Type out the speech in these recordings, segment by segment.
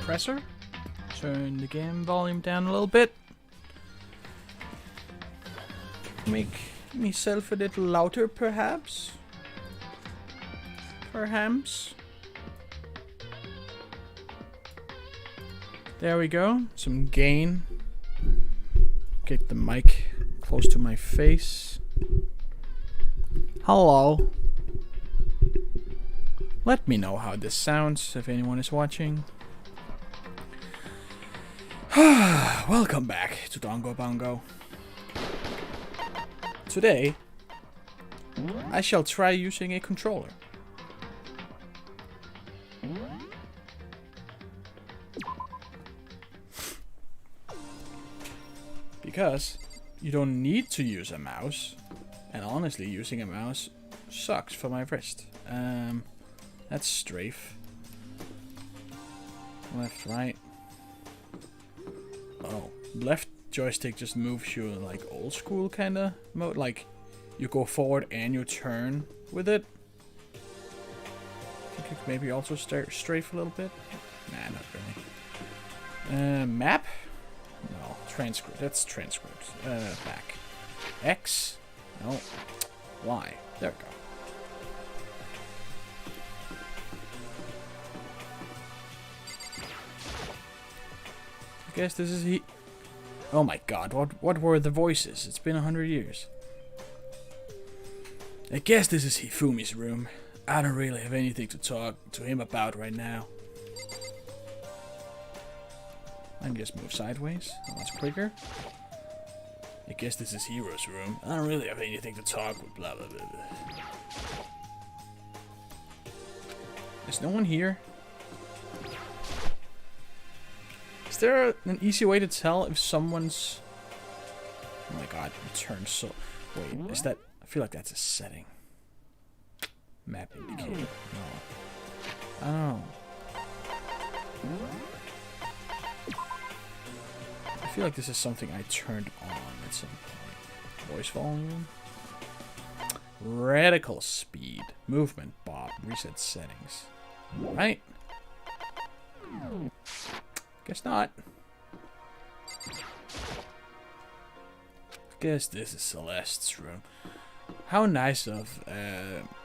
compressor. Turn the game volume down a little bit. Make myself a little louder, perhaps. Perhaps. There we go. Some gain. Get the mic close to my face. Hello. Let me know how this sounds if anyone is watching. Welcome back to Dongobongo. Today, I shall try using a controller. Because you don't need to use a mouse, and honestly, using a mouse sucks for my wrist. That's strafe. Left, right. Oh, left joystick just moves you in like old school kinda mode, like you go forward and you turn with it. I think you could maybe also strafe a little bit. Nah, not really. Map? No, transcript. That's transcript. Back. X? No. Y. There we go. I guess this is he. Oh my god, what were the voices? It's been 100 years. I guess this is Hifumi's room. I don't really have anything to talk to him about right now. I can just move sideways. Oh, that's quicker. I guess this is Hiro's room. I don't really have anything to talk with, blah blah blah blah. Is no one here? Is there an easy way to tell if someone's... Oh my god, it turns so... Wait, is that... I feel like that's a setting. Map indicator. No. Oh. I feel like this is something I turned on at some point. Voice volume. Radical speed. Movement bob. Reset settings. Right? Guess not. Guess this is Celeste's room. How nice of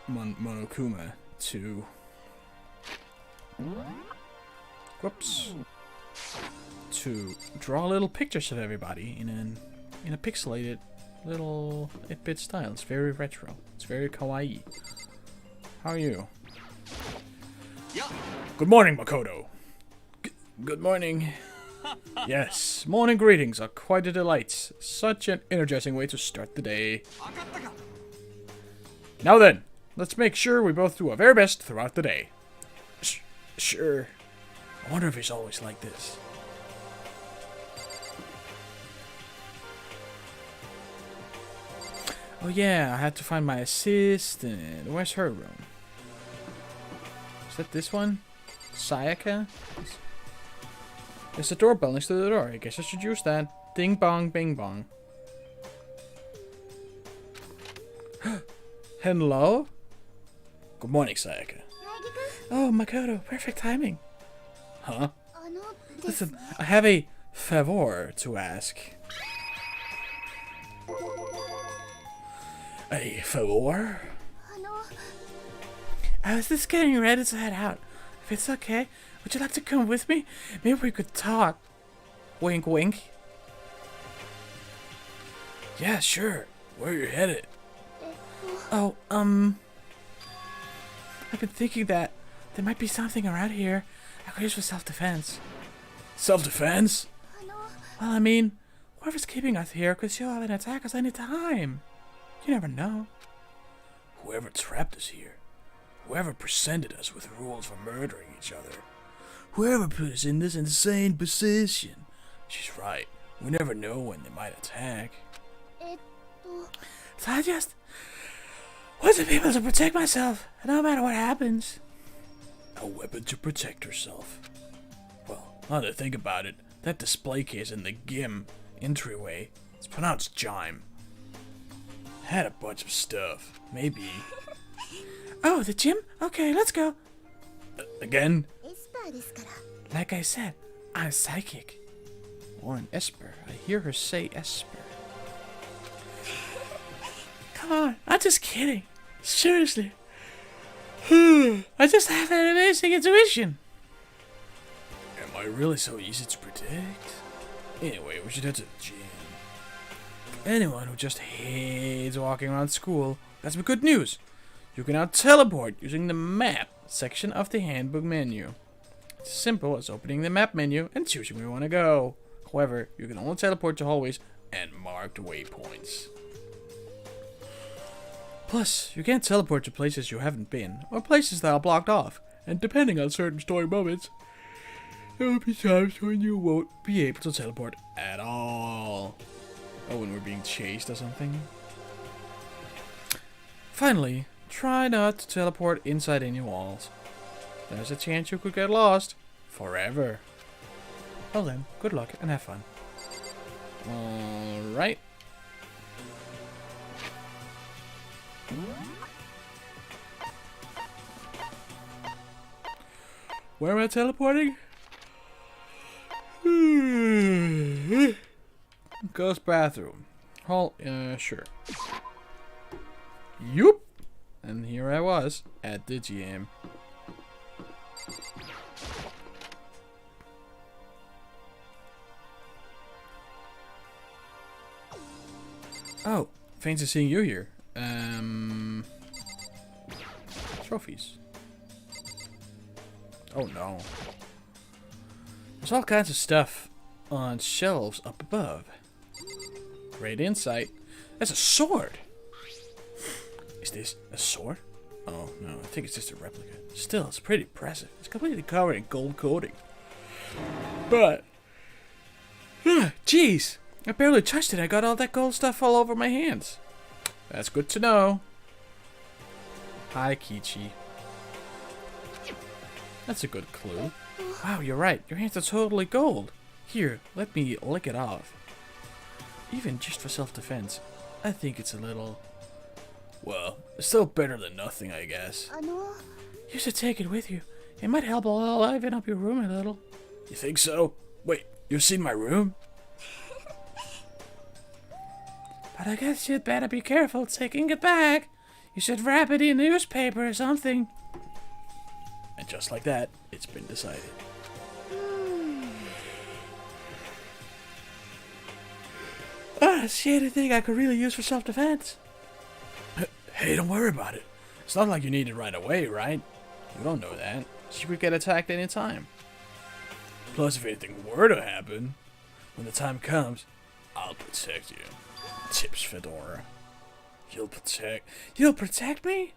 Monokuma to... Whoops. To draw little pictures of everybody in a pixelated little 8-bit style. It's very retro. It's very kawaii. How are you? Good morning, Makoto. Good morning. Yes, morning greetings are quite a delight. Such an energizing way to start the day. Now then, let's make sure we both do our very best throughout the day. Sure. I wonder if he's always like this. Oh yeah, I had to find my assistant. Where's her room? Is that this one? Sayaka? There's a doorbell next to the door. I guess I should use that. Ding bong, bing bong. Hello? Good morning, Sayaka. Oh, Makoto. Perfect timing. Huh? Listen, I have a favor to ask. A favor? I was just getting ready to head out. If it's okay, would you like to come with me? Maybe we could talk. Wink, wink. Yeah, sure. Where are you headed? Oh, I've been thinking that there might be something around here I could use for self-defense. Self-defense? Well, I mean, whoever's keeping us here could show up and attack us any time. You never know. Whoever trapped us here. Whoever presented us with rules for murdering each other. Whoever put us in this insane position. She's right. We never know when they might attack. So I just want to be able to protect myself, no matter what happens. A weapon to protect herself. Well, now that I think about it, that display case in the GIM entryway, it's pronounced Jime. Had a bunch of stuff. Maybe. Oh, the gym? Okay, let's go. Again? Like I said, I'm psychic. Or an Esper. I hear her say Esper. Come on, I'm just kidding. Seriously. I just have an amazing intuition. Am I really so easy to predict? Anyway, we should head to the gym. Anyone who just hates walking around school, that's some good news. You can now teleport using the map section of the handbook menu. It's as simple as opening the map menu and choosing where you want to go. However, you can only teleport to hallways and marked waypoints. Plus, you can't teleport to places you haven't been, or places that are blocked off, and depending on certain story moments, there will be times when you won't be able to teleport at all. Oh, when we're being chased or something. Finally, try not to teleport inside any walls. There's a chance you could get lost forever. Well then, good luck and have fun. Alright. Where am I teleporting? Ghost bathroom. Hall, sure. Yup. And here I was at the gym. Oh, fancy seeing you here. Trophies. Oh no. There's all kinds of stuff on shelves up above. Great insight. That's a sword. Is this a sword? Oh no, I think it's just a replica. Still, it's pretty impressive. It's completely covered in gold coating. But, jeez, I barely touched it. I got all that gold stuff all over my hands. That's good to know. Hi, Kichi. That's a good clue. Wow, you're right. Your hands are totally gold. Here, let me lick it off. Even just for self-defense, I think it's a little... Well, it's still better than nothing, I guess. You should take it with you. It might help liven up your room a little. You think so? Wait, you've seen my room? But I guess you'd better be careful taking it back. You should wrap it in newspaper or something. And just like that, it's been decided. Ah, see anything I could really use for self-defense? Hey, don't worry about it. It's not like you need it right away, right? You don't know that. She could get attacked any time. Plus, if anything were to happen, when the time comes, I'll protect you. Tips Fedora. You'll protect me?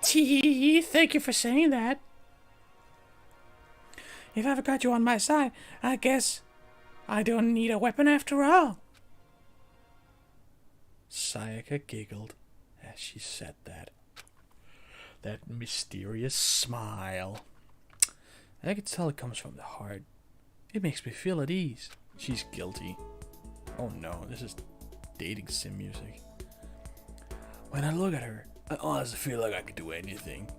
Tee, thank you for saying that. If I've got you on my side, I guess I don't need a weapon after all. Sayaka giggled as she said that. That mysterious smile. I can tell it comes from the heart. It makes me feel at ease. She's guilty. Oh no, this is dating sim music. When I look at her, I honestly feel like I could do anything.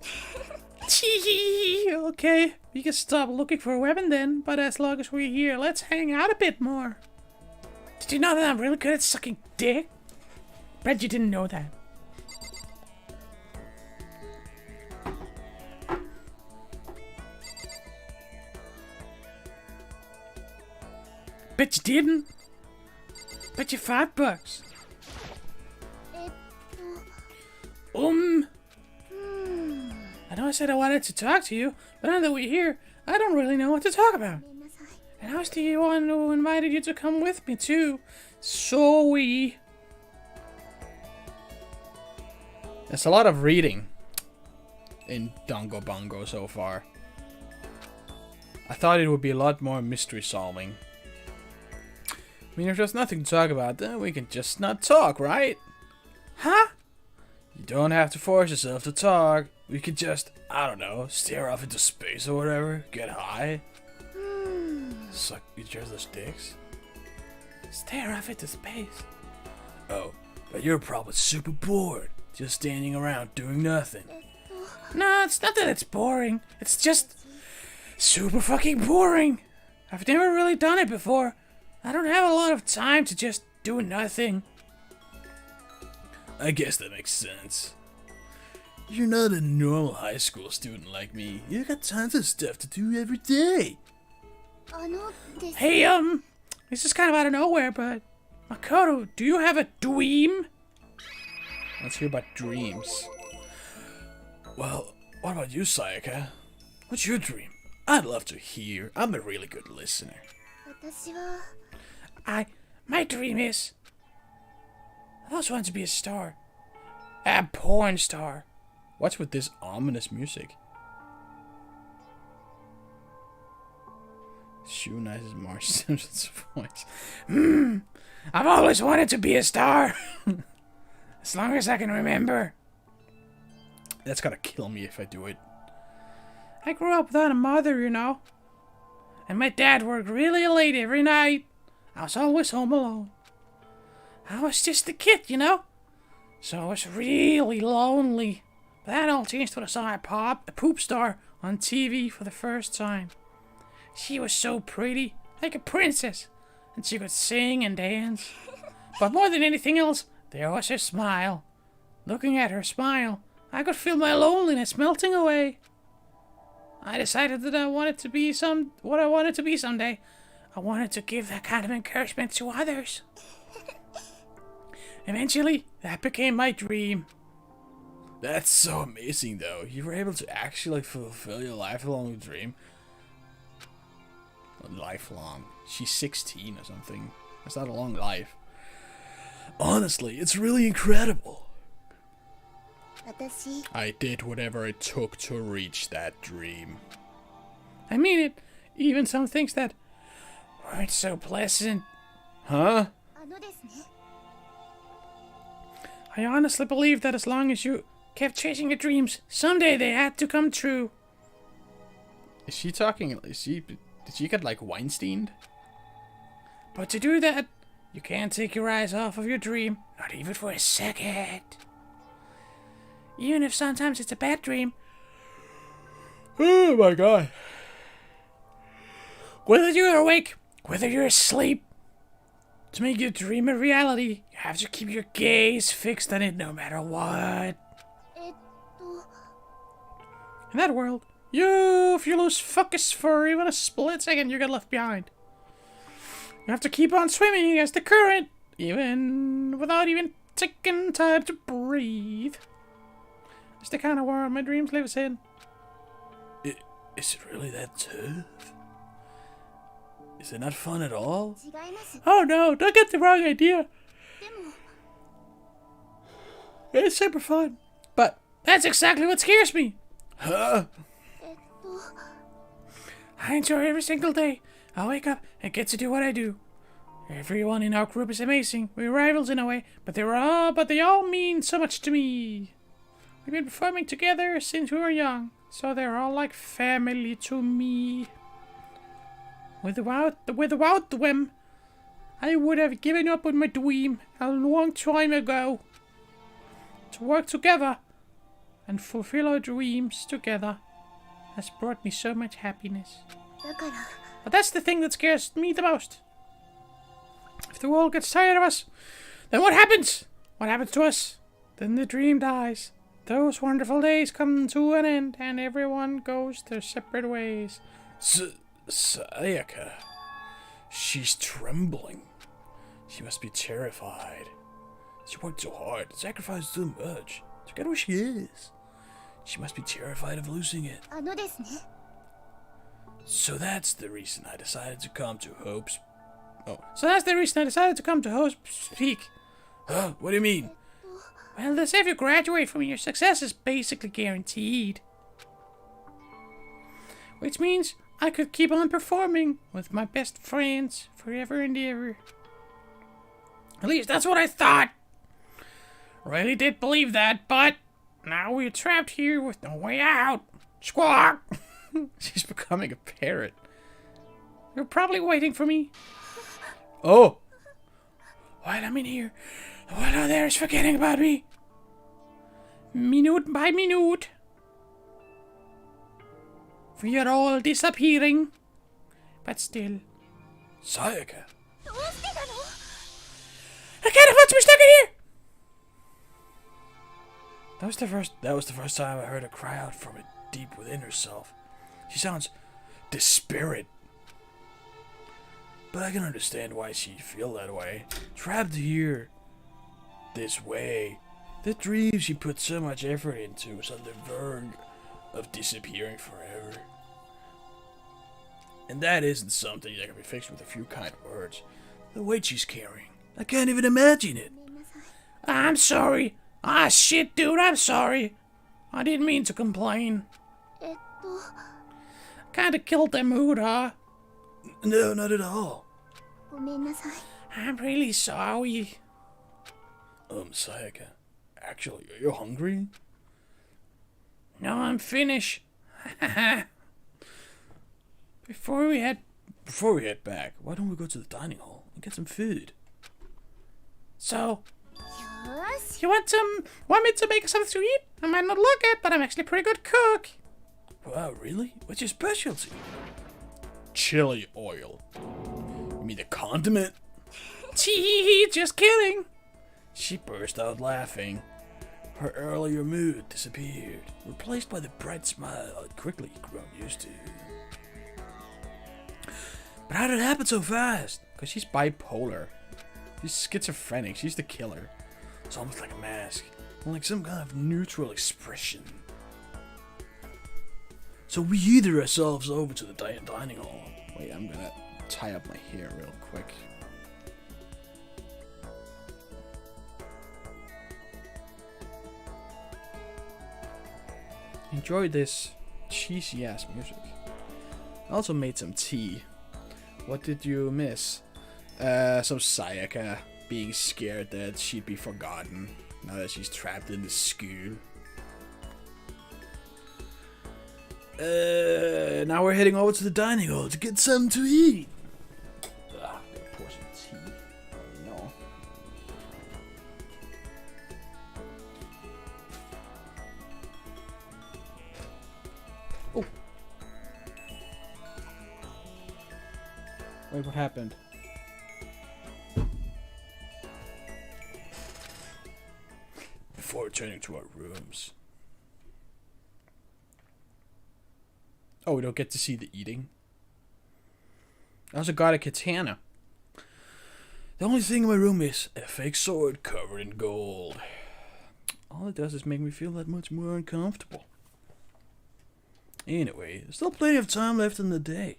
Okay, we can stop looking for a weapon then, but as long as we're here, let's hang out a bit more. Did you know that I'm really good at sucking dick? Bet you didn't know that. Bet you didn't. Bet you $5. I know I said I wanted to talk to you, but now that we're here, I don't really know what to talk about. And I was the one who invited you to come with me too. Sorry. There's a lot of reading in Dongobongo so far. I thought it would be a lot more mystery solving. I mean, if there's nothing to talk about, then we can just not talk, right? Huh? You don't have to force yourself to talk. We could just, I don't know, stare off into space or whatever, get high. Suck each other's dicks. Stare off into space? Oh, but you're probably super bored, just standing around doing nothing. No, it's not that it's boring. It's just, super fucking boring. I've never really done it before. I don't have a lot of time to just do nothing. I guess that makes sense. You're not a normal high school student like me. You got tons of stuff to do every day. Hey, this is kind of out of nowhere, but Makoto, do you have a dream? Let's hear about dreams. Well, what about you, Sayaka? What's your dream? I'd love to hear. I'm a really good listener. My dream is... I always wanted to be a star. A porn star. What's with this ominous music? Shoe nice as Marge Simpson's voice. I've always wanted to be a star. As long as I can remember. That's gonna kill me if I do it. I grew up without a mother, you know. And my dad worked really late every night. I was always home alone. I was just a kid, you know. So I was really lonely. But that all changed when I saw a poop star on TV for the first time. She was so pretty, like a princess. And she could sing and dance. But more than anything else, there was her smile. Looking at her smile, I could feel my loneliness melting away. I decided that I wanted to be what I wanted to be someday. I wanted to give that kind of encouragement to others. Eventually, that became my dream. That's so amazing, though. You were able to actually fulfill your lifelong dream. Lifelong. She's 16 or something. That's not a long life. Honestly, it's really incredible. I did whatever it took to reach that dream. I mean it. Even some things that weren't so pleasant. Huh? I honestly believe that as long as you kept chasing your dreams, someday they had to come true. Is she talking? Did she get like Weinsteined? But to do that, you can't take your eyes off of your dream, not even for a second. Even if sometimes it's a bad dream. Oh my god. Whether you're awake, whether you're asleep, to make your dream a reality, you have to keep your gaze fixed on it no matter what. In that world, if you lose focus for even a split second, you get left behind. You have to keep on swimming against the current, even without even taking time to breathe. It's the kind of world my dreams live in. Is it really that tough? Is it not fun at all? Oh no, don't get the wrong idea. It's super fun. But that's exactly what scares me. Huh? I enjoy every single day. I wake up and get to do what I do. Everyone in our group is amazing. We're rivals in a way, but they all mean so much to me. We've been performing together since we were young, so they're all like family to me. Without them, I would have given up on my dream a long time ago. To work together and fulfill our dreams together has brought me so much happiness. But that's the thing that scares me the most. If the world gets tired of us, then what happens? What happens to us? Then the dream dies. Those wonderful days come to an end, and everyone goes their separate ways. Sayaka. She's trembling. She must be terrified. She worked so hard, sacrificed so much to get where she is. She must be terrified of losing it. So that's the reason I decided to come to Hope's... So that's the reason I decided to come to Hope's Peak. Huh? What do you mean? Well, they say if you graduate from your success is basically guaranteed. Which means I could keep on performing with my best friends forever and ever. At least that's what I thought. Really did believe that, but now we're trapped here with no way out. Squawk! She's becoming a parrot. You're probably waiting for me. Oh! While I'm in here, while others forgetting about me. Minute by minute. We are all disappearing. But still. Sayaka. I can't afford to be stuck in here! That was the first time I heard her cry out from it deep within herself. She sounds despaired. But I can understand why she'd feel that way. Trapped here. This way. The dream she put so much effort into was on the verge of disappearing forever. And that isn't something that can be fixed with a few kind words. The weight she's carrying. I can't even imagine it. I'm sorry. Ah, shit, dude, I'm sorry. I didn't mean to complain. Kinda killed their mood, huh? No, not at all. I'm really sorry. Sayaka, actually, are you hungry? No, I'm finished. Before we head back, why don't we go to the dining hall and get some food? So, you want me to make something to eat? I might not look it, but I'm actually a pretty good cook. Wow, really? What's your specialty? Chili oil. You mean the condiment? Tee, just kidding. She burst out laughing. Her earlier mood disappeared, replaced by the bright smile I'd quickly grown used to. But how did it happen so fast? Because she's bipolar. She's schizophrenic. She's the killer. It's almost like a mask. Like some kind of neutral expression. So we either ourselves over to the dining hall. Wait, I'm gonna tie up my hair real quick. Enjoy this cheesy ass music. I also made some tea. What did you miss? Some Sayaka being scared that she'd be forgotten now that she's trapped in the school. Now we're heading over to the dining hall to get something to eat. Gotta pour some tea. Oh no. Oh. Wait, what happened? Before returning to our rooms. Oh, we don't get to see the eating. I also got a katana. The only thing in my room is a fake sword covered in gold. All it does is make me feel that much more uncomfortable. Anyway, there's still plenty of time left in the day.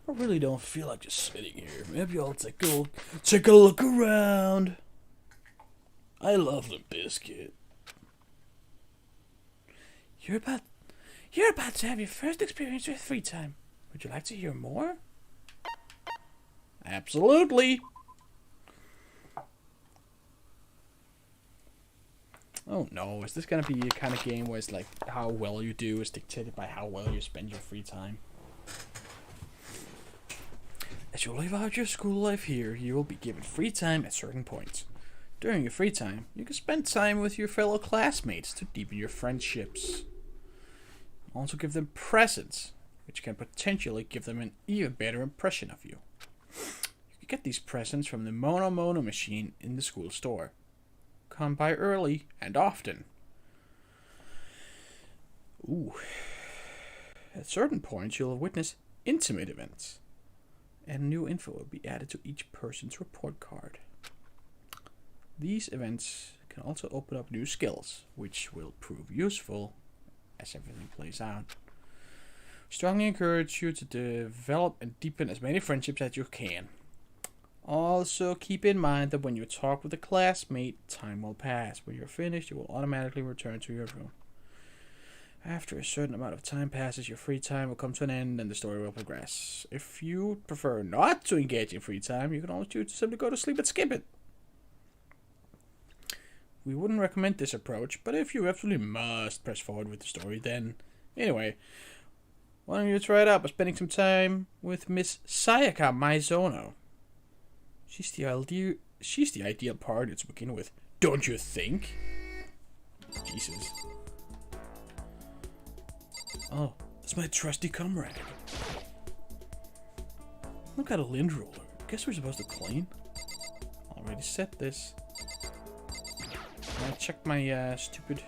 I really don't feel like just sitting here. Maybe I'll take a look around. I love the biscuit. You're about to have your first experience with free time. Would you like to hear more? Absolutely. Oh no, is this gonna be a kind of game where it's like how well you do is dictated by how well you spend your free time? As you live out your school life here, you will be given free time at certain points. During your free time, you can spend time with your fellow classmates to deepen your friendships. Also give them presents, which can potentially give them an even better impression of you. You can get these presents from the Mono machine in the school store. Come by early and often. Ooh. At certain points, you'll witness intimate events, and new info will be added to each person's report card. These events can also open up new skills, which will prove useful as everything plays out. Strongly encourage you to develop and deepen as many friendships as you can. Also, keep in mind that when you talk with a classmate, time will pass. When you're finished, you will automatically return to your room. After a certain amount of time passes, your free time will come to an end and the story will progress. If you prefer not to engage in free time, you can always choose to simply go to sleep and skip it. We wouldn't recommend this approach, but if you absolutely must press forward with the story, then anyway, why don't you try it out by spending some time with Miss Sayaka Maizono? She's the ideal partner to begin with, don't you think? Jesus. Oh, it's my trusty comrade. Look at a lint roller. Guess we're supposed to clean. Already set this. I checked my stupid.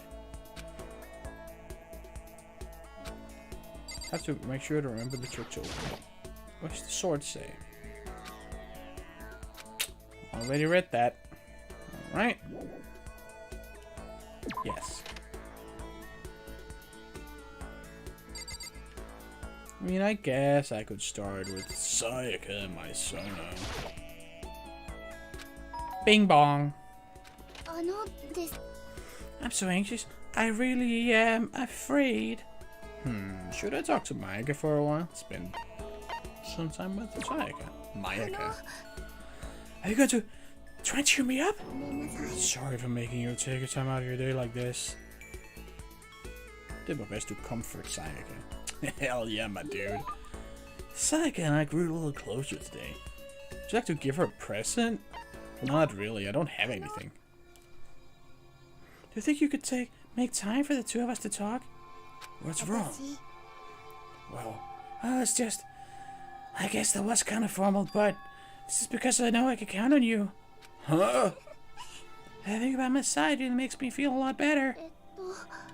Have to make sure to remember the trick over. What's the sword say? Already read that. Alright. Yes. I mean, I guess I could start with Sayaka and my Sono. Bing bong. I'm so anxious. I really am afraid. Should I talk to Mayaka for a while? Spend some time with Sayaka. Mayaka. Are you going to try and cheer me up? Sorry for making you take your time out of your day like this. Did my best to comfort Sayaka. Hell yeah, my dude. Sayaka and I grew a little closer today. Would you like to give her a present? Not really, I don't have anything. Do you think you could make time for the two of us to talk? What's wrong? Well, it's just... I guess that was kind of formal, but... This is because I know I can count on you. Huh? Having you by my side really makes me feel a lot better.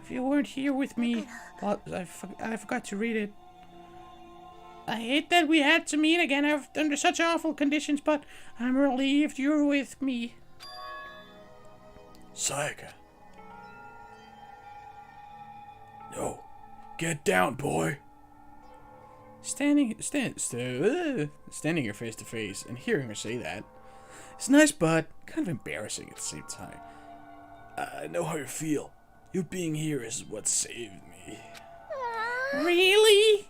If you weren't here with me... Well, I forgot to read it. I hate that we had to meet again under such awful conditions, but I'm relieved you're with me. Sayaka. No. Get down, boy. Standing here face to face and hearing her say that, it's nice, but kind of embarrassing at the same time. I know how you feel. You being here is what saved me. Really?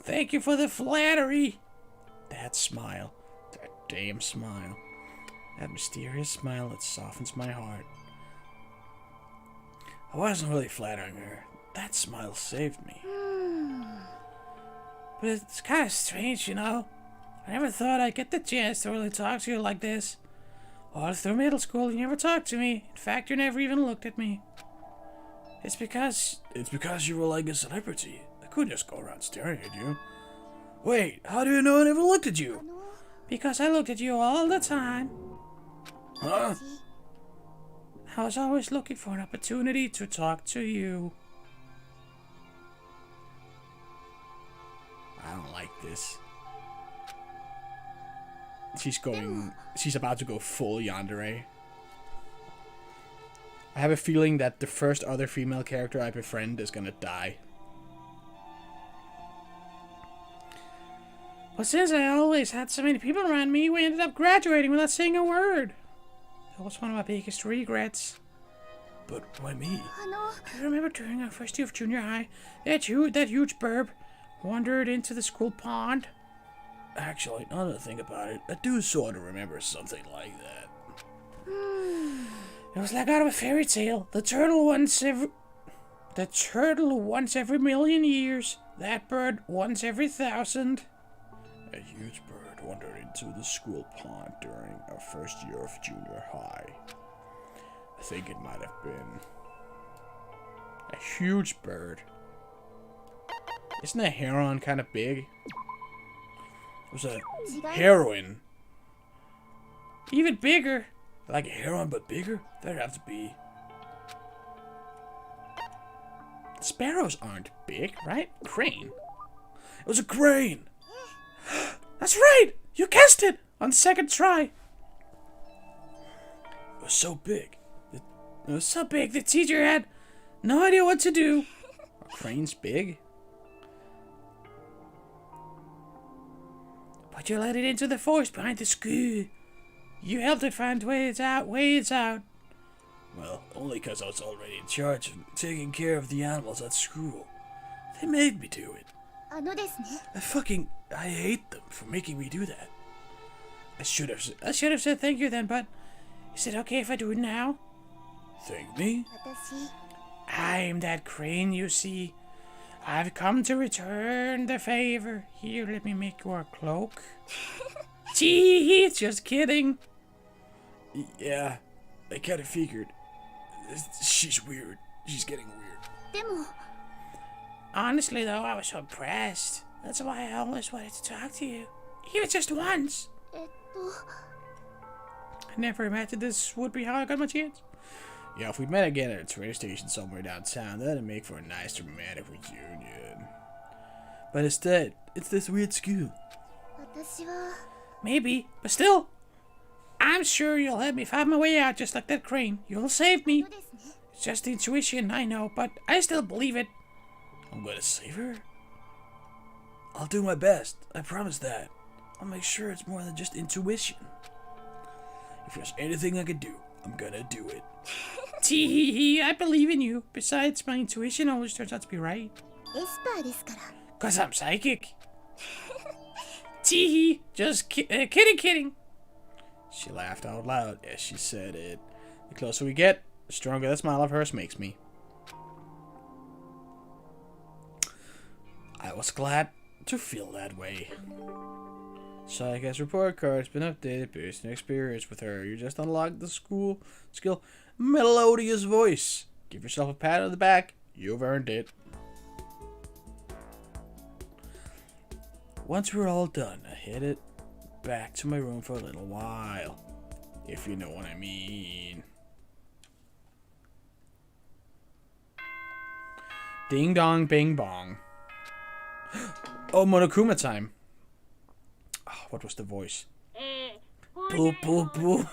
Thank you for the flattery. That smile. That damn smile. That mysterious smile that softens my heart. I wasn't really flattering her. That smile saved me. But it's kind of strange, you know? I never thought I'd get the chance to really talk to you like this. All through middle school, you never talked to me. In fact, you never even looked at me. It's because you were like a celebrity. I couldn't just go around staring at you. Wait, how do you know I never looked at you? Because I looked at you all the time. Huh? I was always looking for an opportunity to talk to you. I don't like this. She's about to go full yandere. I have a feeling that the first other female character I befriend is gonna die. But since I always had so many people around me, we ended up graduating without saying a word. That was one of my biggest regrets. But why me? Do you remember during our first year of junior high, that huge burb wandered into the school pond? Actually, now that I think about it, I do sort of remember something like that. It was like out of a fairy tale. The turtle once every million years. That bird once every 1,000. A huge bird wandered into the school pond during our first year of junior high. I think it might have been a huge bird. Isn't a heron kind of big? It was a heroine. Even bigger. Like a heron, but bigger? That'd have to be. Sparrows aren't big, right? Crane. It was a crane. That's right! You guessed it! On second try. It was so big. It was so big the teacher had no idea what to do. Are cranes big? But you let it into the forest behind the school. You helped it find ways out. Well, only because I was already in charge of taking care of the animals at school. They made me do it. I hate them for making me do that. I should have said thank you then, but is it okay if I do it now? Thank me? I'm that crane you see. I've come to return the favor. Here, let me make you a cloak. Gee, just kidding. Yeah, I kind of figured. She's weird. She's getting weird. でも Honestly, though, I was so impressed. That's why I always wanted to talk to you. Even just once. えっと I never imagined this would be how I got my chance. Yeah, if we met again at a train station somewhere downtown, that'd make for a nice romantic reunion. But instead, it's this weird school. 私は Maybe, but still. I'm sure you'll help me find my way out just like that crane. You'll save me. そうですね It's just intuition, I know, but I still believe it. I'm gonna save her? I'll do my best. I promise that. I'll make sure it's more than just intuition. If there's anything I can do, I'm gonna do it. Tee, I believe in you. Besides, my intuition always turns out to be right. エスパーですから Cause I'm psychic. Tee, just kidding. She laughed out loud as she said it. The closer we get, the stronger that smile of hers makes me. I was glad to feel that way. Psychic's report card's been updated based on experience with her. You just unlocked the school skill melodious voice. Give yourself a pat on the back. You've earned it. Once we're all done, I headed back to my room for a little while. If you know what I mean. Ding dong bing bong. Oh, Monokuma time. Oh, what was the voice? Boo boo boo.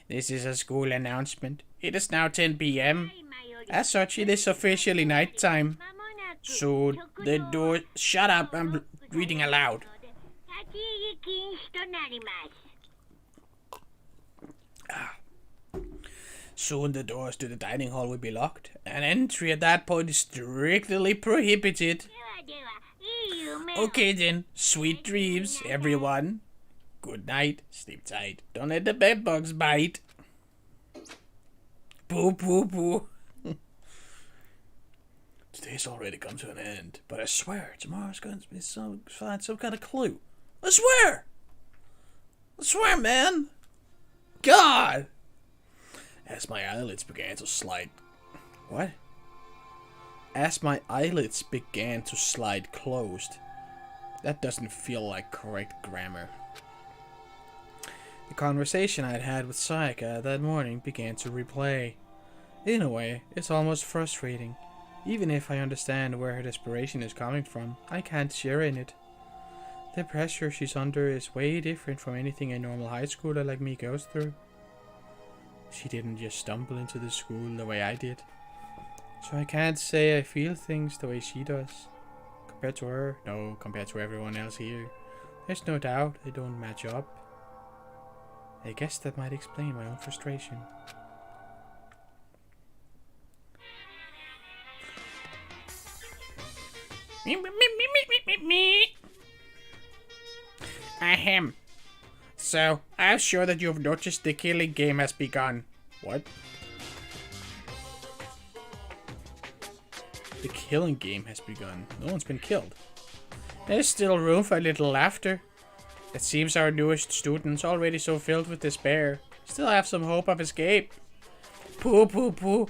This is a school announcement. It is now 10 p.m. As such, it is officially nighttime. So the door. Shut up! I'm reading aloud. Soon the doors to the dining hall will be locked, and entry at that point is strictly prohibited. Okay then, sweet dreams, everyone. Good night, sleep tight. Don't let the bed bugs bite. Boo boo boo. Today's already come to an end, but I swear tomorrow's going to be find some kind of clue. I swear, man. God. As my eyelids began to slide... What? As my eyelids began to slide closed. That doesn't feel like correct grammar. The conversation I'd had with Sayaka that morning began to replay. In a way, it's almost frustrating. Even if I understand where her desperation is coming from, I can't share in it. The pressure she's under is way different from anything a normal high schooler like me goes through. She didn't just stumble into the school the way I did. So I can't say I feel things the way she does. Compared to her, no, compared to everyone else here. There's no doubt they don't match up. I guess that might explain my own frustration. Ahem. So, I'm sure that you've noticed the killing game has begun. What? The killing game has begun. No one's been killed. There's still room for a little laughter. It seems our newest students, already so filled with despair, still have some hope of escape. Pooh pooh pooh.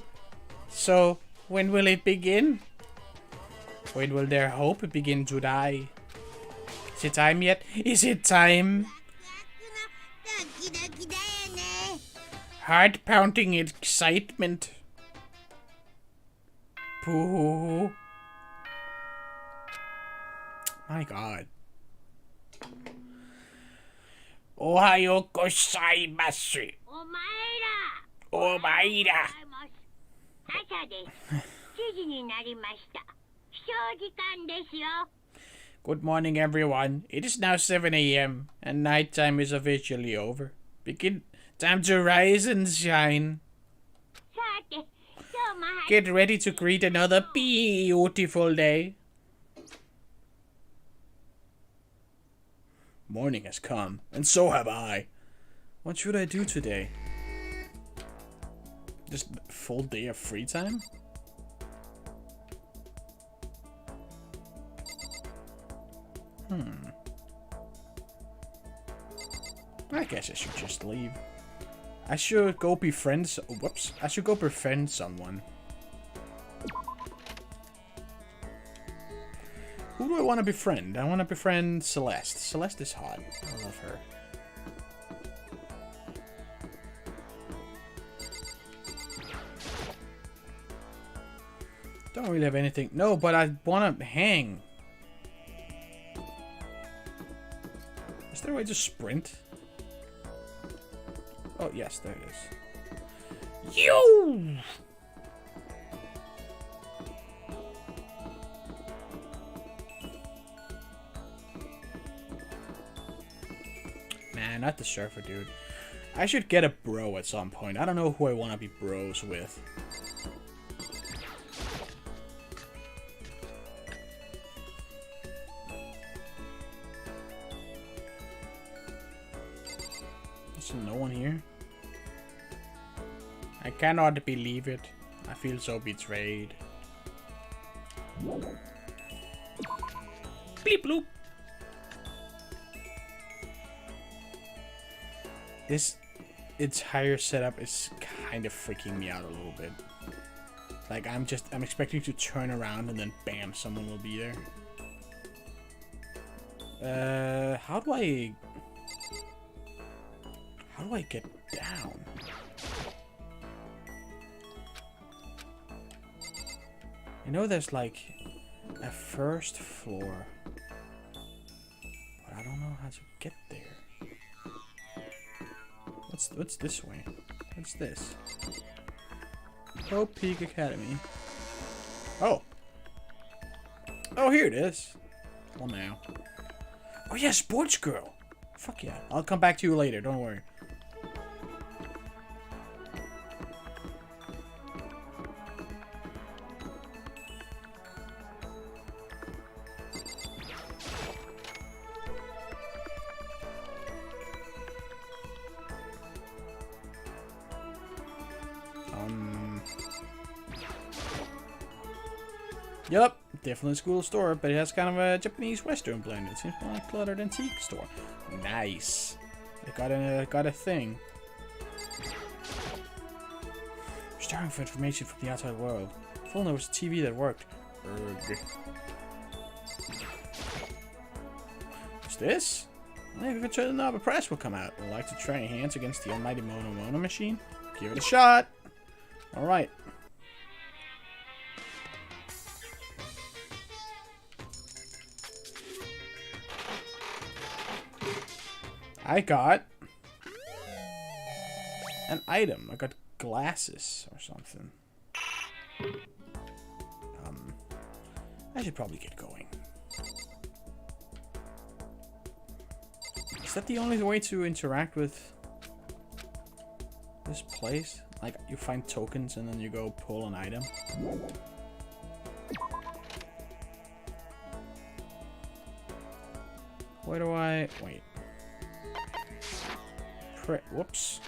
So, when will it begin? When will their hope begin to die? Is it time yet? Is it time? Heart-pounding excitement. Pooh. My God. Ohayo gozaimasu. Omaira. Good morning, everyone. It is now 7 a.m. and nighttime is officially over. Time to rise and shine. Get ready to greet another beautiful day. Morning has come, and so have I. What should I do today? Just a full day of free time? I guess I should just leave. I should go befriend... Whoops. I should go befriend someone. Who do I want to befriend? I want to befriend Celeste. Celeste is hot. I love her. Don't really have anything. No, but I want to hang. Is there a way to sprint? Oh, yes, there it is. Yo! Man, not the surfer, dude. I should get a bro at some point. I don't know who I want to be bros with. There's no one here. I cannot believe it. I feel so betrayed. Bleep bloop. This entire setup is kind of freaking me out a little bit. Like I'm expecting to turn around and then bam, someone will be there. How do I get down? I know there's like a first floor, but I don't know how to get there. What's this way? What's this? Hope Peak Academy. Oh. Oh, here it is. Well, now. Oh yeah, Sports Girl. Fuck yeah. I'll come back to you later. Don't worry. Yup, definitely a school store, but it has kind of a Japanese Western blend. It seems more like a cluttered antique store. Nice. It got a thing. Starving for information from the outside world. If only there was a TV that worked. What's this? I think if I turn the knob, a press will come out. Would like to try your hands against the almighty Mono machine? Give it a shot. Alright. I got an item. I got glasses or something. I should probably get going. Is that the only way to interact with this place? Like, you find tokens and then you go pull an item? Where do I... Wait. Whoops.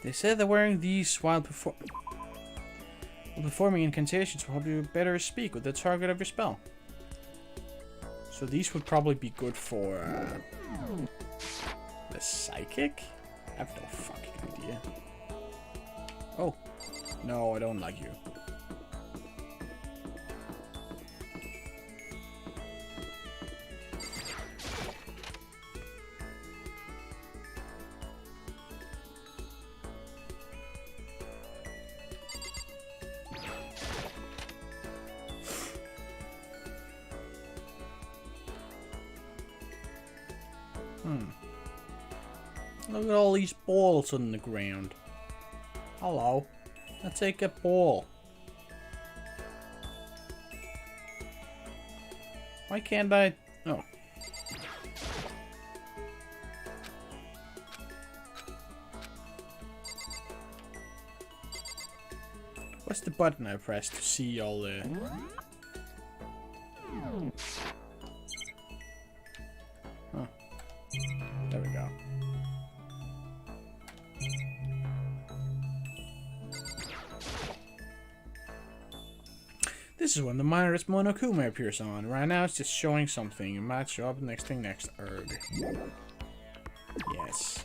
They said that wearing these while performing incantations will help you better speak with the target of your spell. So these would probably be good for the psychic? I have no fucking idea. Oh. No, I don't like you. Look at all these balls on the ground. Hello. I'll take a ball. Why can't I? Oh. What's the button I pressed to see all the... Huh. There we go. This is when the minus Monokuma appears on. Right now it's just showing something. It might show up next thing next. Erg. Yes.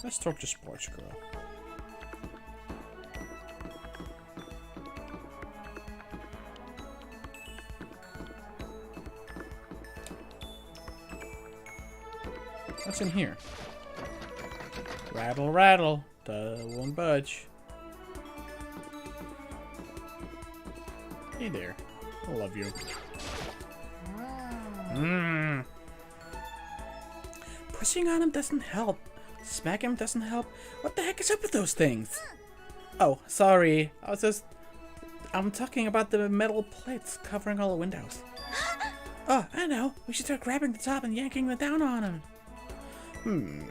Let's talk to Sports Girl. What's in here? Rattle, rattle. Won't budge. Hey there. I love you. Pushing on him doesn't help. Smacking him doesn't help. What the heck is up with those things? Oh, sorry. I'm talking about the metal plates covering all the windows. Oh, I know. We should start grabbing the top and yanking them down on him.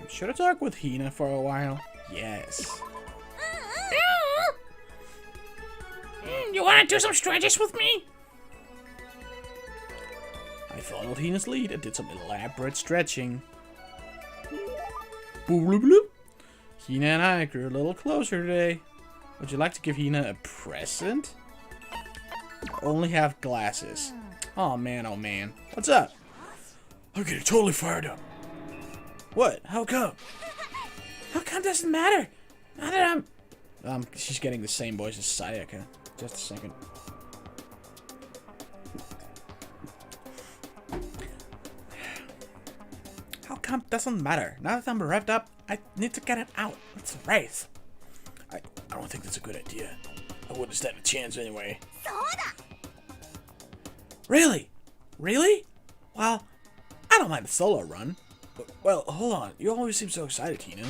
Should I talk with Hina for a while? Yes. You wanna do some stretches with me? I followed Hina's lead and did some elaborate stretching. Boop, bloop, bloop. Hina and I grew a little closer today. Would you like to give Hina a present? I only have glasses. Oh man. What's up? I'm getting totally fired up. What? How come? How come doesn't matter? Now that she's getting the same voice as Sayaka. Just a second. How come doesn't matter? Now that I'm revved up, I need to get it out. Let's race. I don't think that's a good idea. I wouldn't stand a chance anyway. Really? Really? Well, I don't mind a solo run. Well, hold on. You always seem so excited, Hina.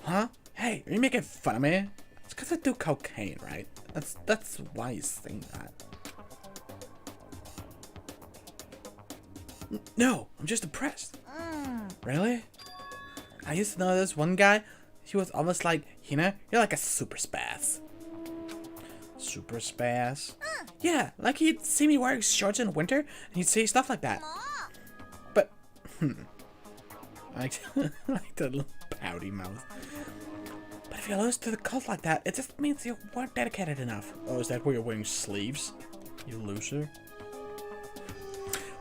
Huh? Hey, are you making fun of me? It's because I do cocaine, right? That's why you're saying that. No, I'm just depressed. Really? I used to know this one guy. He was almost like, Hina, you're like a super spaz. Super spaz? Yeah, like he'd see me wearing shorts in winter and he'd say stuff like that. But, like the little pouty mouth. But if you lose to the cult like that, it just means you weren't dedicated enough. Oh, is that why you're wearing sleeves? You loser.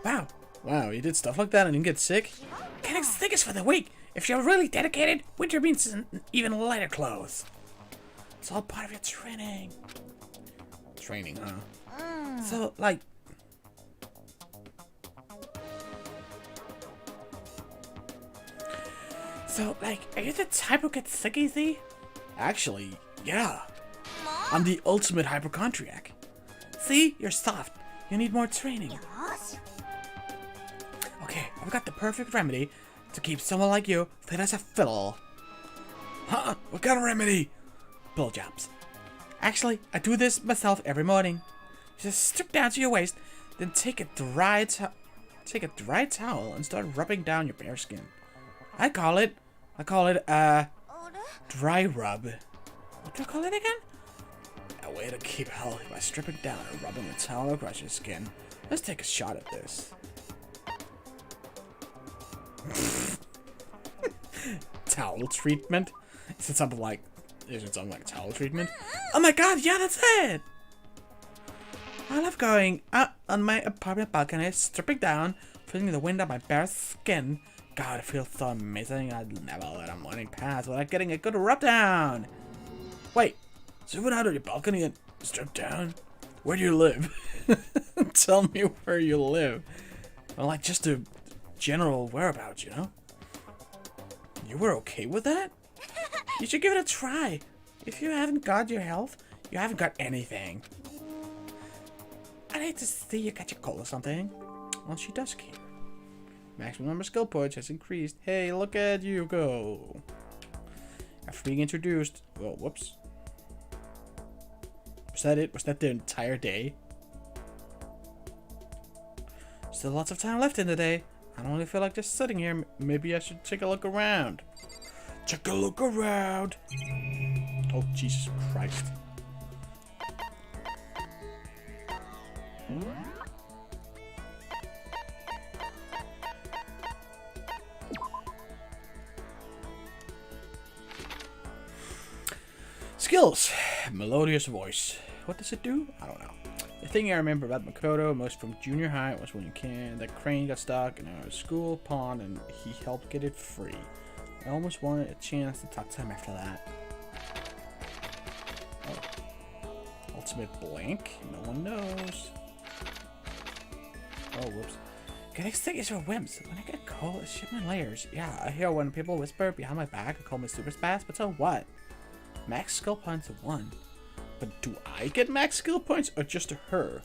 Wow, you did stuff like that and didn't get sick? Getting sick is for the weak. If you're really dedicated, winter means even lighter clothes. It's all part of your training. Training, huh? So, like... are you the type who gets sick easy? Actually, yeah. I'm the ultimate hypochondriac. See? You're soft. You need more training. Okay, I've got the perfect remedy to keep someone like you fit as a fiddle. Huh? What kind of remedy? Blowjobs. Actually, I do this myself every morning. You just strip down to your waist, then take a dry towel and start rubbing down your bare skin. I call it dry rub. What do I call it again? A way to keep healthy by stripping down and rubbing the towel across your skin. Let's take a shot at this. Towel treatment? Is it something like towel treatment? Oh my god, yeah, that's it! I love going out on my apartment balcony, stripping down, feeling the wind on my bare skin. God, it feels so amazing. I'd never let a morning pass without getting a good rub down. Wait, so you went out on your balcony and stripped down? Where do you live? Tell me where you live. Well, like just a general whereabouts, you know? You were okay with that? You should give it a try. If you haven't got your health, you haven't got anything. I'd hate to see you catch a cold or something. Well, she does care. Maximum number of skill points has increased. Hey, look at you go. After being introduced... Oh, whoops. Was that it? Was that the entire day? Still lots of time left in the day. I don't really feel like just sitting here. Maybe I should take a look around. Take a look around. Oh, Jesus Christ. Skills. Melodious voice. What does it do? I don't know. The thing I remember about Makoto most from junior high was when that crane got stuck in our school pond and he helped get it free. I almost wanted a chance to talk to him after that. Oh. Ultimate blank? No one knows. Oh, whoops. Getting stick is for wimps. When I get cold, it shit my layers. Yeah, I hear when people whisper behind my back and call me super spaz, but so what? Max skill points of 1. But do I get max skill points or just her?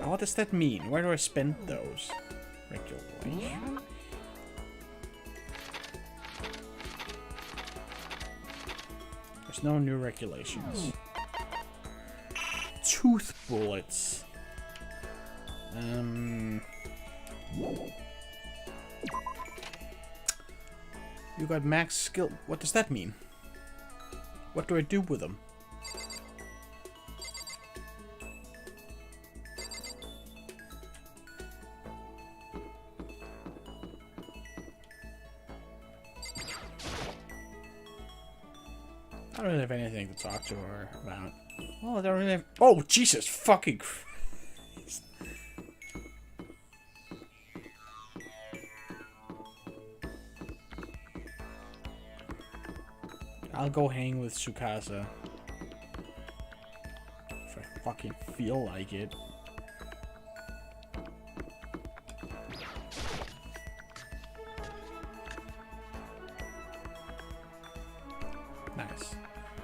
What does that mean? Where do I spend those? Regulation. There's no new regulations. Tooth bullets. You got max skill. What does that mean? What do I do with them? I don't really have anything to talk to her about. Oh, I don't really have... Oh, Jesus fucking Christ. I'll go hang with Tsukasa. If I fucking feel like it. Nice.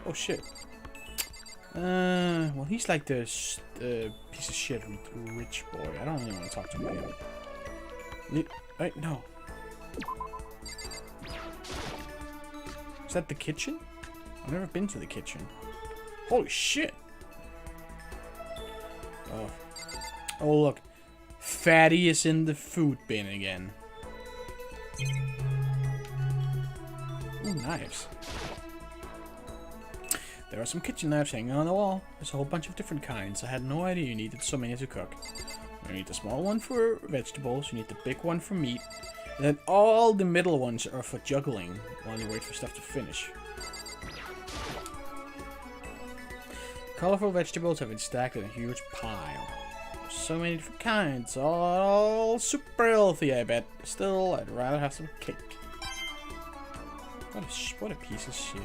Oh shit. Well, he's like the piece of shit rich boy. I don't really want to talk to him. Wait, no. Is that the kitchen? I've never been to the kitchen. Holy shit. Oh. Oh, look. Fatty is in the food bin again. Ooh, knives. There are some kitchen knives hanging on the wall. There's a whole bunch of different kinds. I had no idea you needed so many to cook. You need the small one for vegetables, you need the big one for meat, and then all the middle ones are for juggling while you wait for stuff to finish. Colorful vegetables have been stacked in a huge pile. There's so many different kinds, all super healthy, I bet. Still, I'd rather have some cake. What a piece of shit.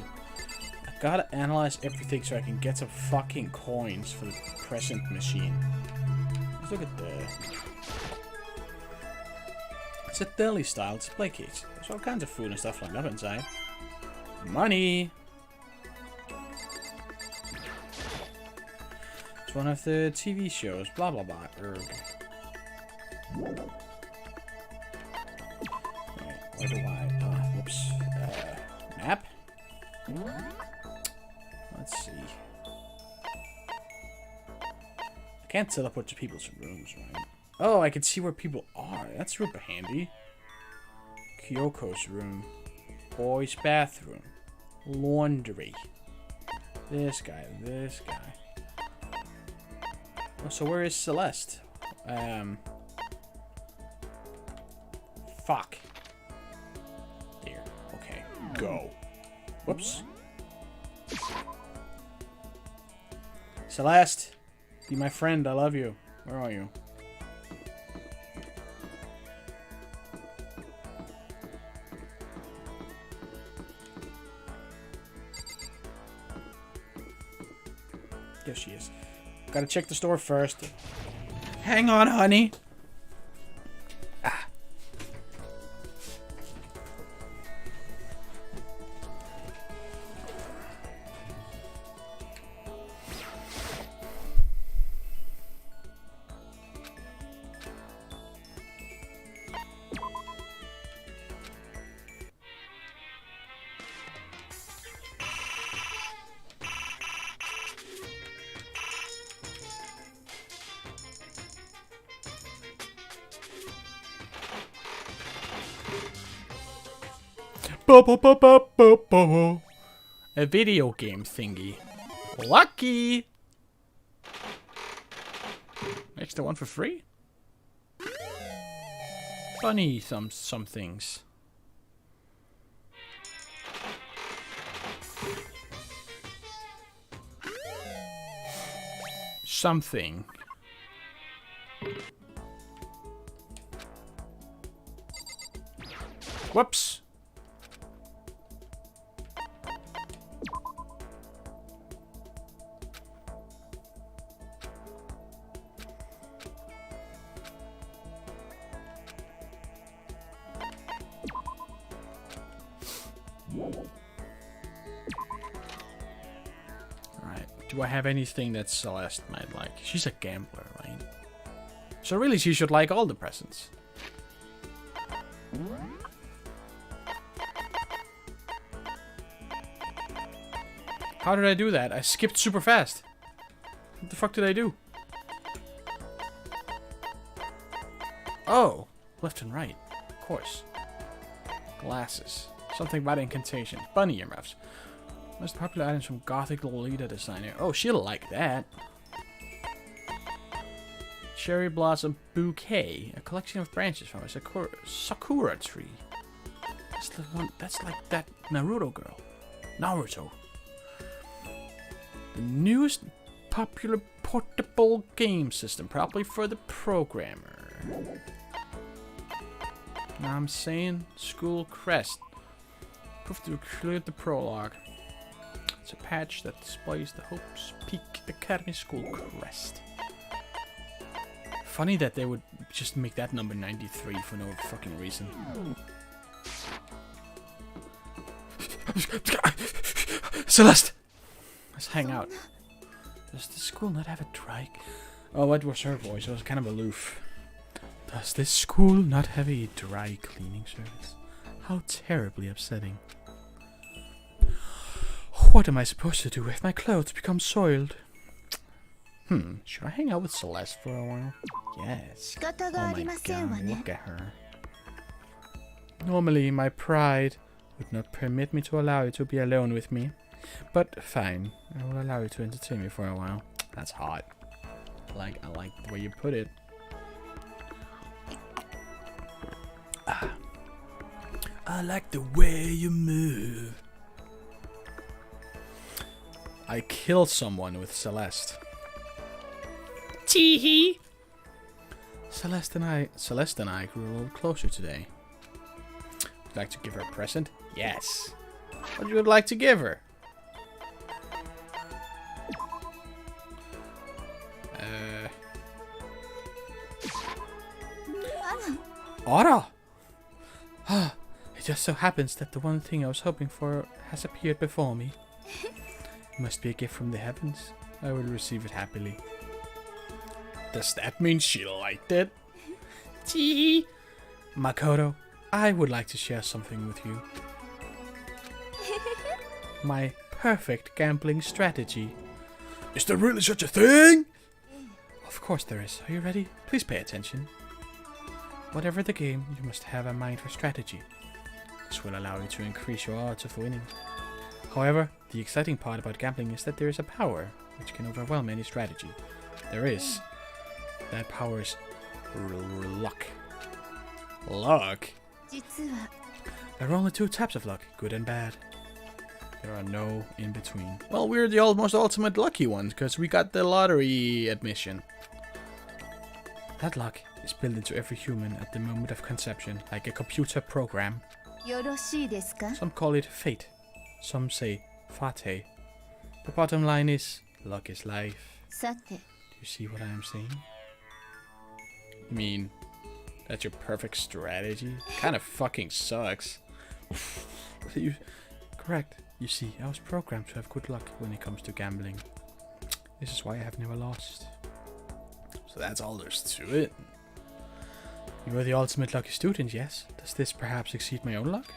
I gotta analyze everything so I can get some fucking coins for the present machine. Let's look at the... It's a deli-style display case. There's all kinds of food and stuff lined up inside. Money! It's one of the TV shows. Blah blah blah. Erg. Wait, where do I... whoops. Map? Let's see. I can't teleport to people's rooms, right? Oh, I can see where people are. That's super handy. Kyoko's room. Boys' bathroom. Laundry. This guy. This guy. Oh, so where is Celeste? Fuck. Here. Okay. Go. Whoops. Celeste! Be my friend, I love you. Where are you? There she is. Gotta check the store first. Hang on, honey. Ah. A video game thingy. Lucky! Extra one for free? Funny some things. something. Whoops. Alright, do I have anything that Celeste might like? She's a gambler, right? So really she should like all the presents. How did I do that? I skipped super fast. What the fuck did I do? Oh, left and right. Of course. Glasses. Something about incantation. Bunny earmuffs. Most popular items from Gothic Lolita designer. Oh, she'll like that. Cherry Blossom Bouquet. A collection of branches from a sakura tree. That's the one. That's like that Naruto girl. Naruto. The newest popular portable game system, probably for the programmer. Now I'm saying School Crest. Proof to include the prologue. It's a patch that displays the Hope's Peak Academy School Crest. Funny that they would just make that number 93 for no fucking reason. Celeste! Let's hang out. Does the school not have a trike? Oh, what was her voice? It was kind of aloof. Does this school not have a dry cleaning service? How terribly upsetting. What am I supposed to do if my clothes become soiled? Should I hang out with Celeste for a while? Yes. Oh my god, look at her. Normally, my pride would not permit me to allow you to be alone with me. But fine, I will allow you to entertain me for a while. That's hot. I like the way you put it. I like the way you move. I killed someone with Celeste. Teehee. Celeste and I grew a little closer today. Would you like to give her a present? Yes. What would you like to give her? Aura! It just so happens that the one thing I was hoping for has appeared before me. It must be a gift from the heavens. I will receive it happily. Does that mean she liked it? Tee. Makoto, I would like to share something with you. My perfect gambling strategy. Is there really such a thing? Of course there is. Are you ready? Please pay attention. Whatever the game, you must have a mind for strategy. This will allow you to increase your odds of winning. However, the exciting part about gambling is that there is a power which can overwhelm any strategy. There is. That power is luck. Luck? There are only two types of luck, good and bad. There are no in between. Well, we're the almost ultimate lucky ones because we got the lottery admission. That luck is built into every human at the moment of conception, like a computer program. Some call it fate. Some say fate. The bottom line is, luck is life. Do you see what I am saying? You mean, that's your perfect strategy? Kinda fucking sucks. Correct. You see, I was programmed to have good luck when it comes to gambling. This is why I have never lost. So that's all there's to it. You are the ultimate lucky student, yes? Does this perhaps exceed my own luck?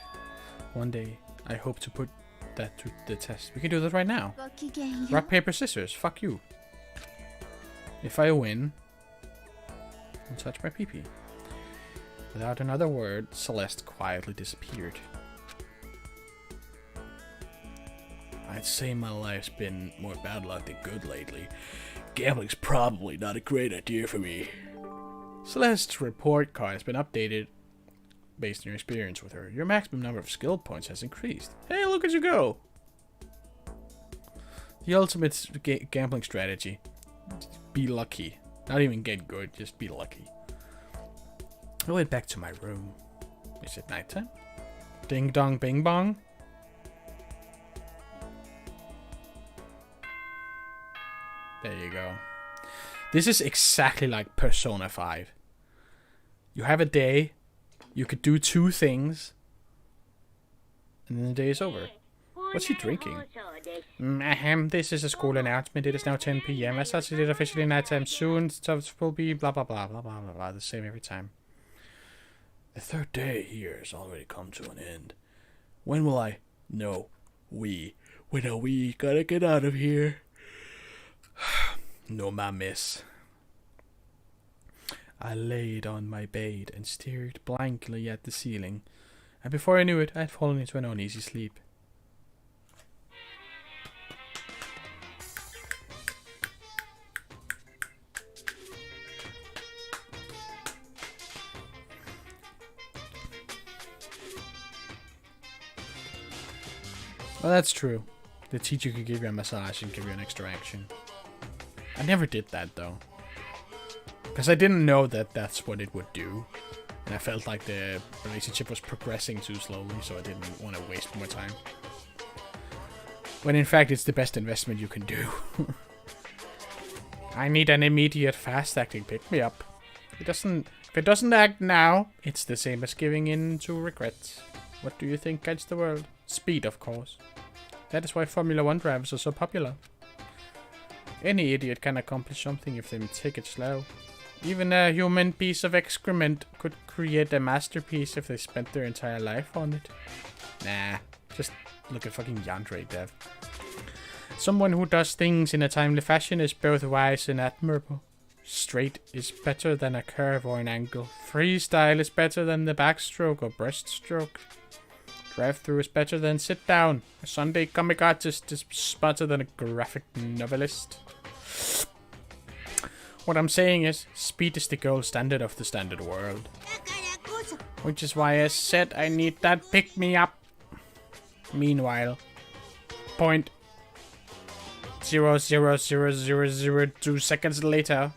One day, I hope to put that to the test. We can do that right now. Rock, paper, scissors. Fuck you. If I win, I'll touch my pee-pee. Without another word, Celeste quietly disappeared. I'd say my life's been more bad luck than good lately. Gambling's probably not a great idea for me. Celeste's report card has been updated based on your experience with her. Your maximum number of skill points has increased. Hey, look at you go! The ultimate gambling strategy. be lucky. Not even get good, just be lucky. I went back to my room. Is it nighttime? Ding dong bing bong. There you go. This is exactly like Persona 5. You have a day, you could do 2 things, and then the day is over. What's he drinking? This is a school announcement. It is now 10 p.m. As such, it is officially nighttime soon. Stuff will be blah blah blah blah blah blah blah. The same every time. The 3rd day here has already come to an end. When will I? No, we. When are we gonna get out of here? No, my miss. I laid on my bed and stared blankly at the ceiling, and before I knew it, I had fallen into an uneasy sleep. Well, that's true. The teacher could give you a massage and give you an extra action. I never did that, though. Because I didn't know that that's what it would do. And I felt like the relationship was progressing too slowly, so I didn't want to waste more time. When in fact, it's the best investment you can do. I need an immediate, fast-acting pick-me-up. If it doesn't act now, it's the same as giving in to regrets. What do you think guides the world? Speed, of course. That is why Formula 1 drivers are so popular. Any idiot can accomplish something if they take it slow. Even a human piece of excrement could create a masterpiece if they spent their entire life on it. Nah, just look at fucking Yandere, Dev. Someone who does things in a timely fashion is both wise and admirable. Straight is better than a curve or an angle. Freestyle is better than the backstroke or breaststroke. Drive-through is better than sit down. A Sunday comic artist is smarter than a graphic novelist. What I'm saying is, speed is the gold standard of the standard world. Which is why I said I need that pick-me-up. Meanwhile, 0.00002 seconds later.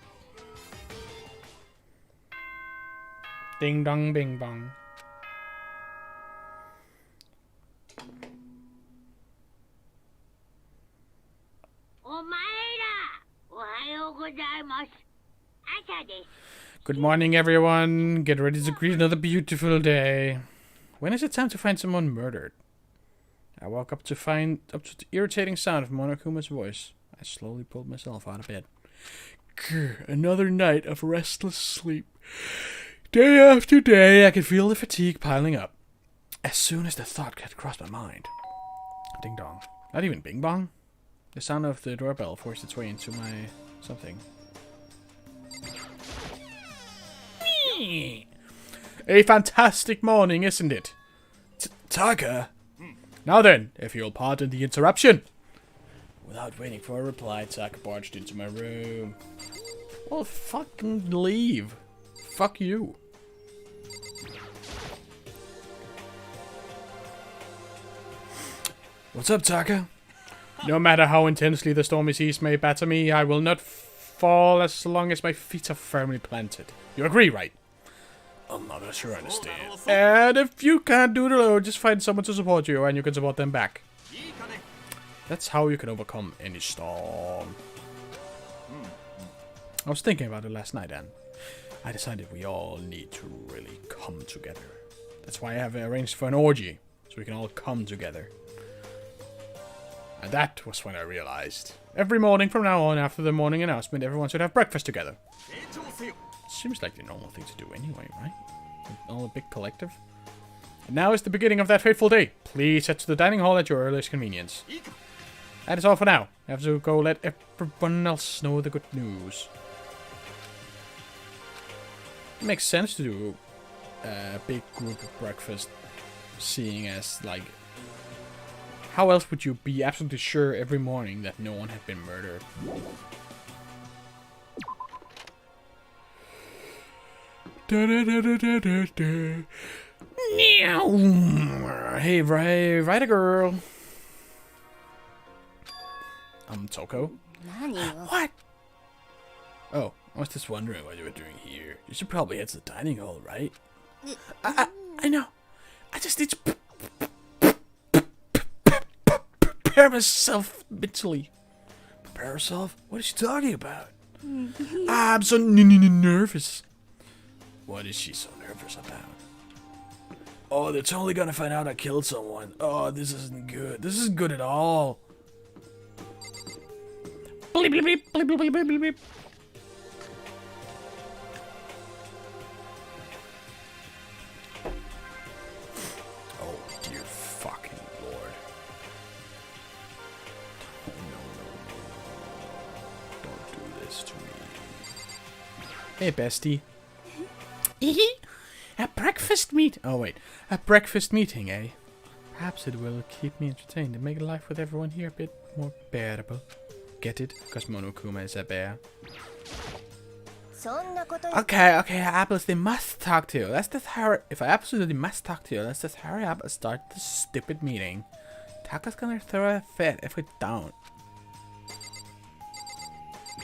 Ding dong bing bong. Good morning, everyone. Get ready to greet another beautiful day. When is it time to find someone murdered? I woke up to the irritating sound of Monokuma's voice. I slowly pulled myself out of bed. Another night of restless sleep. Day after day, I could feel the fatigue piling up. As soon as the thought had crossed my mind. Ding dong. Not even bing bong? The sound of the doorbell forced its way into my something. A fantastic morning, isn't it? Taka? Now then, if you'll pardon the interruption. Without waiting for a reply, Taka barged into my room. Well, fucking leave. Fuck you. What's up, Taka? No matter how intensely the stormy seas may batter me, I will not fall as long as my feet are firmly planted. You agree, right? I'm not sure I understand. And if you can't do it alone, just find someone to support you and you can support them back. That's how you can overcome any storm. I was thinking about it last night and I decided we all need to really come together. That's why I have arranged for an orgy, so we can all come together. And that was when I realized. Every morning from now on, after the morning announcement, everyone should have breakfast together. Seems like the normal thing to do anyway, right? All a big collective. And now is the beginning of that fateful day. Please head to the dining hall at your earliest convenience. That is all for now. I have to go let everyone else know the good news. It makes sense to do a big group breakfast, seeing as, like, how else would you be absolutely sure every morning that no one had been murdered? Hey, right, a girl. Toko. What? Oh, I was just wondering what you were doing here. You should probably head to the dining hall, right? I know. I just need to prepare myself mentally. Prepare herself? What is she talking about? I'm so nervous. What is she so nervous about? Oh, they're totally gonna find out I killed someone. Oh, this isn't good. This isn't good at all. Bleep, bleep, bleep, bleep, bleep, bleep, bleep, bleep. Oh, dear fucking lord. Oh, no. Don't do this to me. Hey, bestie. A breakfast meet. Oh, wait. A breakfast meeting, eh? Perhaps it will keep me entertained and make life with everyone here a bit more bearable. Get it? Because Monokuma is a bear. Okay, I absolutely must talk to you. Let's just hurry. If I absolutely must talk to you, let's just hurry up and start this stupid meeting. Taka's gonna throw a fit if we don't.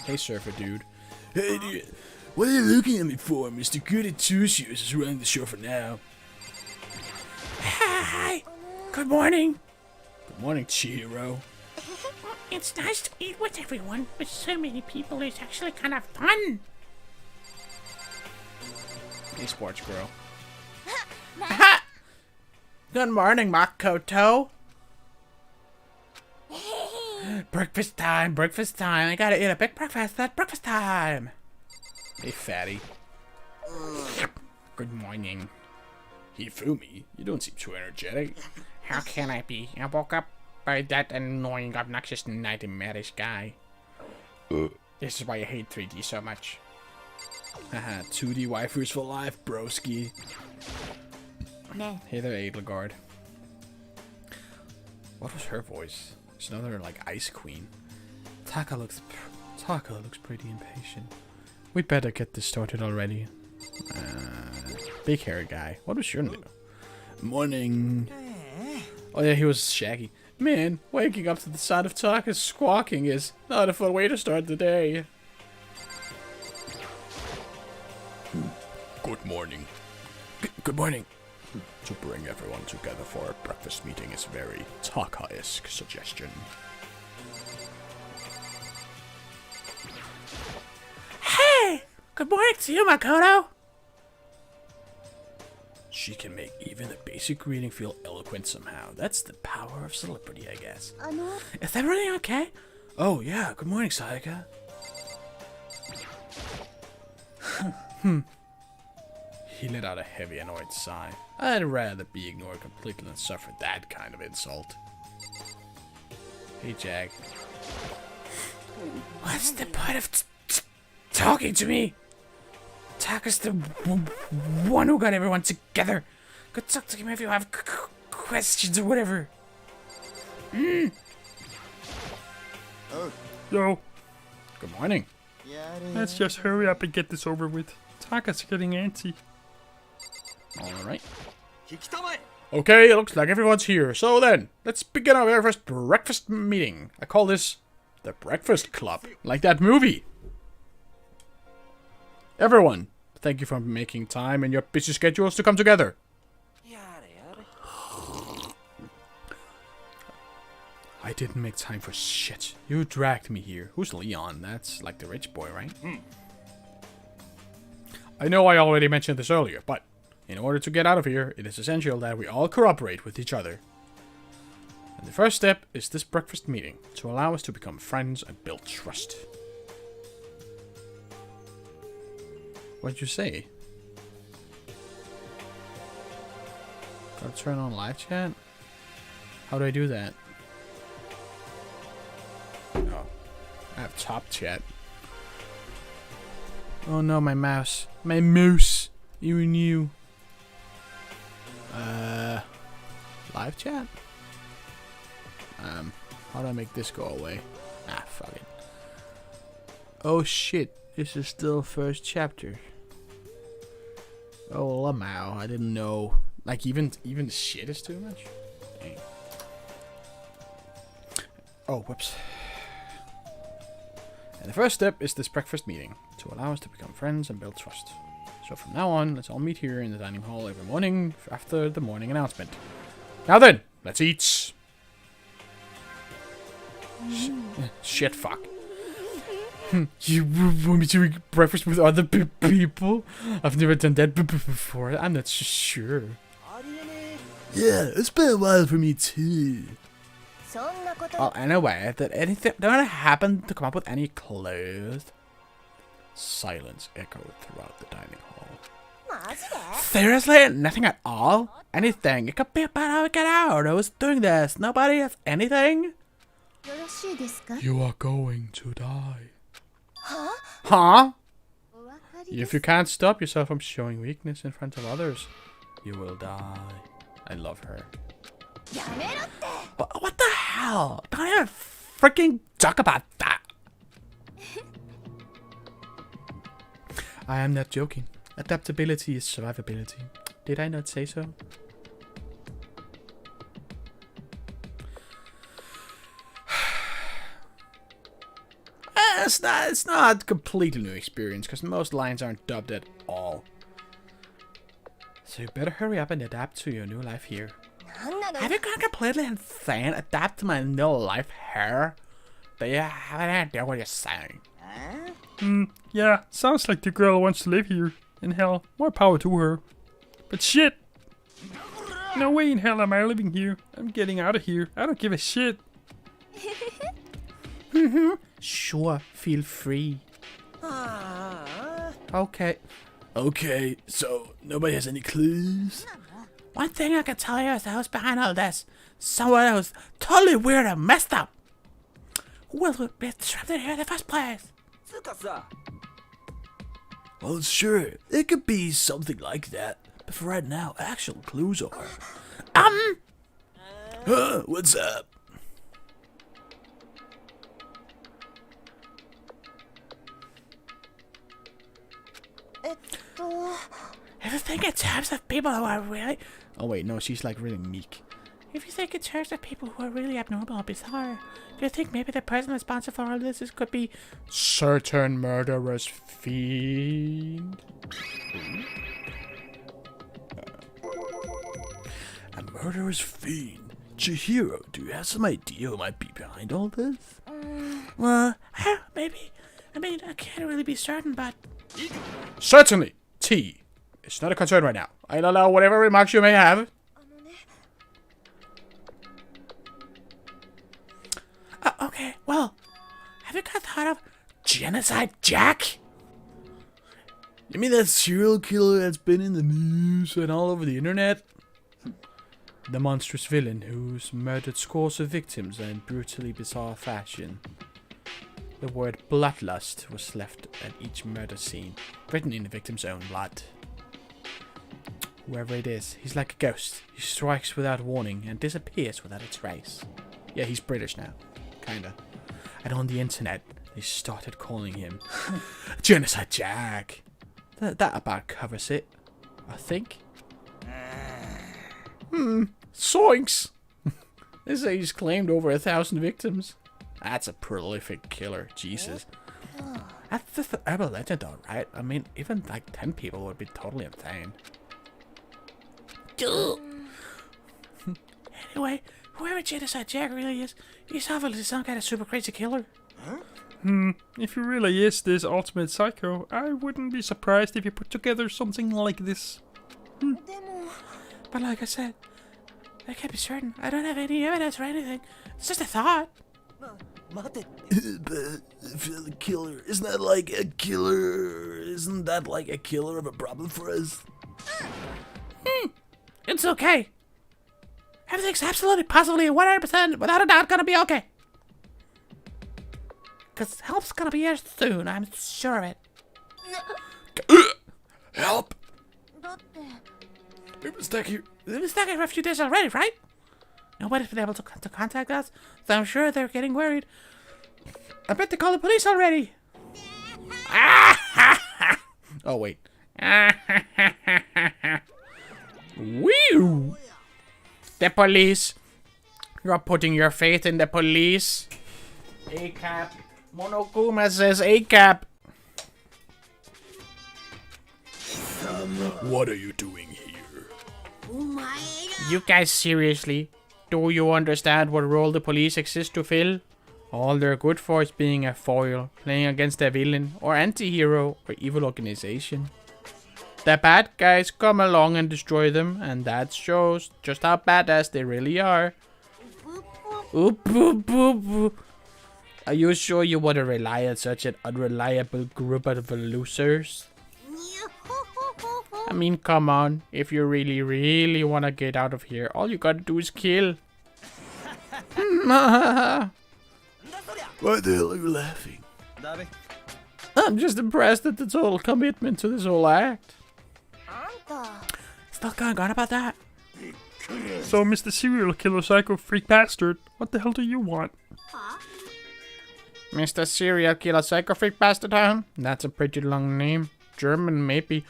Hey, surfer dude. Hey, dude. What are you looking at me for? Mr. Goody Two Shoes is running the show for now. Hi. Good morning. Good morning, Chihiro. It's nice to eat with everyone. With so many people, it's actually kind of fun. Hey, sports girl. Good morning, Makoto. Breakfast time, breakfast time. I gotta eat a big breakfast at breakfast time. Hey, fatty. Good morning. Hifumi, you don't seem too energetic. How can I be? I woke up by that annoying, obnoxious, nightmarish guy. This is why I hate 3D so much. Haha, 2D waifus for life, broski. Hey there, Edelgard. What was her voice? It's another, like, ice queen. Taka looks pretty impatient. We'd better get this started already. Big hairy guy. What was your name? Morning. Oh yeah, he was Shaggy. Man, waking up to the sound of Taka's squawking is not a fun way to start the day. Good morning. Good morning. To bring everyone together for a breakfast meeting is very Taka-esque suggestion. Hey! Good morning to you, Makoto! She can make even a basic reading feel eloquent somehow. That's the power of celebrity, I guess. Is everything okay? Oh, yeah. Good morning, Sayaka. He let out a heavy, annoyed sigh. I'd rather be ignored completely than suffer that kind of insult. Hey, Jag. What's the point of talking to me? Taka's the one who got everyone together. Go talk to him if you have questions or whatever. Yo, Good morning. let's just hurry up and get this over with. Taka's getting antsy. Alright. Okay, it looks like everyone's here. So then, let's begin our very first breakfast meeting. I call this the Breakfast Club. Like that movie. Everyone, thank you for making time in your busy schedules to come together. I didn't make time for shit. You dragged me here. Who's Leon? That's like the rich boy, right? I know I already mentioned this earlier, but in order to get out of here, it is essential that we all cooperate with each other. And the first step is this breakfast meeting to allow us to become friends and build trust. What'd you say? Gotta turn on live chat? How do I do that? Oh, I have top chat. Oh no, my mouse. My mouse. You and you. Live chat? How do I make this go away? Ah, fuck it. Oh shit, this is still first chapter. Oh, Lamau, I didn't know. Like, even shit is too much? Dang. Oh, whoops. And the first step is this breakfast meeting, to allow us to become friends and build trust. So from now on, let's all meet here in the dining hall every morning after the morning announcement. Now then, let's eat. Shit, fuck. You want me to eat breakfast with other people? I've never done that before. I'm not sure. Yeah, it's been a while for me too. Oh, anyway, did anything happen to come up with any clues? Silence echoed throughout the dining hall. Seriously? Nothing at all? Anything? It could be about how we get out. I was doing this. Nobody has anything? You are going to die. Huh? If you can't stop yourself from showing weakness in front of others, you will die. I love her. What the hell? Don't even freaking talk about that. I am not joking. Adaptability is survivability. Did I not say so? It's not a completely new experience, because most lines aren't dubbed at all. So you better hurry up and adapt to your new life here. Have you gone completely insane? Adapt to my new life here? Do you have any idea what you're saying? Yeah, sounds like the girl wants to live here. In hell, more power to her. But shit! No way in hell am I living here. I'm getting out of here. I don't give a shit. Sure, feel free. Okay. Okay, so nobody has any clues? One thing I can tell you is who's behind all this. Someone who's totally weird and messed up. Who will be disrupted here in the first place? Well, sure, it could be something like that. But for right now, actual clues are... What's up? If you think in terms of people who are really... Oh wait, no, she's like really meek. If you think in terms of people who are really abnormal or bizarre, do you think maybe the person responsible for all this could be... certain murderous fiend? A murderous fiend? Chihiro, do you have some idea who might be behind all this? Well, maybe. I mean, I can't really be certain, but... Certainly! T. It's not a concern right now. I'll allow whatever remarks you may have. Okay, well, have you guys thought of Genocide Jack? You mean that serial killer that's been in the news and all over the internet? The monstrous villain who's murdered scores of victims in brutally bizarre fashion. The word bloodlust was left at each murder scene, written in the victim's own blood. Whoever it is, he's like a ghost. He strikes without warning and disappears without a trace. Yeah, he's British now. Kinda. And on the internet, they started calling him Genocide Jack. That about covers it, I think. Zoinks! They say he's claimed over 1,000 victims. That's a prolific killer, Jesus. That's just an urban legend though, right? I mean, even like 10 people would be totally insane. Anyway, whoever Genocide Jack really is, he's obviously some kind of super crazy killer. If he really is this ultimate psycho, I wouldn't be surprised if he put together something like this. But like I said, I can't be certain. I don't have any evidence or anything. It's just a thought. But if you're the killer, isn't that like a killer of a problem for us? It's okay. Everything's absolutely, positively, 100%, without a doubt, gonna be okay. Cause help's gonna be here soon, I'm sure of it. Help! We've been stuck here for a few days already, right? Nobody's been able to contact us, so I'm sure they're getting worried. I bet they called the police already. Oh wait. Woo! The police. You're putting your faith in the police. ACAP. Monokuma says ACAP. What are you doing here? You guys, seriously? Do you understand what role the police exist to fill? All they're good for is being a foil, playing against a villain, or anti-hero, or evil organization. The bad guys come along and destroy them, and that shows just how badass they really are. Oop, boop, boop, boop. Are you sure you want to rely on such an unreliable group of losers? I mean, come on. If you really, really want to get out of here, all you gotta do is kill. Why the hell are you laughing? I'm just impressed at the total commitment to this whole act. Still going on about that? So, Mr. Serial Killer Psycho Freak Bastard, what the hell do you want? Mr. Serial Killer Psycho Freak Bastard, huh? That's a pretty long name. German, maybe.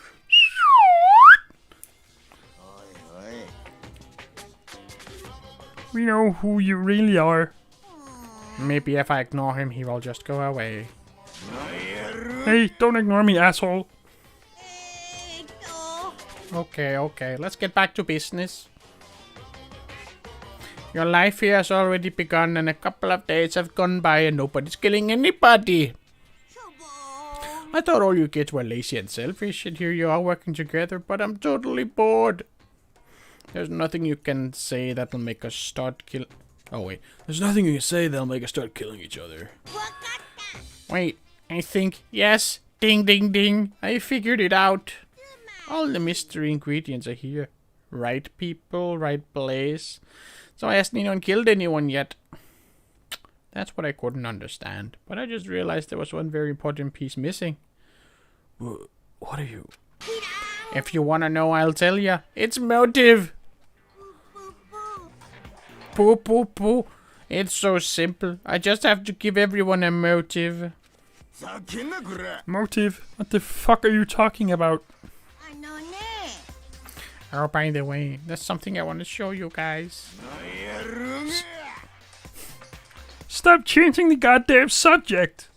We know who you really are. Maybe if I ignore him, he will just go away. Hey, don't ignore me, asshole. Okay, let's get back to business. Your life here has already begun and a couple of days have gone by and nobody's killing anybody. I thought all you kids were lazy and selfish, and here you are working together, but I'm totally bored. There's nothing you can say that'll make us start kill. Oh wait, There's nothing you can say that'll make us start killing each other. wait, I think, yes, ding ding ding, I figured it out. All the mystery ingredients are here. Right people, right place. So I hasn't even killed anyone yet. That's what I couldn't understand. But I just realized there was one very important piece missing. What are you? If you wanna know, I'll tell ya. It's motive. Poo poo poo. It's so simple. I just have to give everyone a motive. Motive? What the fuck are you talking about? Oh, by the way, there's something I want to show you guys. Stop changing the goddamn subject!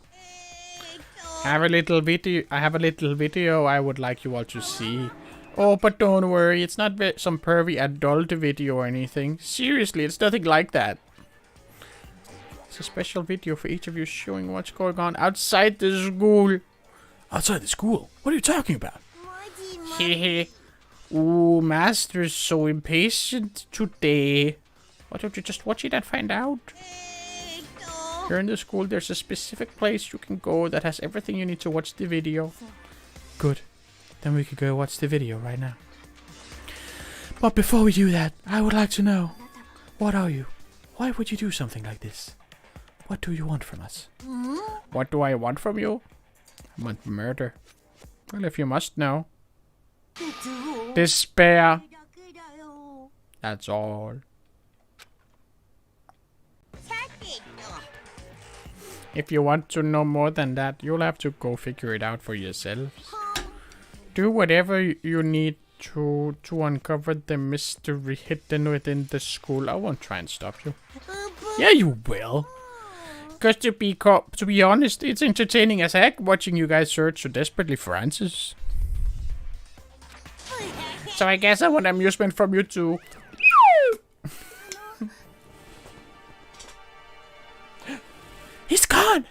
I have a little video I would like you all to see. Oh, but don't worry, it's not some pervy adult video or anything. Seriously, it's nothing like that. It's a special video for each of you showing what's going on outside the school. Outside the school? What are you talking about? Hehe. Ooh, Master's so impatient today. Why don't you just watch it and find out? Here in the school, there's a specific place you can go that has everything you need to watch the video. Good. Then we could go watch the video right now. But before we do that, I would like to know, what are you? Why would you do something like this? What do you want from us? What do I want from you? I want murder. Well, if you must know. Despair. That's all. If you want to know more than that, you'll have to go figure it out for yourselves. Do whatever you need to uncover the mystery hidden within the school. I won't try and stop you. Yeah, you will. Because to be honest, it's entertaining as heck watching you guys search so desperately for answers. So I guess I want amusement from you too. He's gone!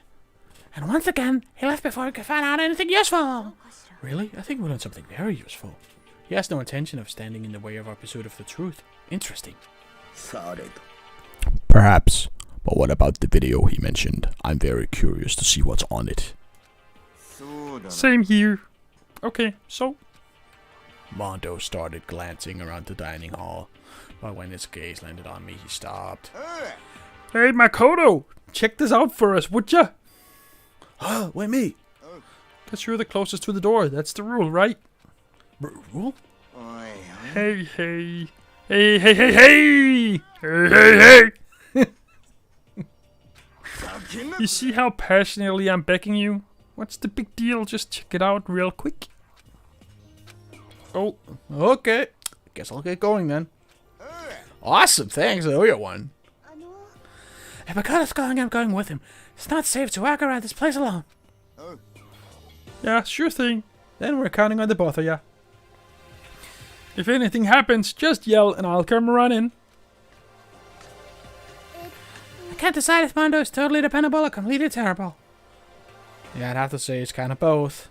And once again, he left before he could find out anything useful. Really? I think we learned something very useful. He has no intention of standing in the way of our pursuit of the truth. Interesting. Perhaps. But what about the video he mentioned? I'm very curious to see what's on it. Same here. Okay, so Mondo started glancing around the dining hall, but when his gaze landed on me, he stopped. hey Makoto, check this out for us, would ya? Huh? Wait, me? Cause you're the closest to the door, that's the rule, right? Rule? Hey, hey. Hey, hey, hey, hey! Hey, hey, hey! You see how passionately I'm begging you? What's the big deal? Just check it out real quick. Oh, okay. Guess I'll get going then. Awesome, thanks. I owe you one. If Makoto's going, I'm going with him. It's not safe to walk around this place alone. Yeah, sure thing. Then we're counting on the both of ya. If anything happens, just yell and I'll come running. I can't decide if Mondo is totally dependable or completely terrible. Yeah, I'd have to say it's kind of both.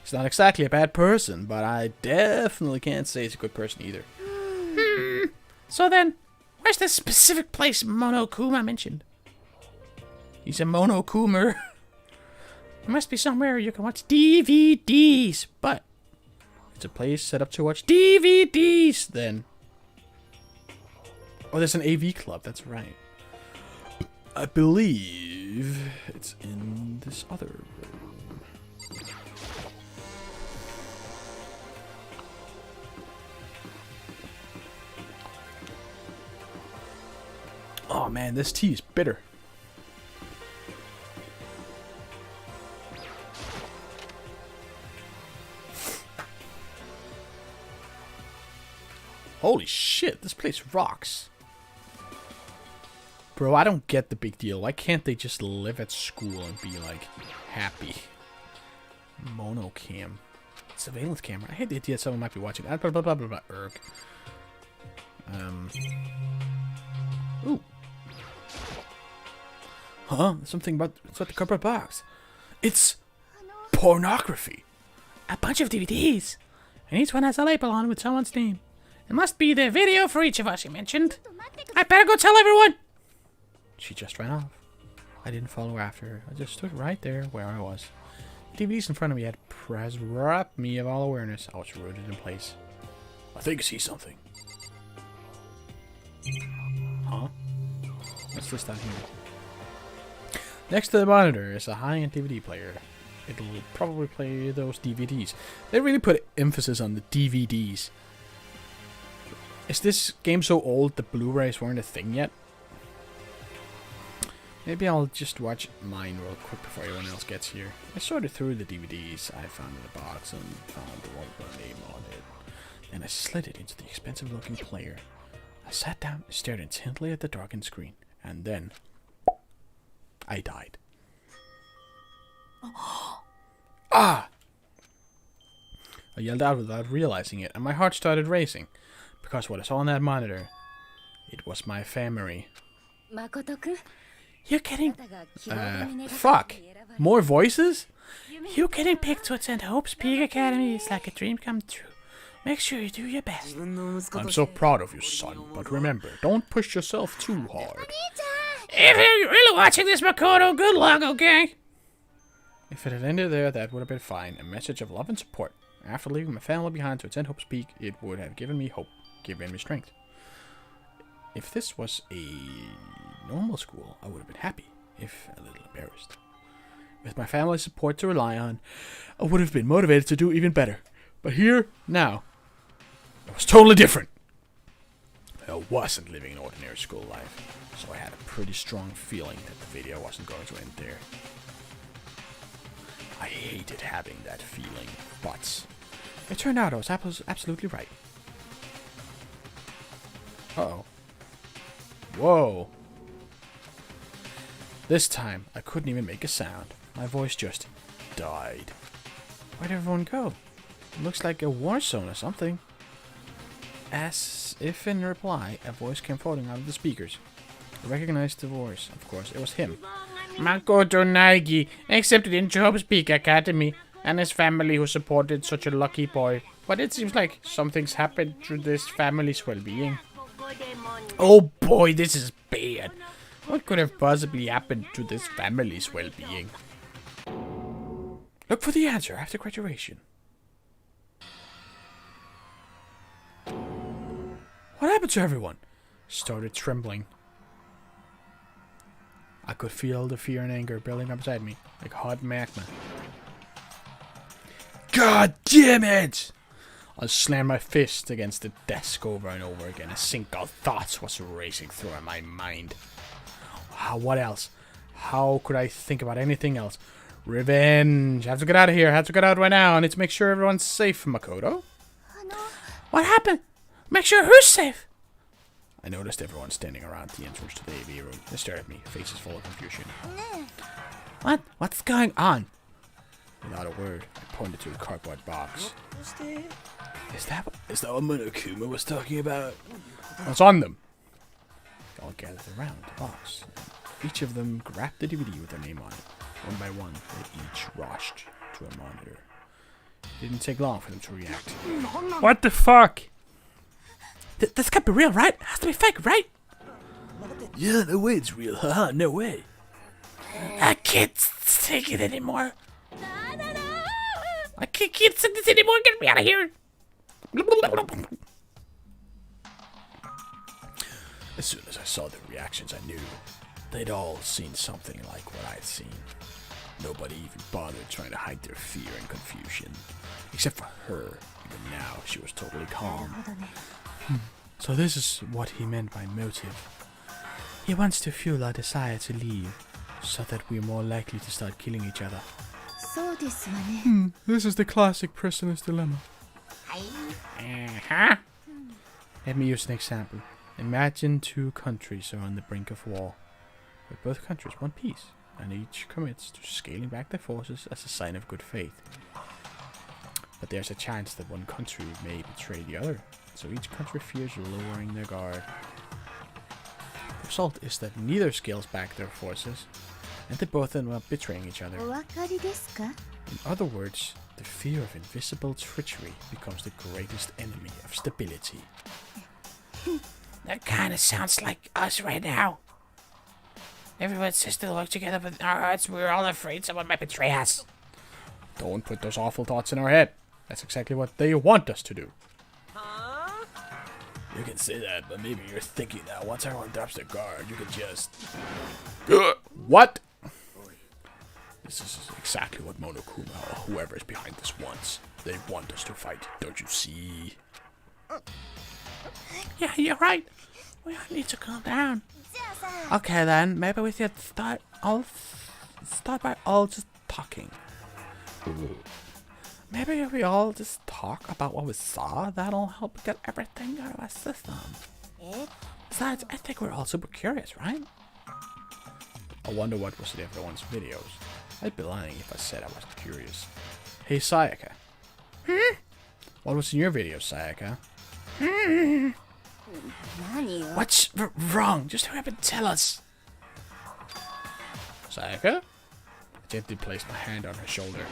He's not exactly a bad person, but I definitely can't say he's a good person either. So then, where's this specific place Monokuma mentioned? He's a monokoomer. There must be somewhere you can watch DVDs, but It's a place set up to watch DVDs, then. Oh, there's an AV club, that's right. I believe it's in this other room. Oh man, this tea is bitter. Holy shit, this place rocks. Bro, I don't get the big deal. Why can't they just live at school and be, like, happy? Monocam. Surveillance camera. I hate the idea that someone might be watching. Blah, blah, blah, blah, blah, erg. Ooh. Huh? Something about... It's at the cardboard box. It's... pornography. a bunch of DVDs, and each one has a label on with someone's name. It must be the video for each of us, you mentioned. I better go tell everyone! She just ran off. I didn't follow after her. I just stood right there where I was. The DVDs in front of me had robbed me of all awareness. I was rooted in place. I think I see something. Huh? What's this down here? Next to the monitor is a high-end DVD player. It'll probably play those DVDs. They really put emphasis on the DVDs. Is this game so old that Blu-rays weren't a thing yet? Maybe I'll just watch mine real quick before everyone else gets here. I sorted through the DVDs I found in the box and found the one with my name on it. Then I slid it into the expensive-looking player. I sat down and stared intently at the darkened screen. And then... I died. Ah! I yelled out without realizing it, and my heart started racing. Because what I saw on that monitor, it was my family. You're getting... Fuck! More voices? You're getting picked to attend Hope's Peak Academy. It's like a dream come true. Make sure you do your best. I'm so proud of you, son, but remember, don't push yourself too hard. If you're really watching this, Makoto, good luck, okay? If it had ended there, that would have been fine. A message of love and support. After leaving my family behind to attend Hope's Peak, it would have given me hope, given me strength. If this was a normal school, I would have been happy, if a little embarrassed. With my family's support to rely on, I would have been motivated to do even better. But here, now, it was totally different. I wasn't living an ordinary school life, so I had a pretty strong feeling that the video wasn't going to end there. I hated having that feeling, but it turned out I was absolutely right. Uh-oh. Whoa. This time, I couldn't even make a sound. My voice just died. Where'd everyone go? It looks like a war zone or something. As if in reply, a voice came floating out of the speakers. I recognized the voice, of course. It was him. Makoto Naegi accepted into Hope's Peak Academy, and his family who supported such a lucky boy. But it seems like something's happened to this family's well-being. Oh boy, this is bad. What could have possibly happened to this family's well-being? Look for the answer after graduation. What happened to everyone? Started trembling. I could feel the fear and anger building up inside me, like hot magma. God damn it! I slammed my fist against the desk over and over again. A sync of thoughts was racing through my mind. What else? How could I think about anything else? Revenge! I have to get out of here. I have to get out right now. I need to make sure everyone's safe, Makoto. What happened? Make sure who's safe. I noticed everyone standing around the entrance to the AV room. They stared at me, faces full of confusion. What's going on? Without a word, I pointed to the cardboard box. Is that what Monokuma was talking about? What's on them? They all gathered around the box. Each of them grabbed the DVD with their name on it. One by one, they each rushed to a monitor. It didn't take long for them to react. What the fuck? This can't be real, right? It has to be fake, right? Yeah, no way it's real. Haha, no way. I can't take it anymore. I can't take this anymore. Get me out of here. As soon as I saw their reactions, I knew they'd all seen something like what I'd seen. Nobody even bothered trying to hide their fear and confusion. Except for her. Even now, she was totally calm. So this is what he meant by motive. He wants to fuel our desire to leave, so that we're more likely to start killing each other. そうですわね。 This is the classic prisoner's dilemma. Uh-huh. Let me use an example. Imagine two countries are on the brink of war, but both countries want peace, and each commits to scaling back their forces as a sign of good faith. But there's a chance that one country may betray the other, so each country fears lowering their guard. The result is that neither scales back their forces, and they both end up betraying each other. お分かりですか？ In other words, the fear of invisible treachery becomes the greatest enemy of stability. That kind of sounds like us right now. Everyone says to work together, but in our hearts we're all afraid someone might betray us. Don't put those awful thoughts in our head. That's exactly what they want us to do. You can say that, but maybe you're thinking that once everyone drops their guard, you can just... What? This is exactly what Monokuma or whoever is behind this wants. They want us to fight, don't you see? Yeah, you're right. We all need to calm down. Okay then, maybe we should start by all just talking. Maybe we all just talk about what we saw. That'll help get everything out of our system. Besides, I think we're all super curious, right? I wonder what was in everyone's videos. I'd be lying if I said I wasn't curious. Hey, Sayaka. What was in your video, Sayaka? 何よ。 What's wrong? Just hurry up and tell us. Sayaka? I gently placed my hand on her shoulder.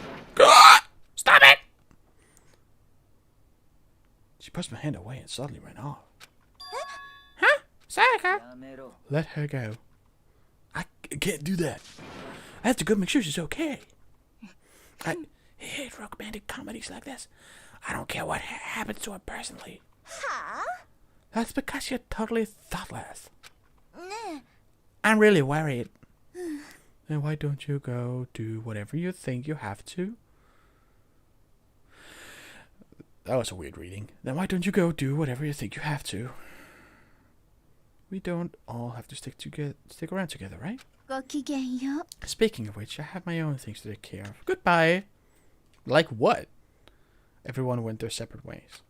Stop it! She pushed my hand away and suddenly ran off. Huh? Sayaka? Let her go. I can't do that. I have to go make sure she's okay. I hate romantic comedies like this. I don't care what happens to her personally. That's because you're totally thoughtless. I'm really worried. Then why don't you go do whatever you think you have to? That was a weird reading. Then why don't you go do whatever you think you have to? We don't all have to stick around together, right? ごきげんよう。 Speaking of which, I have my own things to take care of. Goodbye. Like what? Everyone went their separate ways.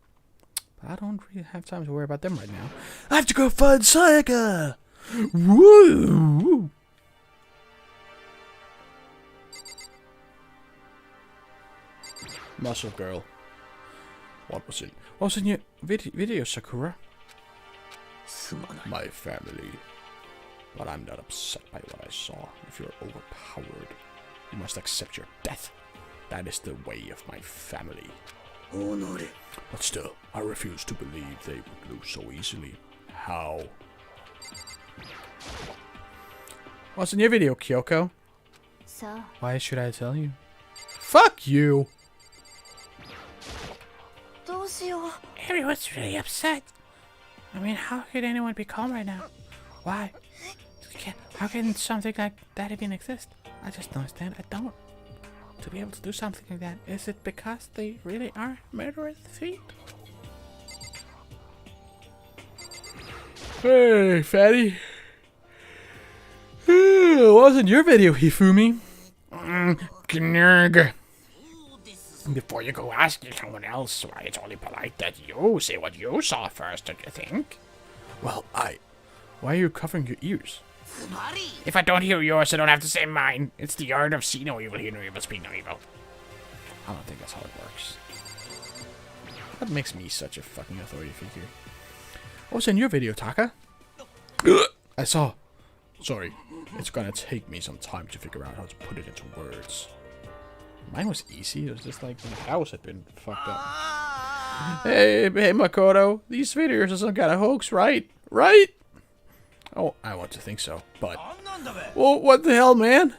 But I don't really have time to worry about them right now. I have to go find Sayaka! Woo! Muscle girl. What was it? What was in your video, Sakura? My family. But I'm not upset by what I saw. If you're overpowered, you must accept your death. That is the way of my family. But still, I refuse to believe they would lose so easily. How? What's in your video, Kyoko? そう。 Why should I tell you? Fuck you! どうしよう。 Everyone's really upset. I mean, how could anyone be calm right now? Why? How can something like that even exist? I just don't understand. I don't. To be able to do something like that, is it because they really are murderous feet? Hey, fatty. What's in your video, Hifumi? Knurg. Before you go asking someone else, why it's only polite that you say what you saw first, don't you think? Well, why are you covering your ears? If I don't hear yours, I don't have to say mine. It's the art of see no evil, hear no evil, speak no evil. I don't think that's how it works. That makes me such a fucking authority figure. What was in your video, Taka? I saw. Sorry. It's gonna take me some time to figure out how to put it into words. Mine was easy. It was just like the house had been fucked up. Hey, Makoto. These videos are some kind of hoax, right? Right? Oh, I want to think so, but... Well, what the hell, man?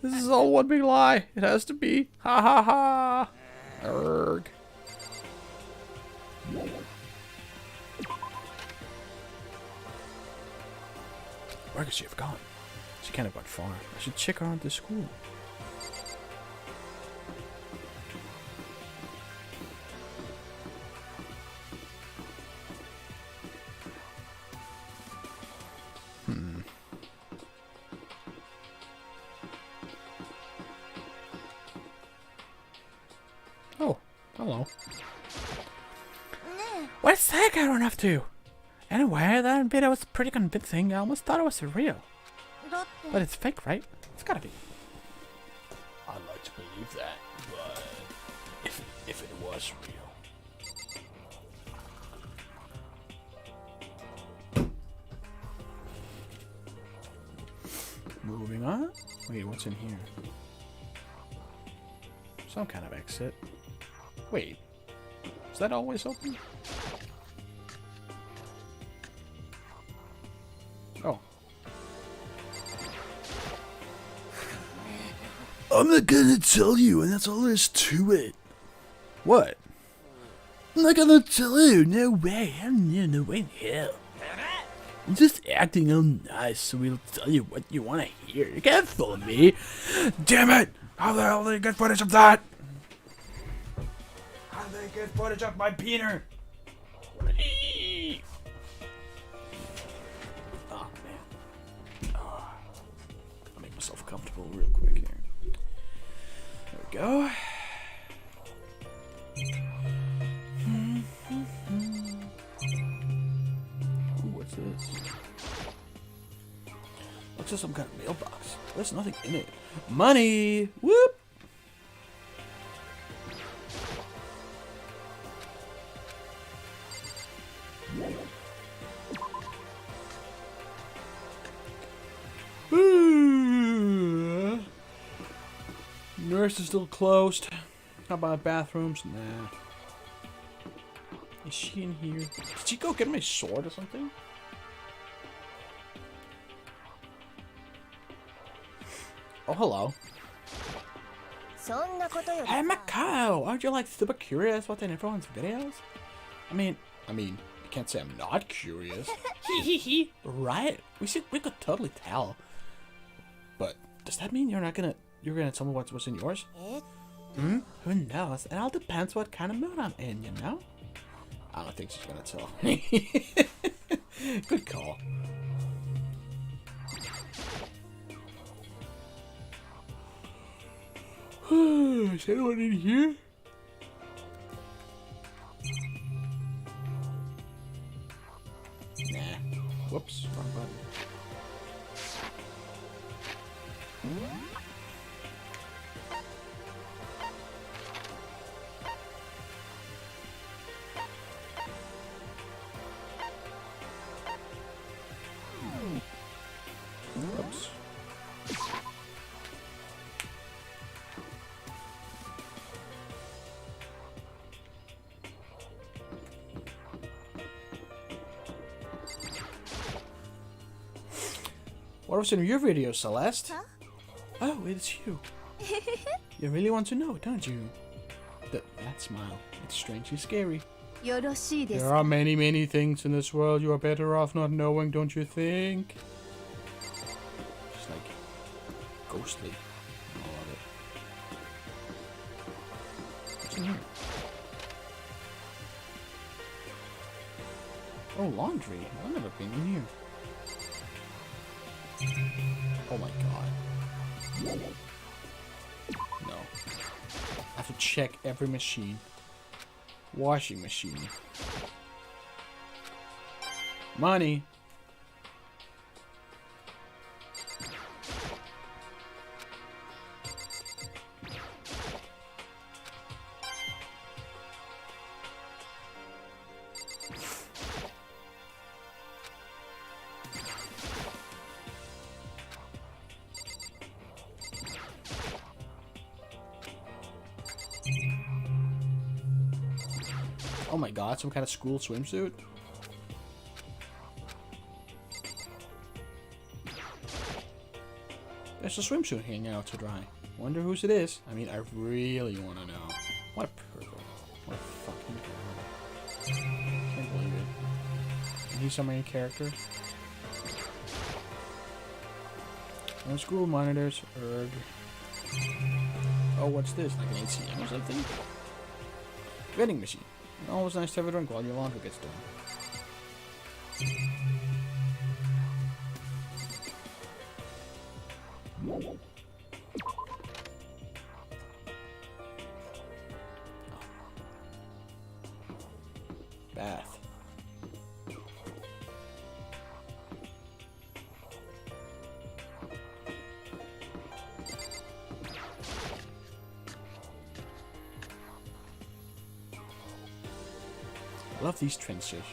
This is all one big lie. It has to be. Ha ha ha. Erg. Where could she have gone? She can't have gone far. I should check her around the school. Oh, hello. What's that guy run off to? Anyway, that video was pretty convincing. I almost thought it was real. But it's fake, right? It's gotta be. I'd like to believe that, but if it was real. Moving on. Wait, what's in here? Some kind of exit. Wait, is that always open? Oh. I'm not gonna tell you, and that's all there is to it. What? I'm not gonna tell you, no way, no way in hell. I'm just acting all nice, so we'll tell you what you wanna hear. You can't fool me. Damn it! How the hell did they get footage of that? How did they get footage of my peener? Oh man. Oh. I'll make myself comfortable real quick here. There we go. Ooh, what's this? Looks like some kind of mailbox. There's nothing in it. Money! Whoop! Nurse is still closed. How about bathrooms? Nah. Is she in here? Did she go get my sword or something? Oh, hello. Hey, Macau! Aren't you like super curious what's in everyone's videos? I mean, you can't say I'm not curious. Hee. Right? We could totally tell. But does that mean you're gonna tell me what's in yours? Hmm? Who knows? It all depends what kind of mood I'm in, you know? I don't think she's gonna tell me. Good call. Is anyone in here? Nah. Whoops, wrong button. Whoops. What was in your video, Celeste? Huh? Oh, it's you. You really want to know, don't you? That smile. It's strangely scary. There are many, many things in this world you are better off not knowing, don't you think? Just like ghostly. I love it. What's in here? Oh, laundry. I've never been in here. Oh my god. No. I have to check every machine. Washing machine. Money. Oh my god, some kind of school swimsuit? There's a swimsuit hanging out to dry. Wonder whose it is. I mean, I really want to know. What a pervert. What a fucking pervert. Can't believe it. And he's our main character. No school monitors. Erg. Oh, what's this? Like an ATM or something? Vending machine. Always nice to have a drink while your laundry gets done. Bath. I love these transitions.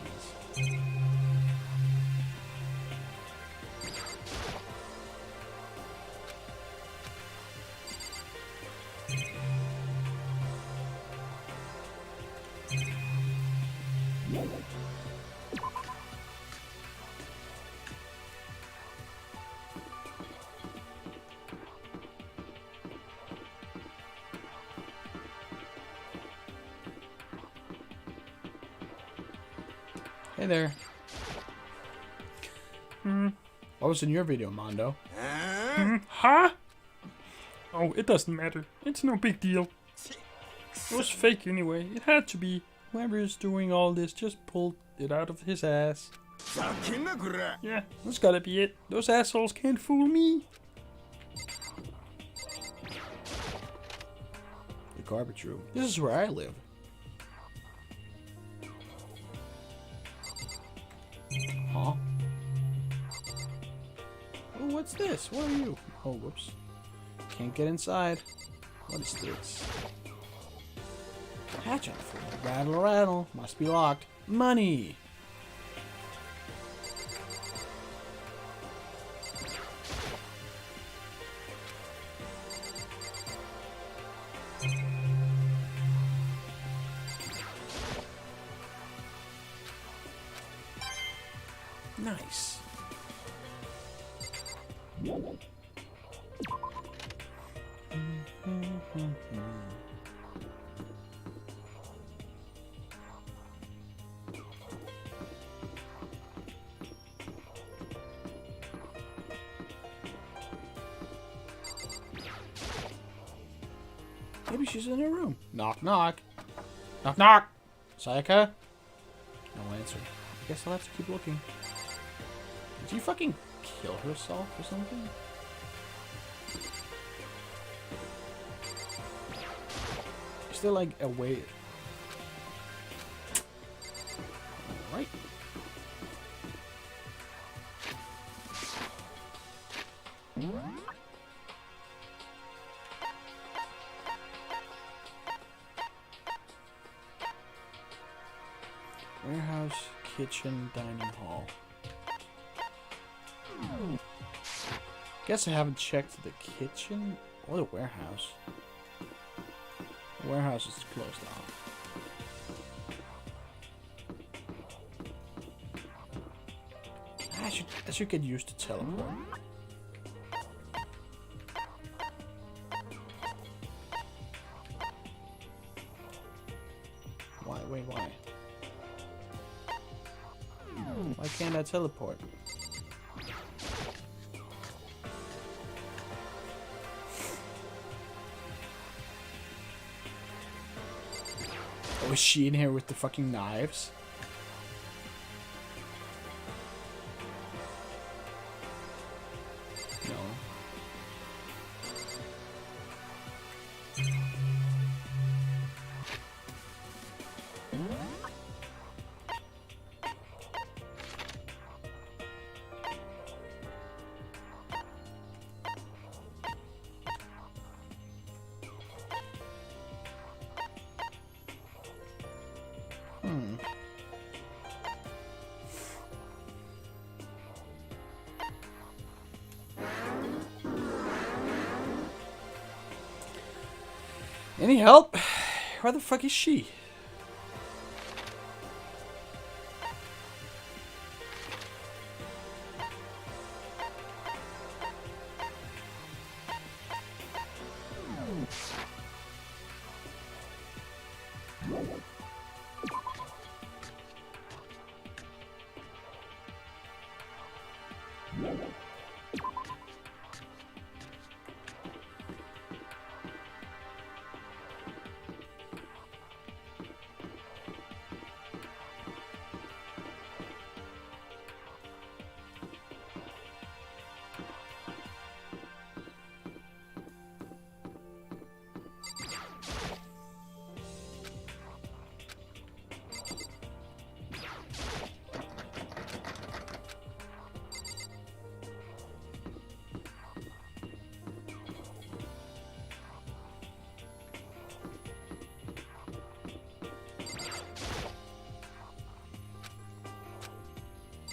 Hey there. What was in your video, Mondo? Huh? Oh, it doesn't matter. It's no big deal. It was fake anyway. It had to be. Whoever is doing all this just pulled it out of his ass. Yeah, that's gotta be it. Those assholes can't fool me. The garbage room. This is where I live. Huh? Oh, what's this? What are you? Oh, whoops. Can't get inside. What is this? Hatch on the floor. Rattle, rattle. Must be locked. Money! Nice. Maybe she's in her room. Knock, knock. Knock, knock. Sayaka? No answer. I guess I'll have to keep looking. Did she fucking kill herself or something? Is there like a way? Right. Warehouse, kitchen, dining hall. Guess I haven't checked the kitchen or the warehouse. The warehouse is closed off. I should get used to teleport. Why? Wait, why? Why can't I teleport? Oh, is she in here with the fucking knives? No. Any help? Where the fuck is she?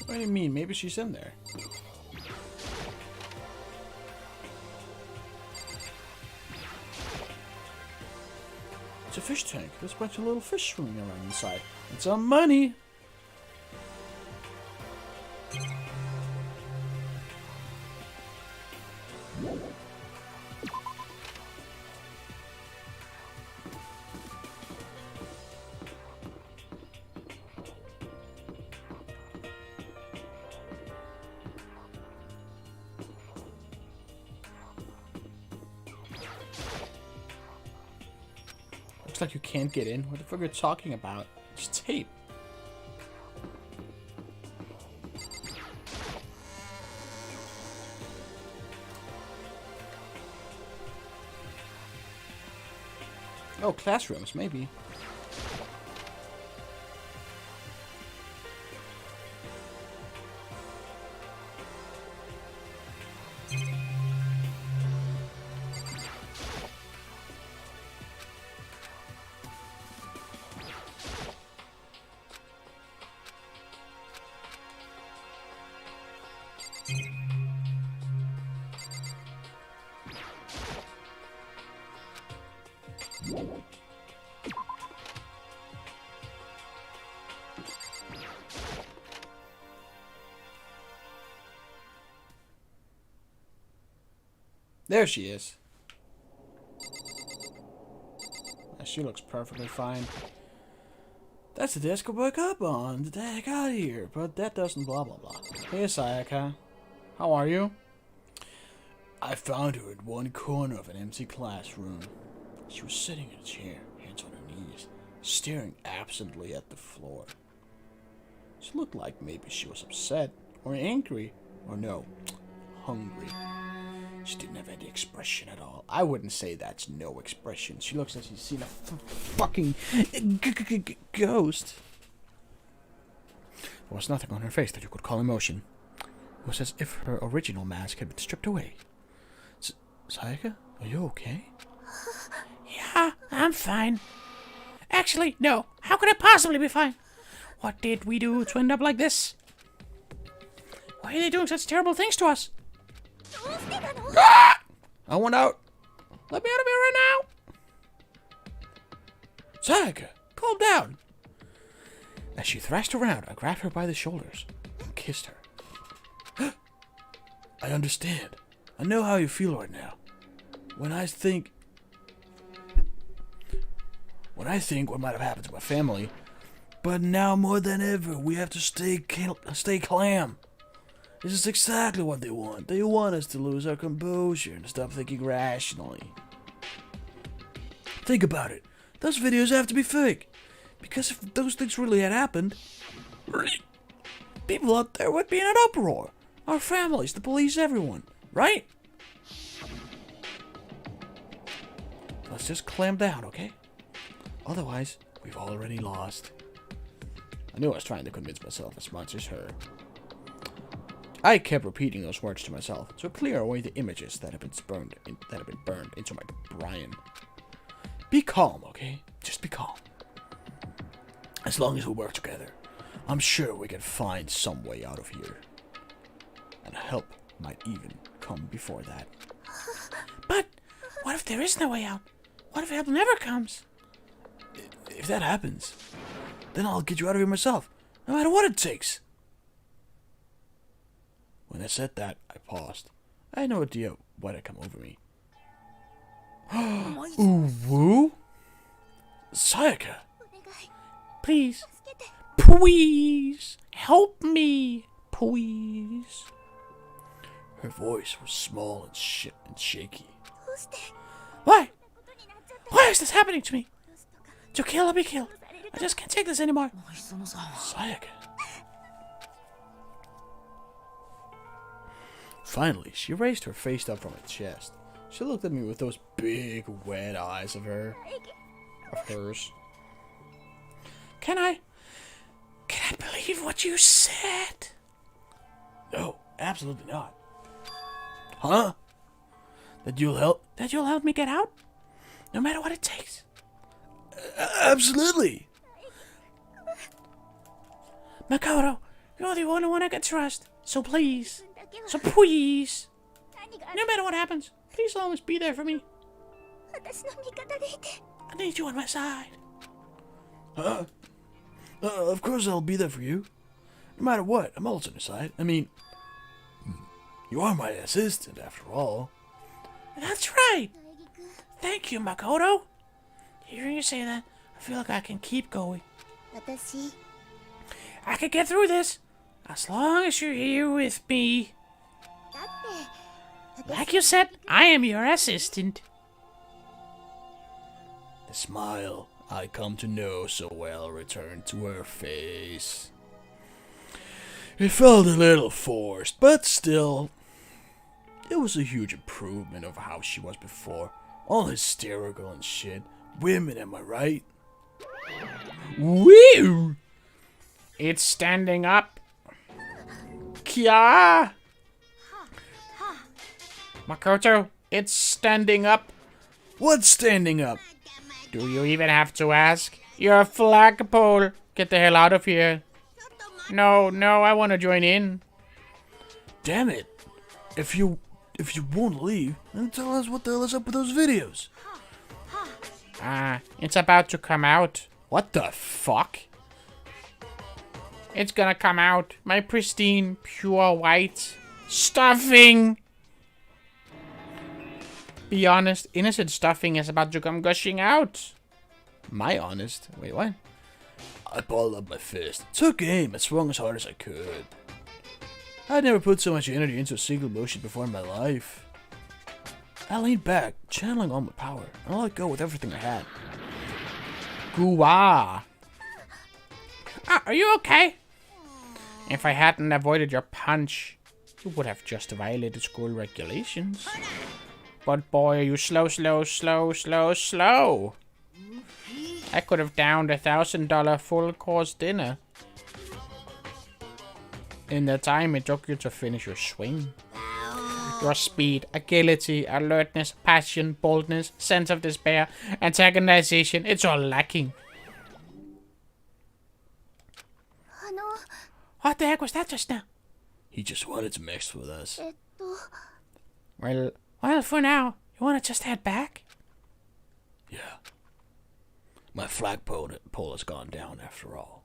What do you mean? Maybe she's in there. It's a fish tank. There's a bunch of little fish swimming around inside. And some money. Looks like you can't get in. What the fuck are you talking about? It's tape. Oh, classrooms, maybe. There she is. She looks perfectly fine. That's the desk I woke up on the day I got here, but that doesn't blah blah blah. Hey Sayaka, how are you? I found her in one corner of an empty classroom. She was sitting in a chair, hands on her knees, staring absently at the floor. She looked like maybe she was upset, or angry, or no, hungry. She didn't have any expression at all. I wouldn't say that's no expression. She looks like she's seen a fucking ghost. There was nothing on her face that you could call emotion. It was as if her original mask had been stripped away. Sayaka, are you okay? Yeah, I'm fine. Actually, no. How could I possibly be fine? What did we do to end up like this? Why are they doing such terrible things to us? Ah! I want out. Let me out of here right now. Sayaka, calm down. As she thrashed around, I grabbed her by the shoulders and kissed her. I understand. I know how you feel right now. When I think what might have happened to my family, but now more than ever, we have to stay calm. This is exactly what they want. They want us to lose our composure and stop thinking rationally. Think about it. Those videos have to be fake. Because if those things really had happened, people out there would be in an uproar. Our families, the police, everyone. Right? Let's just clam down, okay? Otherwise, we've already lost. I knew I was trying to convince myself as much as her. I kept repeating those words to myself to clear away the images that had been burned into my brain. Be calm, okay? Just be calm. As long as we work together, I'm sure we can find some way out of here. And help might even come before that. But what if there is no way out? What if help never comes? If that happens, then I'll get you out of here myself, no matter what it takes. When I said that, I paused. I had no idea what had come over me. Ooh, Sayaka! Please. Please. Help me. Please. Her voice was small and shaky. どうして Why? ことになっちゃった Why is this happening to me? 殺すとか To kill or be killed? 殺される I just can't take this anymore. もうそのさ Sayaka. Finally, she raised her face up from her chest. She looked at me with those big, wet eyes of hers. Can I believe what you said? No, absolutely not. Huh? That you'll help? That you'll help me get out? No matter what it takes. Absolutely. Makoto, you're the only one I can trust. So please, だけは so please, 何があ no る matter what happens, please always be there for me. 私の味方でいて I need you on my side. Huh? Of course I'll be there for you. No matter what, I'm always on your side. I mean, you are my assistant after all. That's right. 大義君 Thank you, Makoto. Hearing you say that, I feel like I can keep going. 私 I can get through this as long as you're here with me. だって Like you said, I am your assistant. The smile I come to know so well returned to her face. It felt a little forced, but still, it was a huge improvement over how she was before. All hysterical and shit. Women, am I right? Woo! It's standing up. Kya! Makoto, it's standing up. What's standing up? Do you even have to ask? You're a flagpole. Get the hell out of here. No, I want to join in. Damn it! If you won't leave, then tell us what the hell is up with those videos. It's about to come out. What the fuck? It's gonna come out. My pristine, pure white stuffing. Be honest, innocent stuffing is about to come gushing out. My honest? Wait, what? I balled up my fist, took aim, and swung as hard as I could. I'd never put so much energy into a single motion before in my life. I leaned back, channeling all my power, and I let go with everything I had. Goo-ah. Are you okay? If I hadn't avoided your punch, you would have just violated school regulations. But boy, are you slow. I could have downed $1,000 full course dinner in the time it took you to finish your swing. Your speed, agility, alertness, passion, boldness, sense of despair, antagonization, it's all lacking. あの What the heck was that just now? He just wanted to mix with us. えっと Well, for now, you want to just head back? Yeah. My flagpole has gone down after all.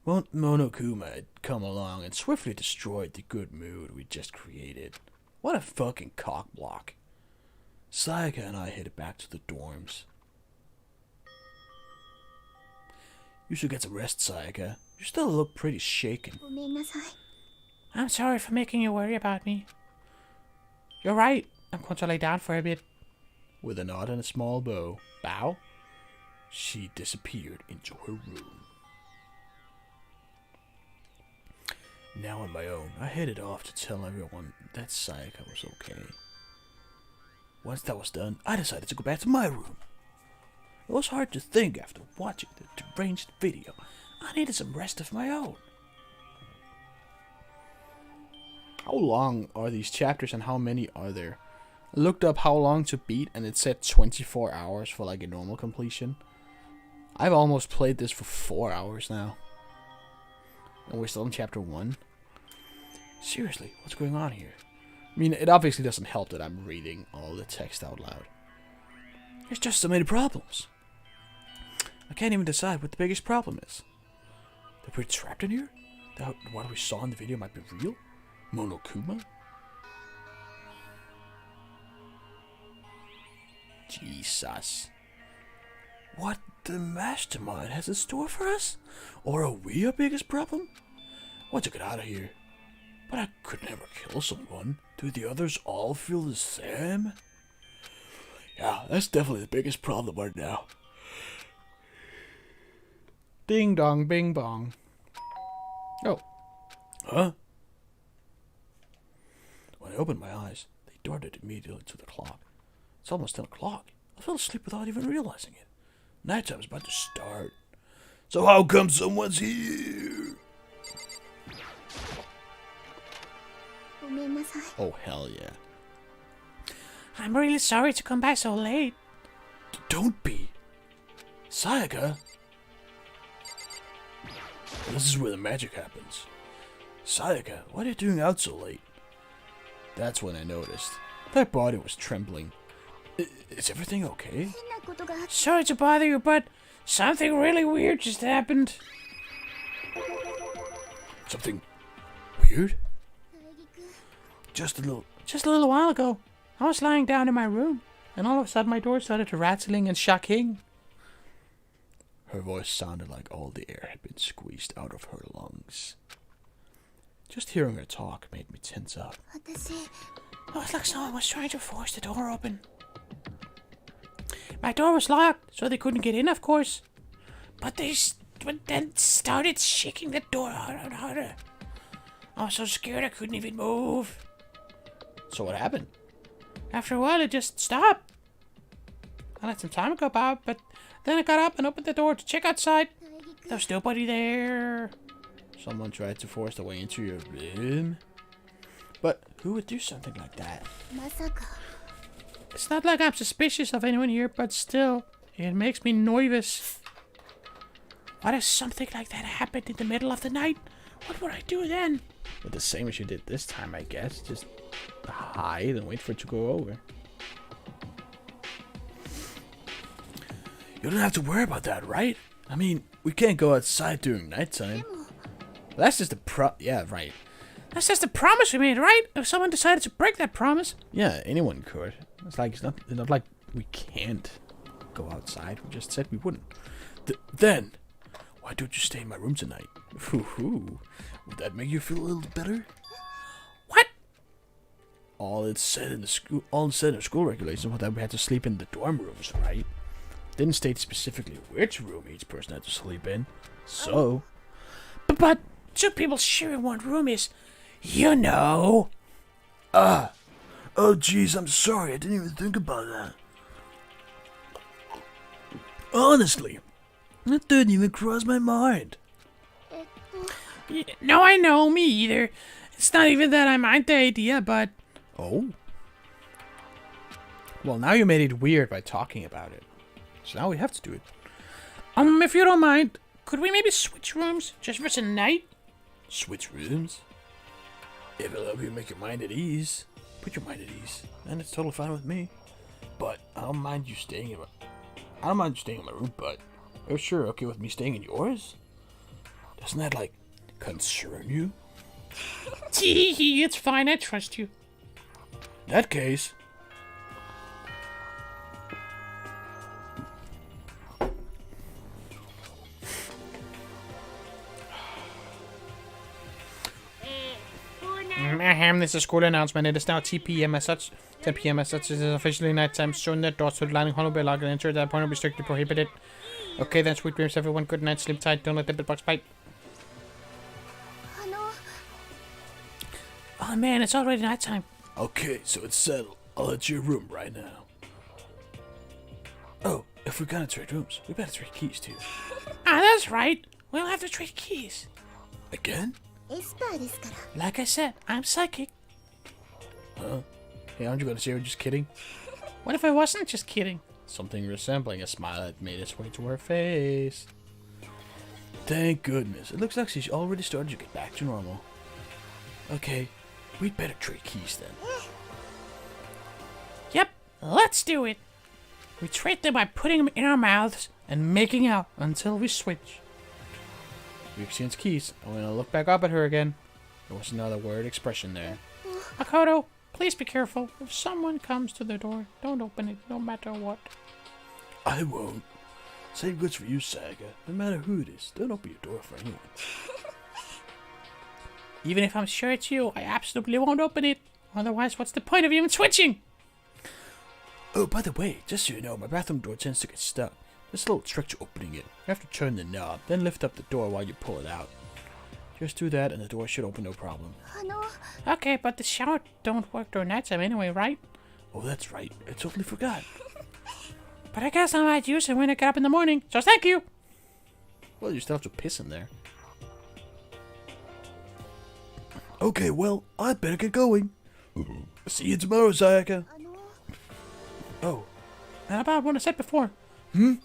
Monokuma had come along and swiftly destroyed the good mood we just created. What a fucking cockblock. Sayaka and I headed back to the dorms. You should get some rest, Sayaka. You still look pretty shaken. ごめんなさい I'm sorry for making you worry about me. You're right. I'm going to lay down for a bit. With a nod and a small bow, she disappeared into her room. Now on my own, I headed off to tell everyone that Sayaka was okay. Once that was done, I decided to go back to my room. It was hard to think after watching the deranged video. I needed some rest of my own. How long are these chapters and how many are there? I looked up how long to beat and it said 24 hours for like a normal completion. I've almost played this for 4 hours now. And we're still in chapter 1. Seriously, what's going on here? I mean, it obviously doesn't help that I'm reading all the text out loud. There's just so many problems. I can't even decide what the biggest problem is. That we're trapped in here? That what we saw in the video might be real? Monokuma? Jesus. What the mastermind has in store for us? Or are we our biggest problem? Want to get out of here. But I could never kill someone. Do the others all feel the same? Yeah, that's definitely the biggest problem right now. Ding dong, bing bong. Oh, Huh? When I opened my eyes, they darted immediately to the clock. It's almost 10 o'clock. I fell asleep without even realizing it. Nighttime's about to start. So how come someone's here? ごめんなさい。 Oh, hell yeah. I'm really sorry to come by so late. Don't be. Sayaka? This is where the magic happens. Sayaka, what are you doing out so late? That's when I noticed. Their body was trembling. Is everything okay? 変なことがあって。 Sorry to bother you, but something really weird just happened. Something weird? 大木くん。 Just a little... Just a little while ago, I was lying down in my room, and all of a sudden my door started rattling and shocking. Her voice sounded like all the air had been squeezed out of her lungs. Just hearing her talk made me tense up. 私、 It was like someone was trying to force the door open. My door was locked, so they couldn't get in, of course. But then started shaking the door harder and harder. I was so scared I couldn't even move. So what happened? After a while, it just stopped. I let some time go by, but then I got up and opened the door to check outside. 大木くん。 There was nobody there. Someone tried to force their way into your room? But who would do something like that? まさか。 It's not like I'm suspicious of anyone here, but still, it makes me nervous. What if something like that happened in the middle of the night? What would I do then? But the same as you did this time, I guess. Just hide and wait for it to go over. You don't have to worry about that, right? I mean, we can't go outside during nighttime. That's just a yeah, right. That's just a promise we made, right? If someone decided to break that promise. Yeah, anyone could. It's not like we can't go outside. We just said we wouldn't. Then, why don't you stay in my room tonight? Hoo-hoo. Would that make you feel a little better? What? All it said in the school regulations was that we had to sleep in the dorm rooms, right? Didn't state specifically which room each person had to sleep in. So, But two people sharing one room is, you know. oh geez, I'm sorry. I didn't even think about that. Honestly, that didn't even cross my mind. えっと、 No, I know, me either. It's not even that I mind the idea, but Oh? Well, now you made it weird by talking about it. So now we have to do it. if you don't mind, could we maybe switch rooms just for tonight? Switch rooms? If it'll help you make your mind at ease, put your mind at ease, and it's totally fine with me. But I don't mind you staying in my room, but you're sure okay with me staying in yours? Doesn't that, like, concern you? Tee, it's fine, I trust you. In that case... This is a school announcement. It is now 10 p.m. as such. 10 p.m. as such. It is officially nighttime. Soon the doors to the lining hall will be locked and enter at that point will be strictly prohibited. Okay then, sweet dreams everyone. Good night, sleep tight. Don't let the bitbox bite. あの、 Oh man, it's already nighttime. Okay, so it's settled. I'll let you your room right now. Oh, if we're gonna trade rooms, we better trade keys too. That's right. We'll have to trade keys. Again? エスパーですから。 Like I said, I'm psychic. Huh? Hey, aren't you gonna say we're just kidding? What if I wasn't just kidding? Something resembling a smile had made its way to her face. Thank goodness. It looks like she's already started to get back to normal. Okay, we'd better trade keys then. Yep, let's do it. We trade them by putting them in our mouths and making out until we switch. We exchange keys, and when I look back up at her again, there was another word expression there. Makoto, please be careful. If someone comes to the door, don't open it, no matter what. I won't. Same goes for you, Saga. No matter who it is, don't open your door for anyone. Even if I'm sure it's you, I absolutely won't open it. Otherwise, what's the point of even switching? Oh, by the way, just so you know, my bathroom door tends to get stuck. There's a little trick to opening it. You have to turn the knob, then lift up the door while you pull it out. Just do that and the door should open no problem. Okay, but the shower don't work during nighttime anyway, right? Oh, that's right. I totally forgot. But I guess I might use it when I get up in the morning, so thank you! Well, you still have to piss in there. Okay, well, I better get going. See you tomorrow, Sayaka. Oh. And about what I said before. When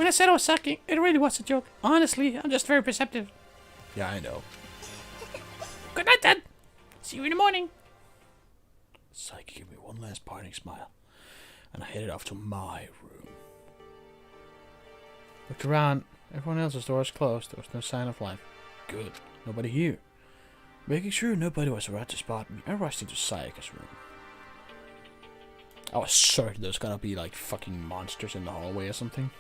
I said I was sucking, it really was a joke. Honestly, I'm just very perceptive. Yeah, I know. Good night, then. See you in the morning. Sayaka gave me one last parting smile, and I headed off to my room. Looked around. Everyone else's door was closed. There was no sign of life. Good. Nobody here. Making sure nobody was around to spot me, I rushed into Sayaka's room. I was certain there was gonna be like fucking monsters in the hallway or something.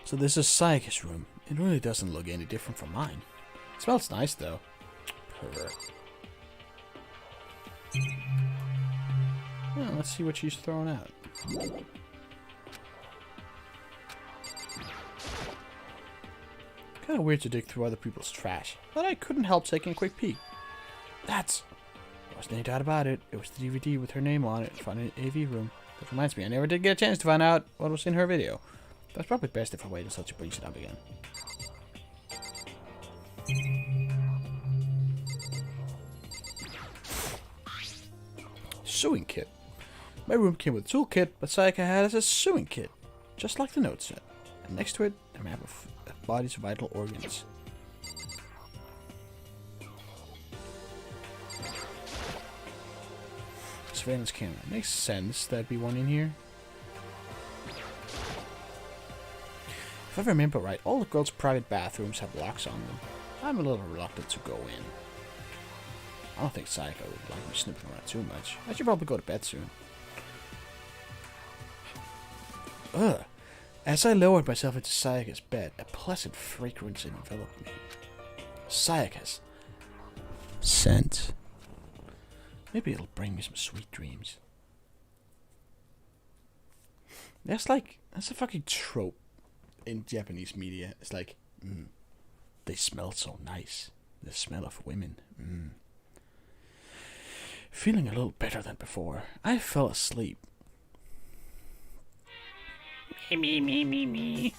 So this is Sayaka's room. It really doesn't look any different from mine. It smells nice though. Purr. Yeah, let's see what she's throwing out. Kinda weird to dig through other people's trash, but I couldn't help taking a quick peek. There wasn't any doubt about it. It was the DVD with her name on it found in the AV room. That reminds me, I never did get a chance to find out what was in her video. That's probably best if I wait until she brings it up again. Sewing kit. My room came with a toolkit, but Sayaka had as a sewing kit, just like the note said. And next to it, a map of the body's vital organs. Surveillance camera. Makes sense there'd be one in here. If I remember right, all the girls' private bathrooms have locks on them. I'm a little reluctant to go in. I don't think Sayaka would like me snooping around too much. I should probably go to bed soon. Ugh. As I lowered myself into Sayaka's bed, a pleasant fragrance enveloped me. Sayaka's scent. Maybe it'll bring me some sweet dreams. That's a fucking trope in Japanese media. It's like, they smell so nice. The smell of women. Feeling a little better than before, I fell asleep. Me.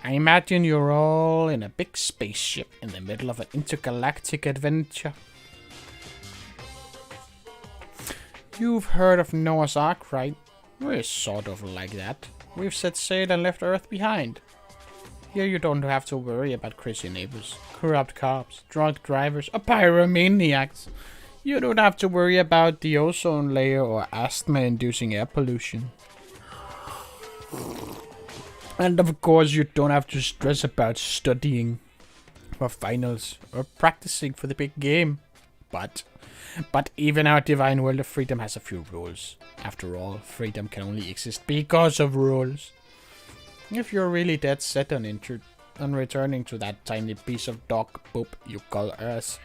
I imagine you're all in a big spaceship in the middle of an intergalactic adventure. You've heard of Noah's Ark, right? We're sort of like that. We've set sail and left Earth behind. Here you don't have to worry about crazy neighbors, corrupt cops, drunk drivers, or pyromaniacs. You don't have to worry about the ozone layer or asthma-inducing air pollution. And of course you don't have to stress about studying for finals or practicing for the big game. But even our divine world of freedom has a few rules. After all, freedom can only exist because of rules. If you're really dead set on returning to that tiny piece of dog poop you call Earth,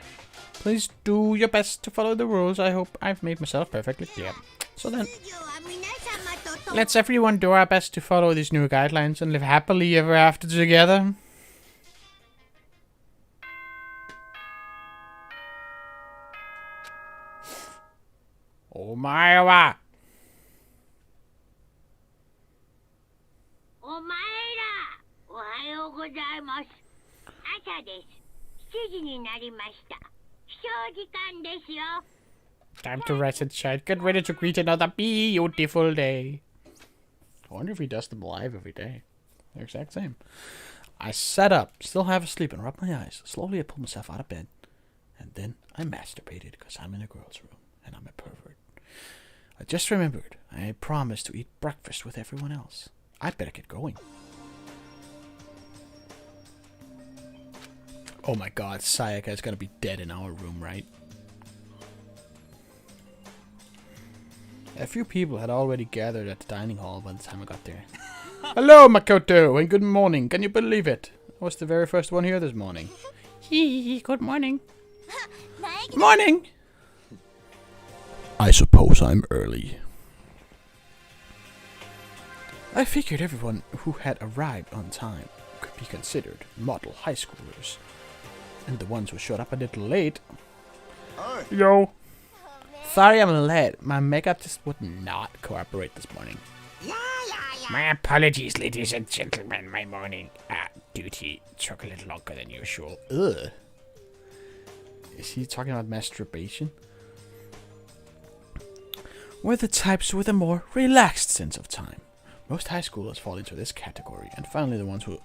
please do your best to follow the rules. I hope I've made myself perfectly clear. So then, let's everyone do our best to follow these new guidelines and live happily ever after together. Omae wa. お前ら、おはようございます。朝です。7時になりました。起床時間ですよ。 Time to rise and shine. Get ready to greet another beautiful day. I wonder if he does them live every day. They're the exact same. I sat up, still half asleep, and rubbed my eyes. Slowly I pulled myself out of bed. And then I masturbated, because I'm in a girl's room, and I'm a pervert. I just remembered, I promised to eat breakfast with everyone else. I better get going. Oh my god, Sayaka is gonna be dead in our room, right? A few people had already gathered at the dining hall by the time I got there. Hello, Makoto, and good morning. Can you believe it? I was the very first one here this morning. Good morning. Morning! I suppose I'm early. I figured everyone who had arrived on time could be considered model high schoolers. And the ones who showed up a little late... Yo. Sorry I'm late. My makeup just would not cooperate this morning. My apologies, ladies and gentlemen. My morning duty took a little longer than usual. Ugh. Is he talking about masturbation? We're the types with a more relaxed sense of time. Most high schoolers fall into this category, and finally the ones who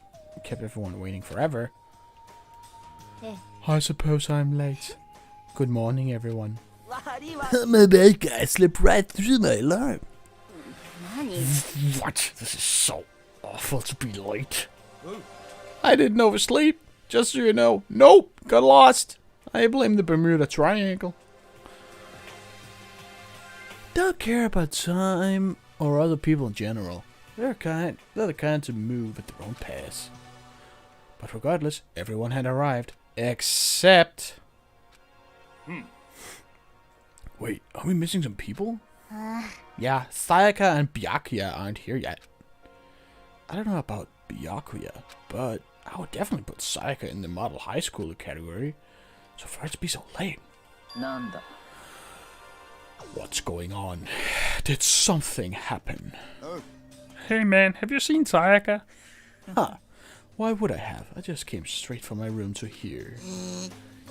kept everyone waiting forever. I suppose I'm late. Good morning, everyone. My bad, guy. I slipped right through my alarm. What? This is so awful to be late. I didn't oversleep. Just so you know. Nope. Got lost. I blame the Bermuda Triangle. Don't care about time or other people in general. They're the kind to move at their own pace. But regardless, everyone had arrived. Except... Wait, are we missing some people? Yeah, Sayaka and Byakuya aren't here yet. I don't know about Byakuya, but I would definitely put Sayaka in the model high schooler category. So for it to be so late. What's going on? Did something happen? Hey man, have you seen Sayaka? Huh. Why would I have? I just came straight from my room to here.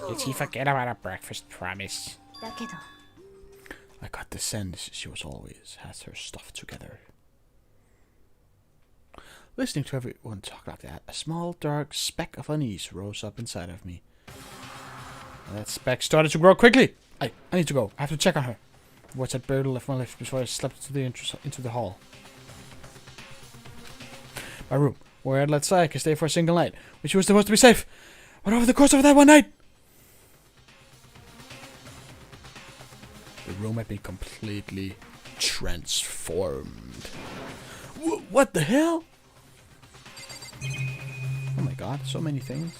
Did she forget about our breakfast promise? I got the sense she was always has her stuff together. Listening to everyone talk like that, a small dark speck of unease rose up inside of me. That speck started to grow quickly. I need to go. I have to check on her. What's that bird left my lift before I slept into the hall? My room, where I'd let Sayaka stay for a single night, which was supposed to be safe. But over the course of that one night, the room had been completely transformed. What the hell? Oh my god, so many things.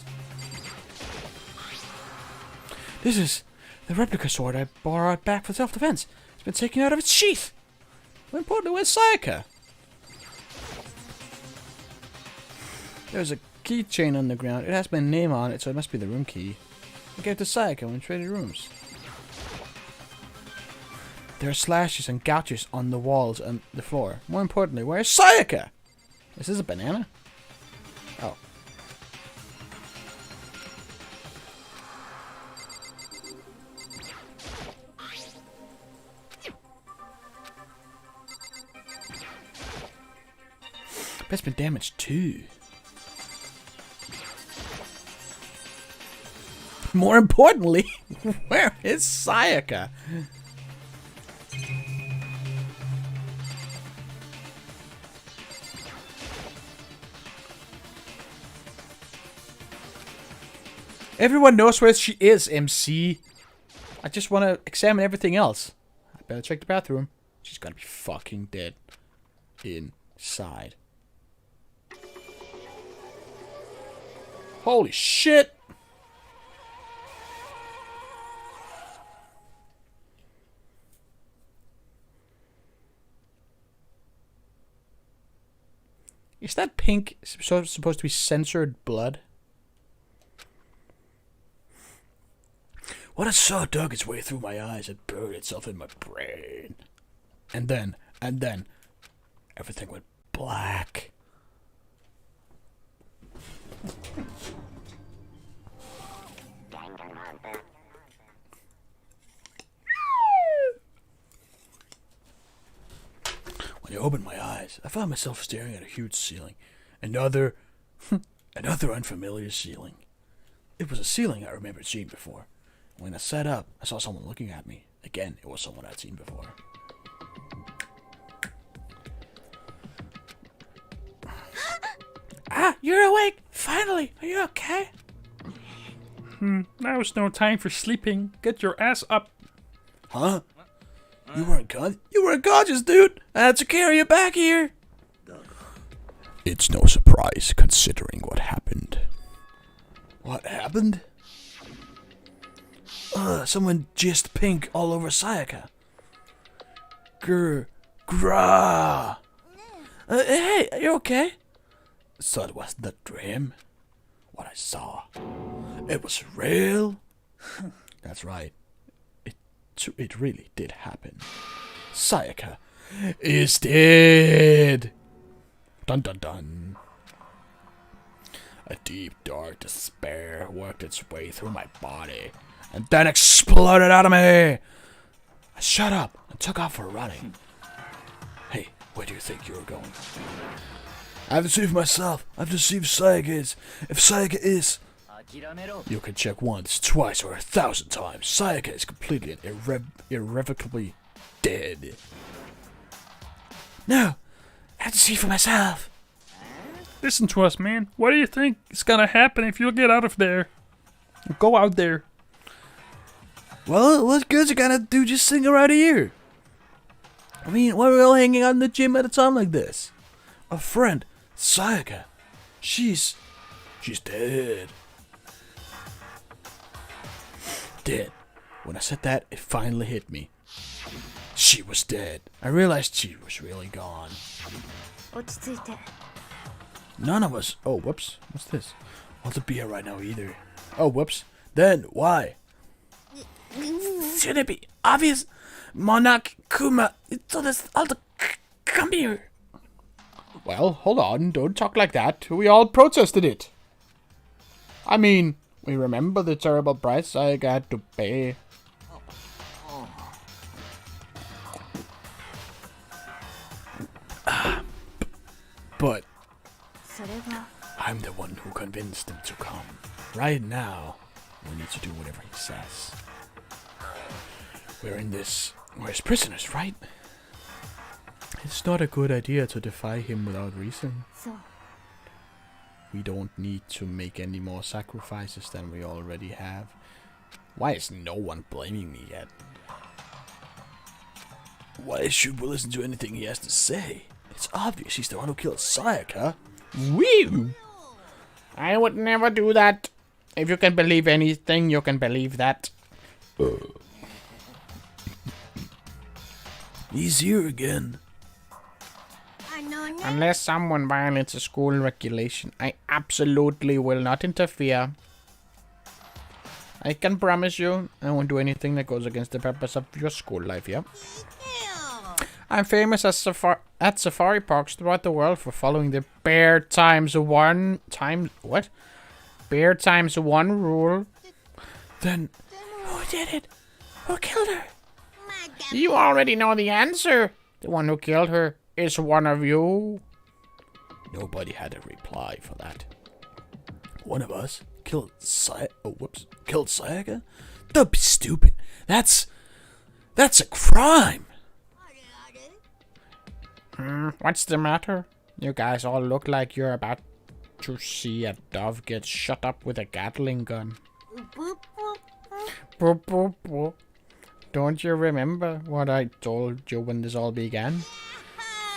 This is the replica sword I borrowed back for self-defense. It's been taken out of its sheath. More importantly, where's Sayaka? There's a keychain on the ground. It has my name on it, so it must be the room key. I gave it to Sayaka when we traded rooms. There are slashes and gouges on the walls and the floor. More importantly, where's Sayaka? Is this a banana? Oh. But it's been damaged too. More importantly, where is Sayaka? Everyone knows where she is, MC. I just want to examine everything else. I better check the bathroom. She's gotta be fucking dead. Inside. Holy shit! Is that pink supposed to be censored blood? What a saw dug its way through my eyes and buried itself in my brain. And then, everything went black. When I opened my eyes, I found myself staring at a huge ceiling. Another unfamiliar ceiling. It was a ceiling I remembered seeing before. When I sat up, I saw someone looking at me. Again, it was someone I'd seen before. You're awake! Finally! Are you okay? Now is no time for sleeping. Get your ass up. Huh? You weren't conscious, dude. I had to carry you back here. It's no surprise, considering what happened. What happened? Someone jizzed pink all over Sayaka. Grah. Hey, are you okay? So it wasn't a dream. What I saw, it was real. That's right. It really did happen. Sayaka is dead. Dun dun dun. A deep, dark despair worked its way through my body and then exploded out of me. I shut up and took off for running. Hey, where do you think you're going? I've deceived myself. I've deceived Sayaka. If Sayaka is... You can check once, twice, or 1,000 times. Sayaka is completely and irrevocably dead. No, I have to see for myself. Listen to us, man. What do you think is gonna happen if you get out of there? Go out there. Well, what good's it gonna do just sitting around here? I mean, why are we all hanging out in the gym at a time like this? A friend, Sayaka, she's dead. Dead. When I said that, it finally hit me. She was dead. I realized she was really gone. None of us. Oh, whoops. What's this? Want to be here right now either. Oh, whoops. Then why? Should it be obvious? Monarch Kuma, it's all this. Come here. Well, hold on. Don't talk like that. We all protested it. I mean, we remember the terrible price I had to pay. But I'm the one who convinced him to come. Right now, we need to do whatever he says. We're his prisoners, right? It's not a good idea to defy him without reason. We don't need to make any more sacrifices than we already have. Why is no one blaming me yet? Why should we listen to anything he has to say? It's obvious he's the one who killed Sayaka. Woo! I would never do that. If you can believe anything, you can believe that. He's here again. Unless someone violates a school regulation, I absolutely will not interfere. I can promise you, I won't do anything that goes against the purpose of your school life, yeah? I'm famous at safari parks throughout the world for following the Bear times one rule. Then who did it? Who killed her? You already know the answer. The one who killed her is one of you. Nobody had a reply for that. One of us killed killed Sayaka? Don't be stupid. That's a crime. What's the matter? You guys all look like you're about to see a dove get shot up with a Gatling gun. Boop, boop, boop. Don't you remember what I told you when this all began?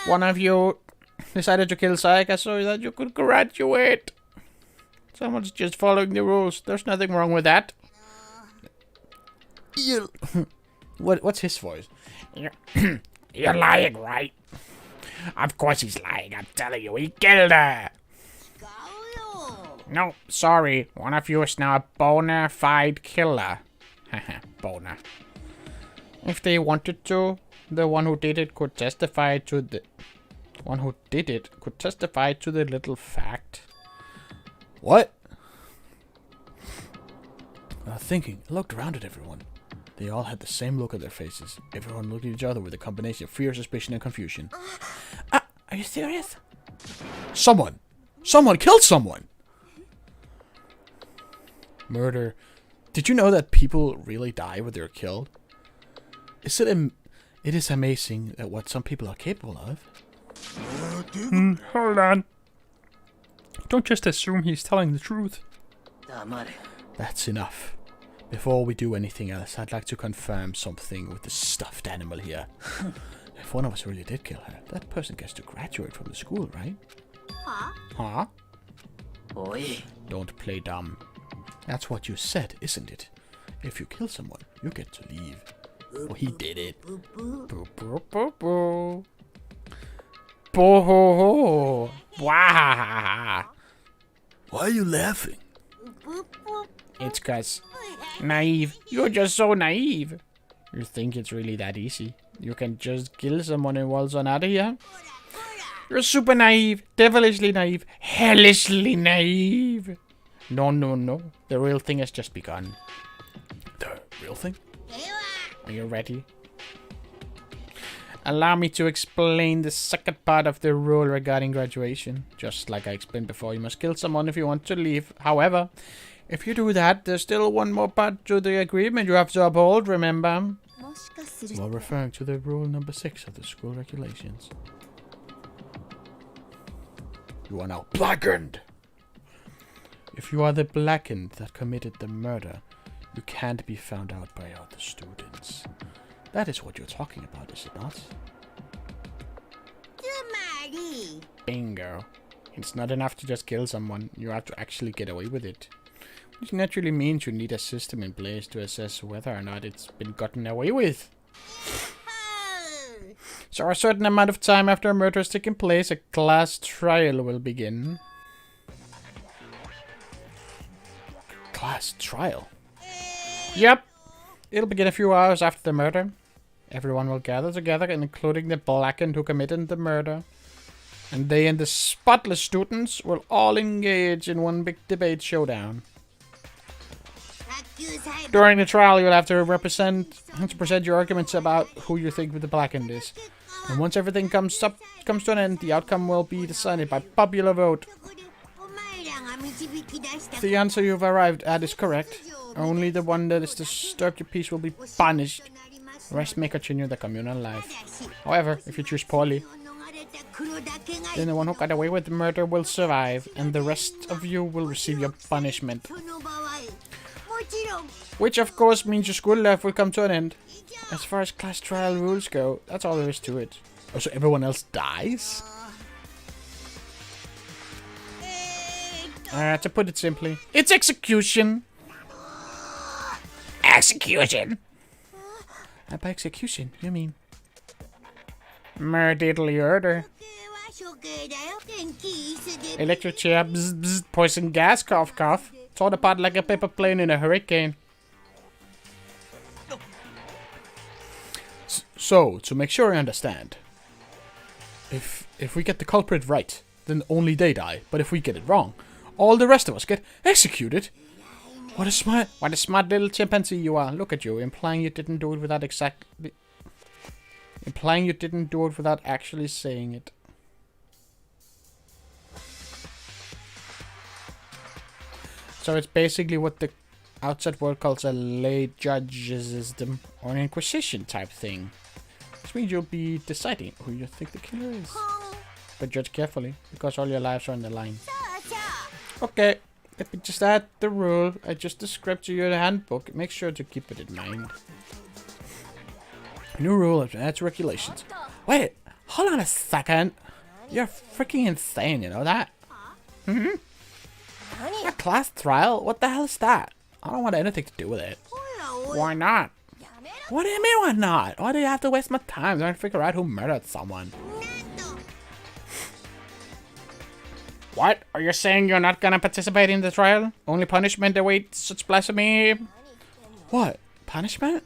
One of you decided to kill Sayaka so that you could graduate. Someone's just following the rules. There's nothing wrong with that. What's his voice? You're lying, right? Of course he's lying. I'm telling you, he killed her. No, sorry. One of you is now a bona fide killer. Bona. If they wanted to, the one who did it could testify to the little fact. What? Thinking, I looked around at everyone. They all had the same look on their faces. Everyone looked at each other with a combination of fear, suspicion, and confusion. Are you serious? Someone killed someone! Murder. Did you know that people really die when they're killed? It is amazing at what some people are capable of. Hold on. Don't just assume he's telling the truth. That's enough. Before we do anything else, I'd like to confirm something with the stuffed animal here. If one of us really did kill her, that person gets to graduate from the school, right? Huh? Don't play dumb. That's what you said, isn't it? If you kill someone, you get to leave. Well, he did it. Boo boo boo boo. Boo ho ho. Wah. Why are you laughing? It's 'cause naive. You're just so naive. You think it's really that easy? You can just kill someone and waltz on out of here? You're super naive, devilishly naive, hellishly naive. No, no, no. The real thing has just begun. The real thing? Are you ready? Allow me to explain the second part of the rule regarding graduation. Just like I explained before, you must kill someone if you want to leave. However, if you do that, there's still one more part to the agreement you have to uphold, remember? While referring to the rule number 6 of the school regulations. You are now blackened! If you are the blackened that committed the murder, you can't be found out by other students. That is what you're talking about, is it not? Bingo. It's not enough to just kill someone, you have to actually get away with it. Which naturally means you need a system in place to assess whether or not it's been gotten away with. So a certain amount of time after a murder has taken place, a class trial will begin. Class trial? Yep. It'll begin a few hours after the murder. Everyone will gather together, including the blackened who committed the murder. And they and the spotless students will all engage in one big debate showdown. During the trial, you'll have to present your arguments about who you think the blackened is. And once everything comes to an end, the outcome will be decided by popular vote. If the answer you've arrived at is correct, only the one that has disturbed your peace will be punished. The rest may continue their communal life. However, if you choose poorly, then the one who got away with the murder will survive, and the rest of you will receive your punishment. Which of course means your school life will come to an end. As far as class trial rules go, that's all there is to it. Oh, so everyone else dies? To put it simply, it's execution. Execution? By execution, you mean? Murder. Electric chair, bzz, bzz, poison gas, cough, cough. Torn apart like a paper plane in a hurricane. So, to make sure I understand, if we get the culprit right, then only they die. But if we get it wrong, all the rest of us get executed. What a smart little chimpanzee you are. Look at you, implying you didn't do it without actually saying it. So it's basically what the outside world calls a lay judge system, or an inquisition type thing. Which means you'll be deciding who you think the killer is. But judge carefully, because all your lives are on the line. Okay, let me just add the rule I just described to you in the handbook. Make sure to keep it in mind. New rule adds regulations. Wait, hold on a second. You're freaking insane, you know that? A class trial? What the hell is that? I don't want anything to do with it. Why not? What do you mean why not? Why do you have to waste my time trying to figure out who murdered someone? What? Are you saying you're not gonna participate in the trial? Only punishment awaits such blasphemy? What? Punishment?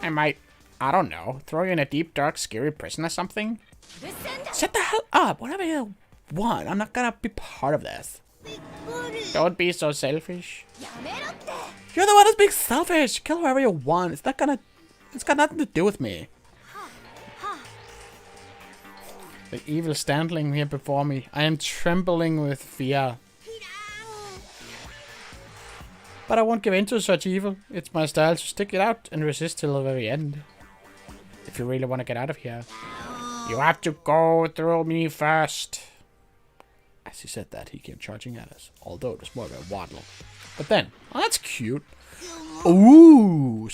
I might, I don't know, throw you in a deep, dark, scary prison or something? Shut the hell up! Whatever you want, I'm not gonna be part of this. Don't be so selfish. You're the one that's being selfish! Kill whoever you want, it's got nothing to do with me. The evil standing here before me. I am trembling with fear. But I won't give in to such evil. It's my style to stick it out and resist till the very end. If you really want to get out of here, you have to go through me first. As he said that, he came charging at us, although it was more of a waddle. But then, oh, that's cute. Ooh,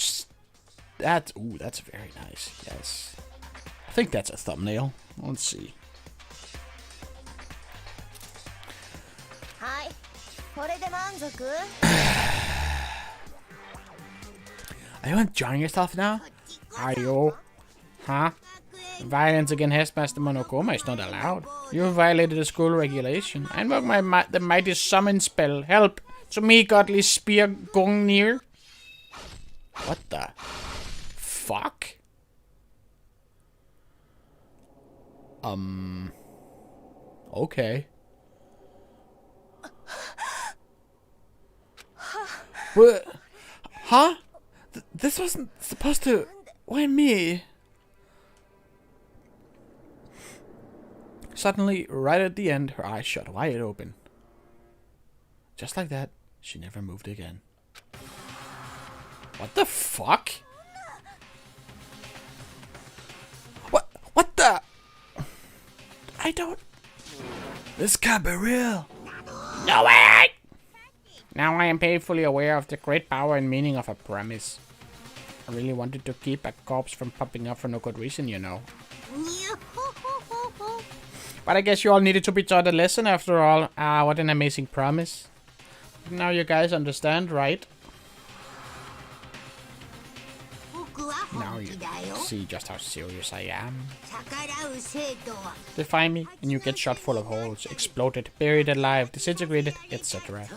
that's very nice. Yes, I think that's a thumbnail. Let's see. はいこれで満足 Are you enjoying yourself now? Are you? Huh? Violence against Headmaster Monokuma is not allowed. You violated the school regulation. I invoke the mighty summon spell. Help! To me, godly spear Gungnir. What the fuck? Okay. What? Huh? This wasn't supposed to... Why me? Suddenly, right at the end, her eyes shut wide open. Just like that, she never moved again. What the fuck? What the? I don't... This can't be real. No way! Now I am painfully aware of the great power and meaning of a promise. I really wanted to keep a corpse from popping up for no good reason, you know. But I guess you all needed to be taught a lesson after all. Ah, what an amazing promise. Now you guys understand, right? Now you see just how serious I am. Defy me, and you get shot full of holes, exploded, buried alive, disintegrated, etc.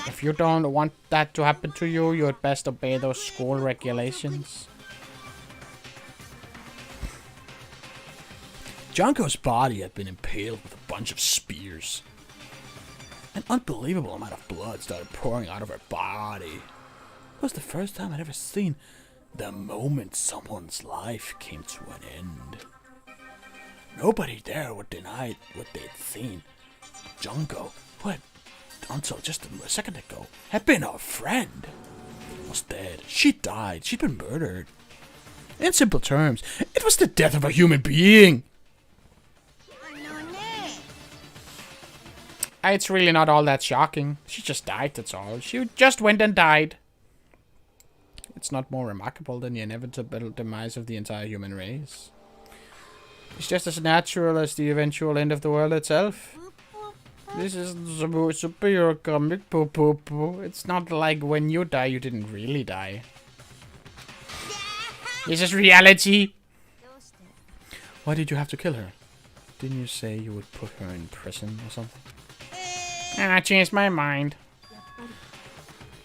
If you don't want that to happen to you, you'd best obey those school regulations. Junko's body had been impaled with a bunch of spears. An unbelievable amount of blood started pouring out of her body. It was the first time I'd ever seen the moment someone's life came to an end. Nobody there would deny what they'd seen. Junko, who had, until just a second ago, had been our friend, was dead. She died. She'd been murdered. In simple terms, it was the death of a human being. It's really not all that shocking. She just died, that's all. She just went and died. It's not more remarkable than the inevitable demise of the entire human race. It's just as natural as the eventual end of the world itself. This is superhero comic poo poo poo. It's not like when you die, you didn't really die. This is reality. Why did you have to kill her? Didn't you say you would put her in prison or something? And I changed my mind.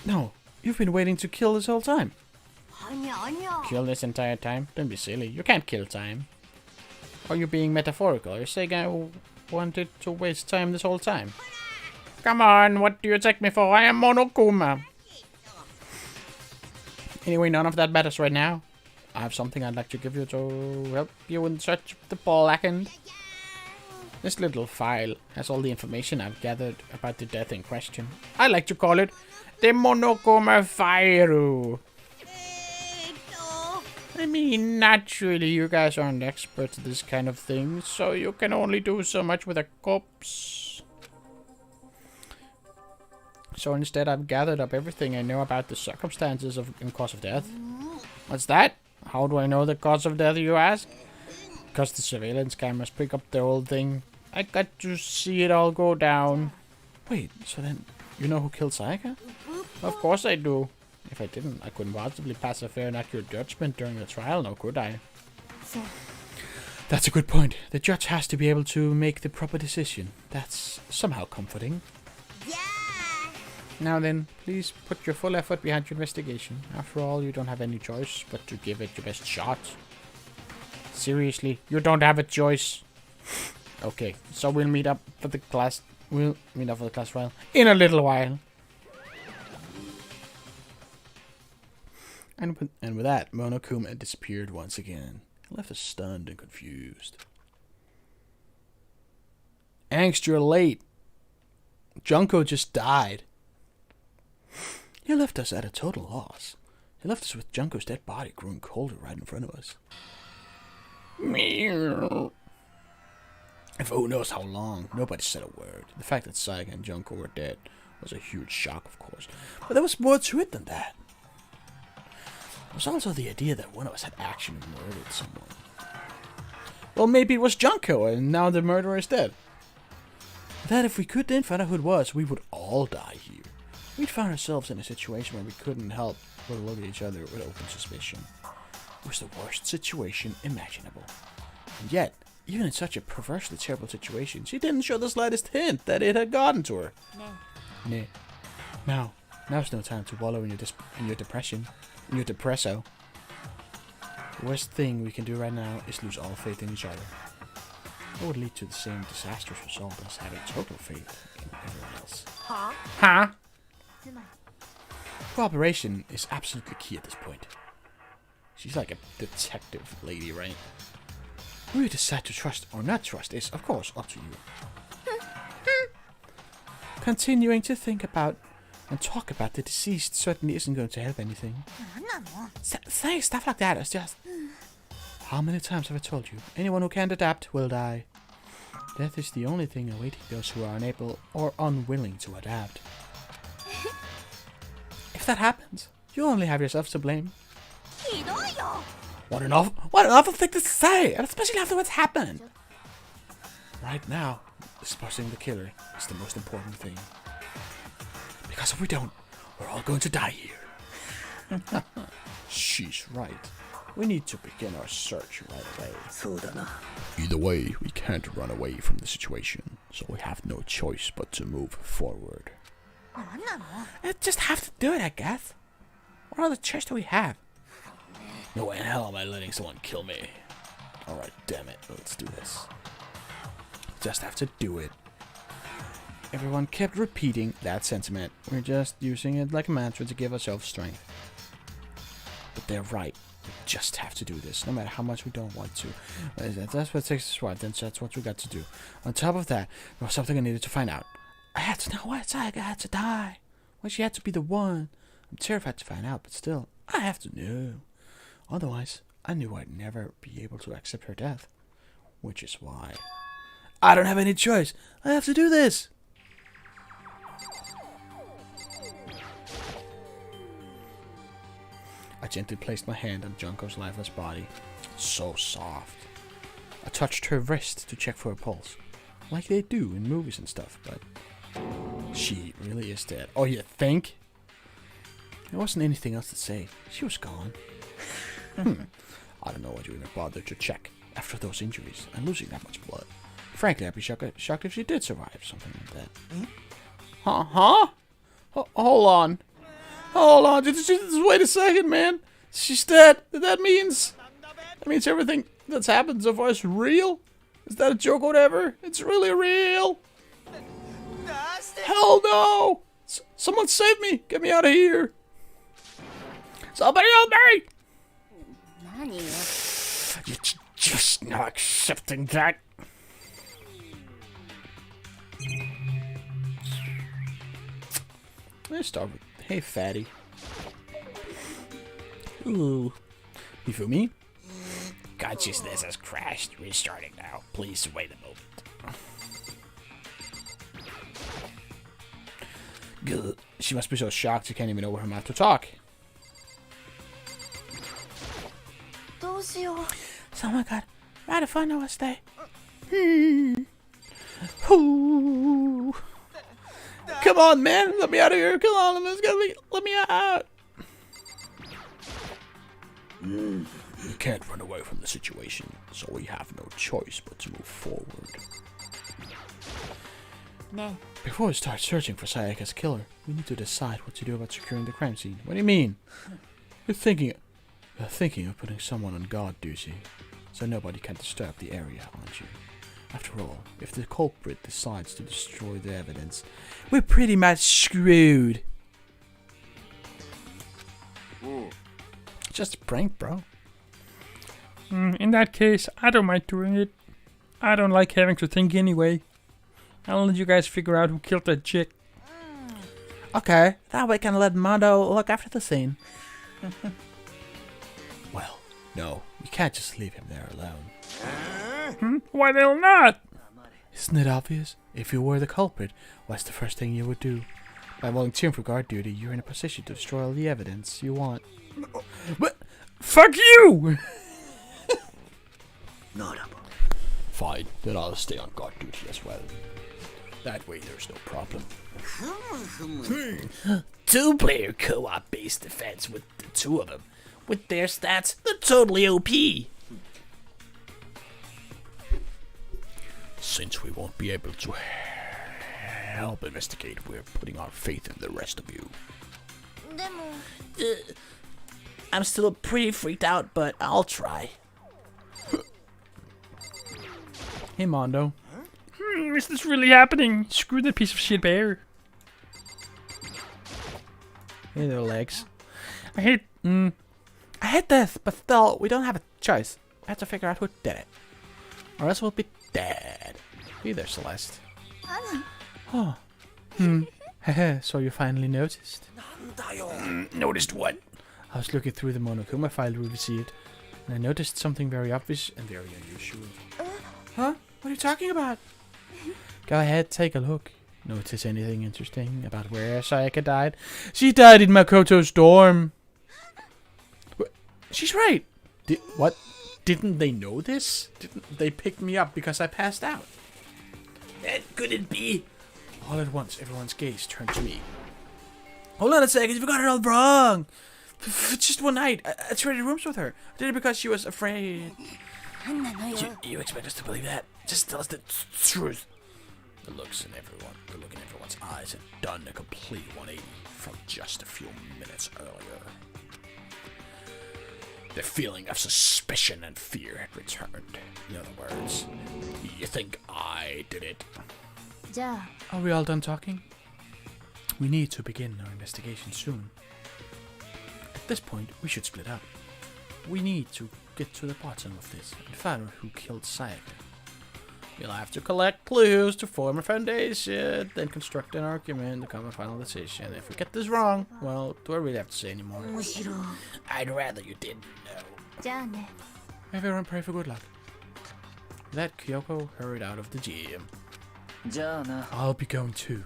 No, you've been waiting to kill this whole time. Kill this entire time? Don't be silly. You can't kill time. Are you being metaphorical? You're saying I wanted to waste time this whole time? Come on, what do you take me for? I am Monokuma. Anyway, none of that matters right now. I have something I'd like to give you to help you in search of the blackened. This little file has all the information I've gathered about the death in question. I like to call it the Monokuma Fire. I mean, naturally, you guys aren't experts at this kind of thing, so you can only do so much with a corpse. So instead, I've gathered up everything I know about the circumstances and cause of death. What's that? How do I know the cause of death, you ask? Because the surveillance cameras pick up the whole thing. I got to see it all go down. Wait, so then you know who killed Sayaka? Of course I do. If I didn't, I couldn't possibly pass a fair and accurate judgment during the trial, now could I? That's a good point. The judge has to be able to make the proper decision. That's somehow comforting. Now then, please put your full effort behind your investigation. After all, you don't have any choice but to give it your best shot. Seriously, you don't have a choice. Okay, so we'll meet up for the class. We'll meet up for the class trial in a little while. And with that, Monokuma disappeared once again, left us stunned and confused. Angst, you're late. Junko just died. He left us at a total loss. He left us with Junko's dead body growing colder right in front of us. Meow. And for who knows how long, nobody said a word. The fact that Sayaka and Junko were dead It was a huge shock, of course. But there was more to it than that. There was also the idea that one of us had actually murdered someone. Well, maybe it was Junko, and now the murderer is dead. That if we could then find out who it was, we would all die here. We'd find ourselves in a situation where we couldn't help but look at each other with open suspicion. It was the worst situation imaginable. And yet, even in such a perversely terrible situation, she didn't show the slightest hint that it had gotten to her. Nay. Now's no time to wallow in your depression, in your depresso. The worst thing we can do right now is lose all faith in each other. It would lead to the same disastrous result as having total faith in everyone else. Huh? Cooperation is absolutely key at this point. She's like a detective lady, right? Who you decide to trust or not trust is, of course, up to you. Continuing to think about and talk about the deceased certainly isn't going to help anything. Saying stuff like that is just... How many times have I told you? Anyone who can't adapt will die. Death is the only thing awaiting those who are unable or unwilling to adapt. If that happens, you'll only have yourself to blame. What an awful thing to say, and especially after what's happened. Right now, disposing the killer is the most important thing. Because if we don't, we're all going to die here. She's right. We need to begin our search right away. Either way, we can't run away from the situation, so we have no choice but to move forward. Just have to do it, I guess. What other choice do we have? No way in hell am I letting someone kill me. Alright, damn it, let's do this. Just have to do it. Everyone kept repeating that sentiment. We're just using it like a mantra to give ourselves strength. But they're right. We just have to do this, no matter how much we don't want to. That's what takes us right, then that's what we got to do. On top of that, there was something I needed to find out. I had to know why Saga had to die. Why she had to be the one. I'm terrified to find out, but still, I have to know. Otherwise, I knew I'd never be able to accept her death. Which is why I don't have any choice. I have to do this. I gently placed my hand on Junko's lifeless body. So soft. I touched her wrist to check for a pulse. Like they do in movies and stuff, but she really is dead. Oh, you think? There wasn't anything else to say. She was gone. I don't know what you even bothered to check after those injuries and losing that much blood. Frankly, I'd be shocked if she did survive something like that. Huh? Hold on. Just wait a second, man. She's dead. That means everything that's happened so far is real? Is that a joke or whatever? It's really real. Hell no! Someone save me! Get me out of here! Somebody help me! You're just not accepting that. Let's start with, hey fatty. Ooh. You feel me? Consciousness has crashed. Restarting now. Please wait a moment. Good. She must be so shocked she can't even open her mouth to talk. Oh my god. Right if I know I stay. Ooh. Come on, man. Let me out of here. Come on. Let me out. We can't run away from the situation, so we have no choice but to move forward. Before we start searching for Sayaka's killer, we need to decide what to do about securing the crime scene. What do you mean? You're thinking of putting someone on guard duty, so nobody can disturb the area, aren't you? After all, if the culprit decides to destroy the evidence, we're pretty much screwed. Just a prank, bro. In that case, I don't mind doing it. I don't like having to think anyway. I'll let you guys figure out who killed that chick. Okay, that way we can let Mondo look after the scene. Well, no, we can't just leave him there alone. Why the hell not? Isn't it obvious? If you were the culprit, what's the first thing you would do? By volunteering for guard duty, you're in a position to destroy all the evidence you want. But fuck you! Fine, then I'll stay on guard duty as well. That way there's no problem. Two-player co-op based defense with the two of them. With their stats, they're totally OP. Since we won't be able to help investigate, we're putting our faith in the rest of you. でも I'm still pretty freaked out, but I'll try. Hey, Mondo. Is this really happening? Screw that piece of shit bear. Hey there, Legs. I hate. I hate this, but still, we don't have a choice. We have to figure out who did it. Or else we'll be dead. Be there, Celeste. あ Oh. Heh, so you finally noticed. Noticed what? I was looking through the Monokuma file we received, and I noticed something very obvious and very unusual. Huh? What are you talking about? Go ahead, take a look. Notice anything interesting about where Sayaka died? She died in Makoto's dorm. She's right. What? Didn't they know this? Didn't they pick me up because I passed out? That couldn't be. All at once, everyone's gaze turned to me. Hold on a second, you got it all wrong. Just one night, I traded rooms with her. I did it because she was afraid. なんなのよ You expect us to believe that? Just tell us the truth. The look in everyone's eyes had done a complete 180 from just a few minutes earlier. The feeling of suspicion and fear had returned. In other words, you think I did it? じゃあ Are we all done talking? We need to begin our investigation soon. At this point, we should split up. We need to get to the bottom of this and find out who killed Sayaka. We'll have to collect clues to form a foundation, then construct an argument to come to a final decision. If we get this wrong, well, do I really have to say anymore? 面白い I'd rather you didn't know. じゃあね Everyone pray for good luck. With that, Kyoko hurried out of the gym. じゃあな I'll be going too.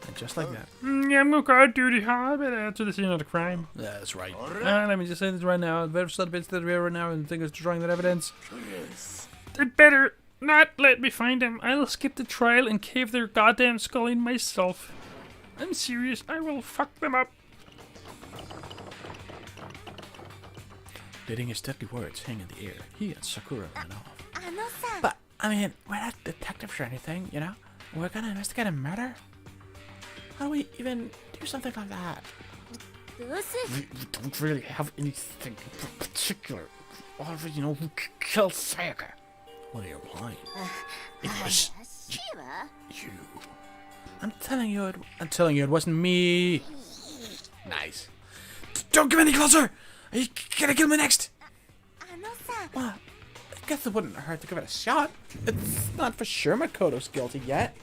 And just like that. Yeah, I'm gonna guard duty. Huh? I better add to the scene of the crime. That's right. Let me just say this right now. The very subtle bits that we are right now and think is destroying that evidence. They better not let me find them. I'll skip the trial and cave their goddamn skull in myself. I'm serious. I will fuck them up. Letting his deadly words hang in the air, he and Sakura ran off. あのさ But, I mean, we're not detectives or anything, you know? We're gonna investigate a murder? How do we even do something like that? どうせ We don't really have anything in particular. Already know who killed Sayaka. What are you implying? It was 怪しいわ you. I'm telling you, it wasn't me. Nice. Don't come any closer! Are you gonna kill me next? あのさ Well, I guess it wouldn't hurt to give it a shot. It's not for sure Makoto's guilty yet.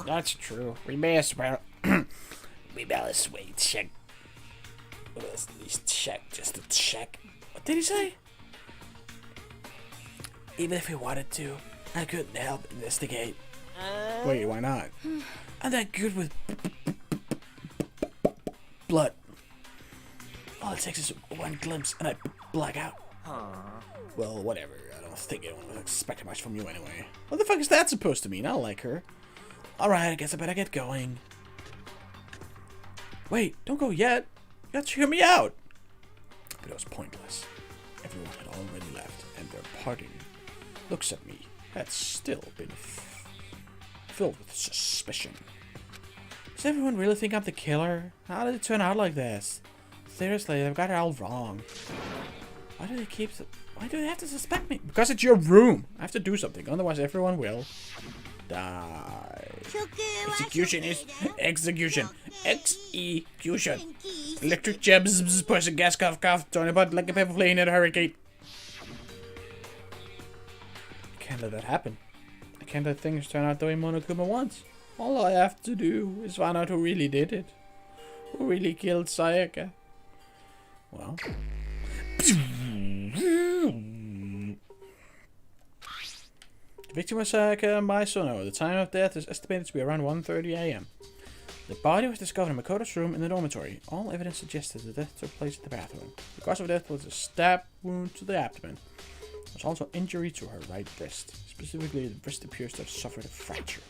That's true. We may as well. We better wait, check. Let's at least check, just to check. What did he say? Even if we wanted to, I couldn't help investigate. Wait, why not? I'm that good with Blood. All it takes is one glimpse and I black out. Well, whatever. I don't think anyone was expecting much from you anyway. What the fuck is that supposed to mean? I don't like her. Alright, I guess I better get going. Wait, don't go yet. You have to hear me out. But it was pointless. Everyone had already left, and their parting looks at me had still been filled with suspicion. Does everyone really think I'm the killer? How did it turn out like this? Seriously, they've got it all wrong. Why do they have to suspect me? Because it's your room. I have to do something, otherwise everyone will die. 処刑は Execution is execution. Execution. Electric jabs, poison gas, cough, cough, Tony butt like a paper plane at a hurricane. I can't let that happen. I can't let things turn out the way Monokuma wants. All I have to do is find out who really did it. Who really killed Sayaka. Well. The victim was Sayaka Maisono. The time of death is estimated to be around 1:30 a.m. The body was discovered in Makoto's room in the dormitory. All evidence suggested the death took place in the bathroom. The cause of death was a stab wound to the abdomen. There was also injury to her right wrist. Specifically, the wrist appears to have suffered a fracture.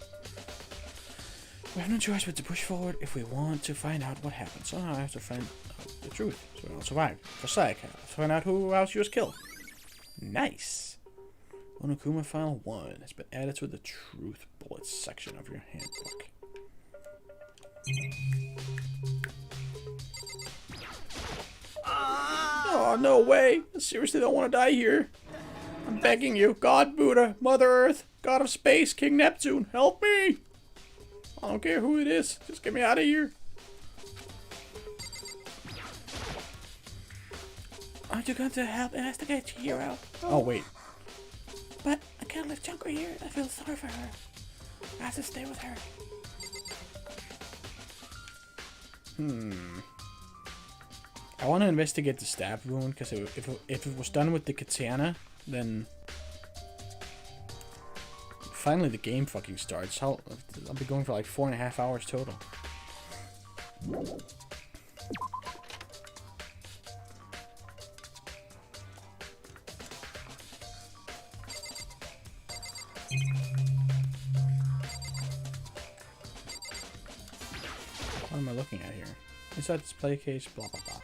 We have no choice but to push forward if we want to find out what happened. So now I have to find out the truth, so we all survive. For Sayaka, to find out how she was killed. Nice! Onokuma File 1 has been added to the Truth Bullets section of your handbook. Oh, no way! I seriously don't want to die here. I'm begging you, God, Buddha, Mother Earth, God of Space, King Neptune, help me! I don't care who it is, just get me out of here. Aren't you going to help investigate Chihiro? Oh, wait. But I can't leave Junko here. I feel sorry for her. I have to stay with her. I want to investigate the stab wound, because if it was done with the katana, then finally the game fucking starts. I'll be going for like 4.5 hours total. What am I looking at here? Inside display case, blah blah blah.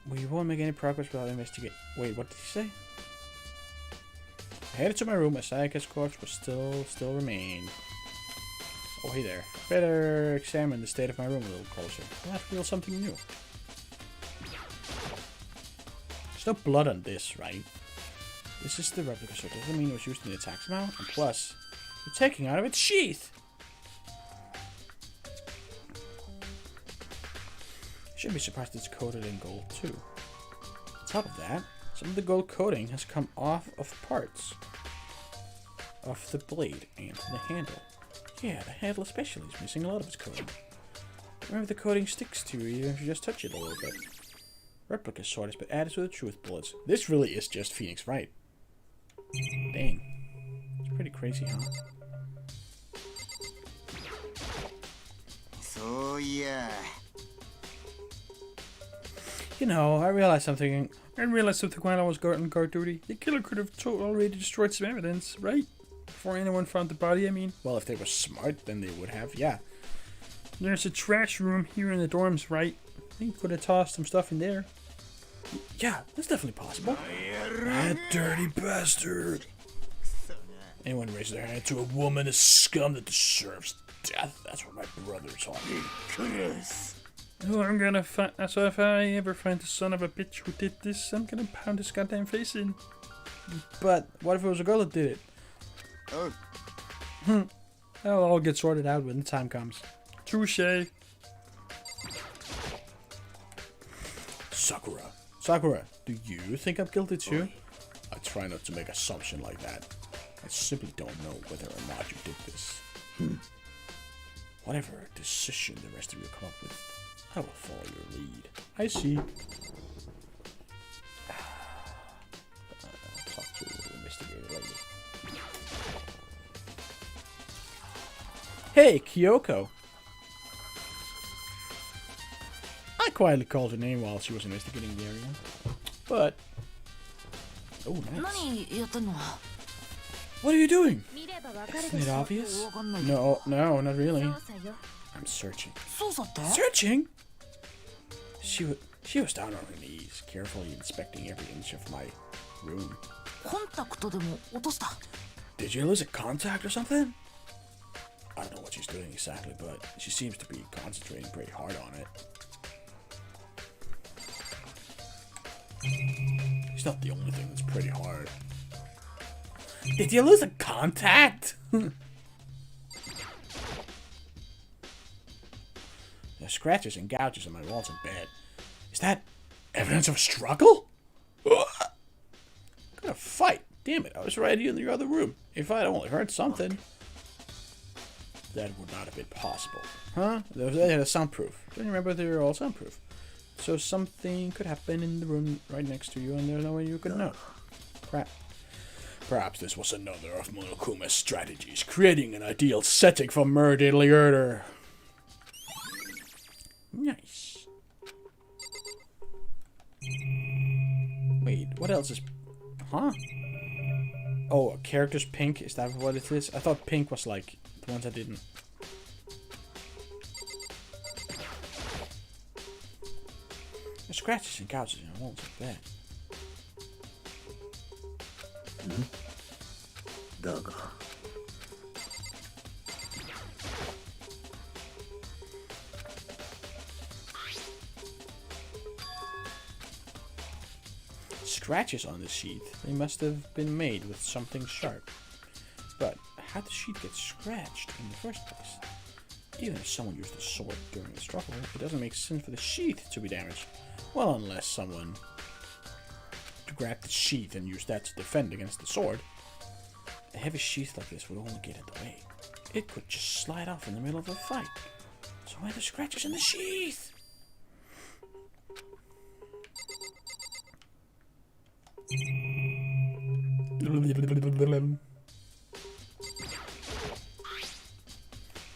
We won't make any progress without investigating. Wait, what did he say? I headed to my room as Sayaka's corpse was still remained. Oh, hey there. Better examine the state of my room a little closer. That reveals something new. There's no blood on this, right? This is the replica, so it doesn't mean it was used in the attack somehow. And plus, you're taking out of its sheath. Shouldn't be surprised it's coated in gold too. On top of that, some of the gold coating has come off of parts of the blade and the handle. Yeah, the handle especially is missing a lot of its coating. Remember, the coating sticks to you even if you just touch it a little bit. Replica sword has been added to the truth bullets. This really is just Phoenix Wright. Dang. It's pretty crazy, huh? So yeah. You know, I realized something. While I was on guard duty. The killer could have already destroyed some evidence, right? Before anyone found the body, I mean. Well, if they were smart, then they would have, yeah. There's a trash room here in the dorms, right? He could have tossed some stuff in there. Yeah, that's definitely possible. That dirty bastard. Anyone who raises their hand to a woman is scum that deserves death. That's what my brother taught me. Oh, I'm gonna find. So if I ever find the son of a bitch who did this, I'm gonna pound his goddamn face in. But what if it was a girl that did it? Oh. That'll all get sorted out when the time comes. Touche. Sakura, do you think I'm guilty too? I try not to make assumption like that. I simply don't know whether or not you did this. Whatever decision the rest of you come up with, I will follow your lead. I see. I'll talk to the investigator later. Hey, Kyoko. I quietly called her name while she was investigating the area. But... oh, nice. What are you doing? Isn't it obvious? No, not really. I'm searching. Searching? She was down on her knees, carefully inspecting every inch of my room. Did you lose a contact or something? I don't know what she's doing exactly, but she seems to be concentrating pretty hard on it. It's not the only thing that's pretty hard. Did you lose a contact? There's scratches and gouges on my walls and bed. Is that evidence of a struggle? Gonna fight. Damn it, I was right here in the other room. If I'd only heard something. That would not have been possible. Huh? They had a soundproof. Don't you remember they were all soundproof? So something could happen in the room right next to you, and there's no way you could know. Perhaps this was another of Monokuma's strategies, creating an ideal setting for murder. Nice. Wait, what else is... Huh? Oh, a character's pink? Is that what it is? I thought pink was like the ones I didn't. There's scratches and gouges and walls like that. Scratches on the sheath. They must have been made with something sharp. But how did the sheath get scratched in the first place? Even if someone used a sword during the struggle, it doesn't make sense for the sheath to be damaged. Well, unless someone grabbed the sheath and used that to defend against the sword. A heavy sheath like this would only get in the way. It could just slide off in the middle of a fight. So why are the scratches in the sheath?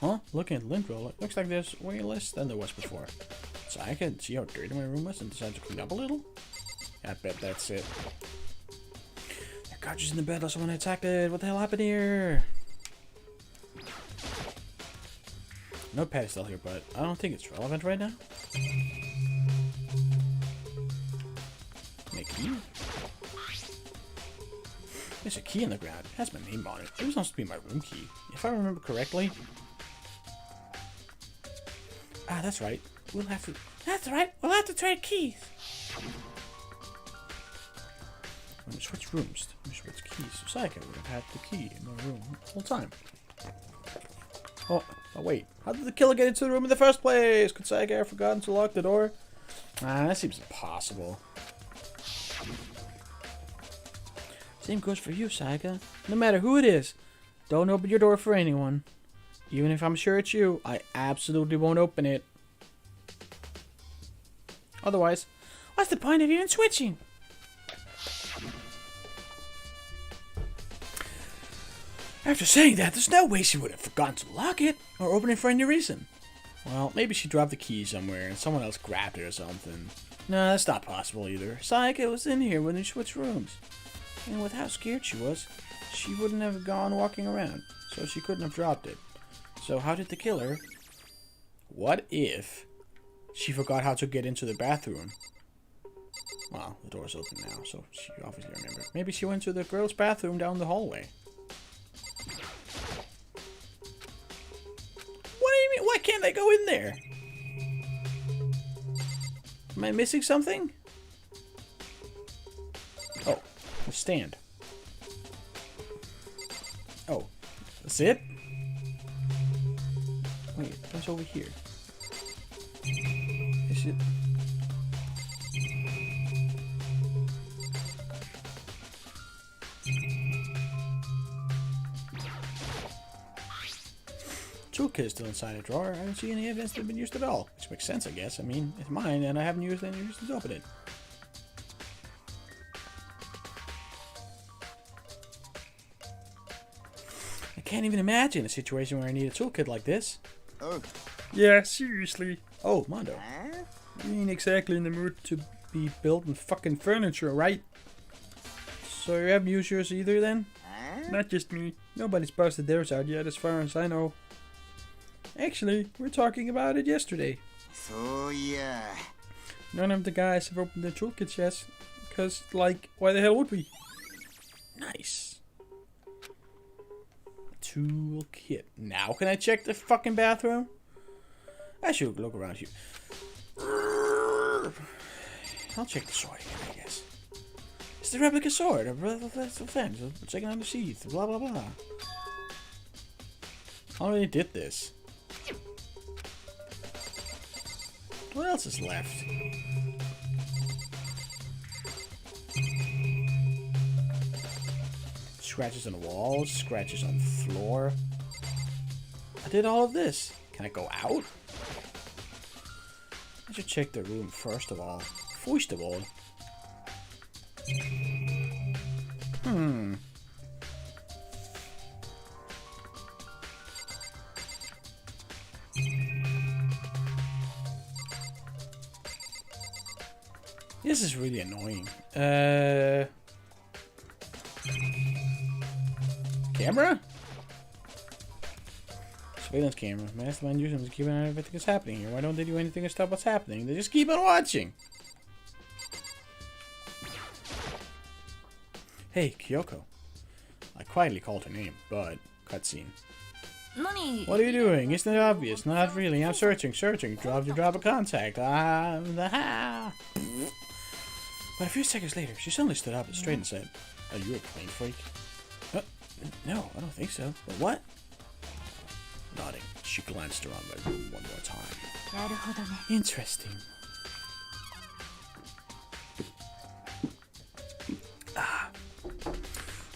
Huh? Looking at the lint roll, it looks like there's way less than there was before. So I can see how dirty my room was and decide to clean up a little? I bet that's it. There are couches in the bed, someone attacked it. What the hell happened here? Notepad is still here, but I don't think it's relevant right now. Make key? There's a key in the ground. It has my name on it. It was supposed to be my room key. If I remember correctly. Ah, that's right. We'll have to... That's right. We'll have to trade keys. When we switch rooms, we switch keys. Sayaka would have had the key in the room the whole time. Oh, wait. How did the killer get into the room in the first place? Could Sayaka have forgotten to lock the door? Ah, that seems impossible. Same goes for you, Sayaka. No matter who it is, don't open your door for anyone. Even if I'm sure it's you, I absolutely won't open it. Otherwise, what's the point of even switching? After saying that, there's no way she would have forgotten to lock it or open it for any reason. Well, maybe she dropped the key somewhere and someone else grabbed it or something. No, that's not possible either. Sayaka was in here when we switched rooms. And with how scared she was, she wouldn't have gone walking around, so she couldn't have dropped it. So how did the killer... What if she forgot how to get into the bathroom? Well, the door's open now, so she obviously remembered. Maybe she went to the girls' bathroom down the hallway. What do you mean? Why can't I go in there? Am I missing something? Oh, the stand. Oh, that's it? Wait, what's over here? Is it... Toolkit is still inside a drawer. I don't see any evidence that it's been used at all. Which makes sense, I guess. I mean, it's mine, and I haven't used any reason to open it. I can't even imagine a situation where I need a toolkit like this. Yeah, seriously. Oh, Mondo. You ain't exactly in the mood to... Be building fucking furniture, right? So you haven't used yours either, then? Not just me. Nobody's busted theirs out yet, as far as I know. Actually, we were talking about it yesterday. So yeah. None of the guys have opened their toolkits yet. Because, like, why the hell would we? Nice. Toolkit. Now can I check the fucking bathroom? I should look around here. I'll check the sword again, I guess. It's the replica sword. Checking on the sheath. Blah, blah, blah. I already did this. What else is left? Scratches on the walls, scratches on the floor. I did all of this. Can I go out? should check the room first of all. First of all. This is really annoying. Camera? Surveillance camera. Mastermind users to keep an eye on everything that's happening here. Why don't they do anything to stop what's happening? They just keep on watching. Hey, Kyoko. I quietly called her name, but cutscene. 何 What are you doing? Isn't it obvious? Not really. I'm searching. Drop a contact. But a few seconds later, she suddenly stood up and straight and said, "Are you a clean freak?" No, I don't think so. But what? Nodding, she glanced around my room one more time. なるほどね Interesting.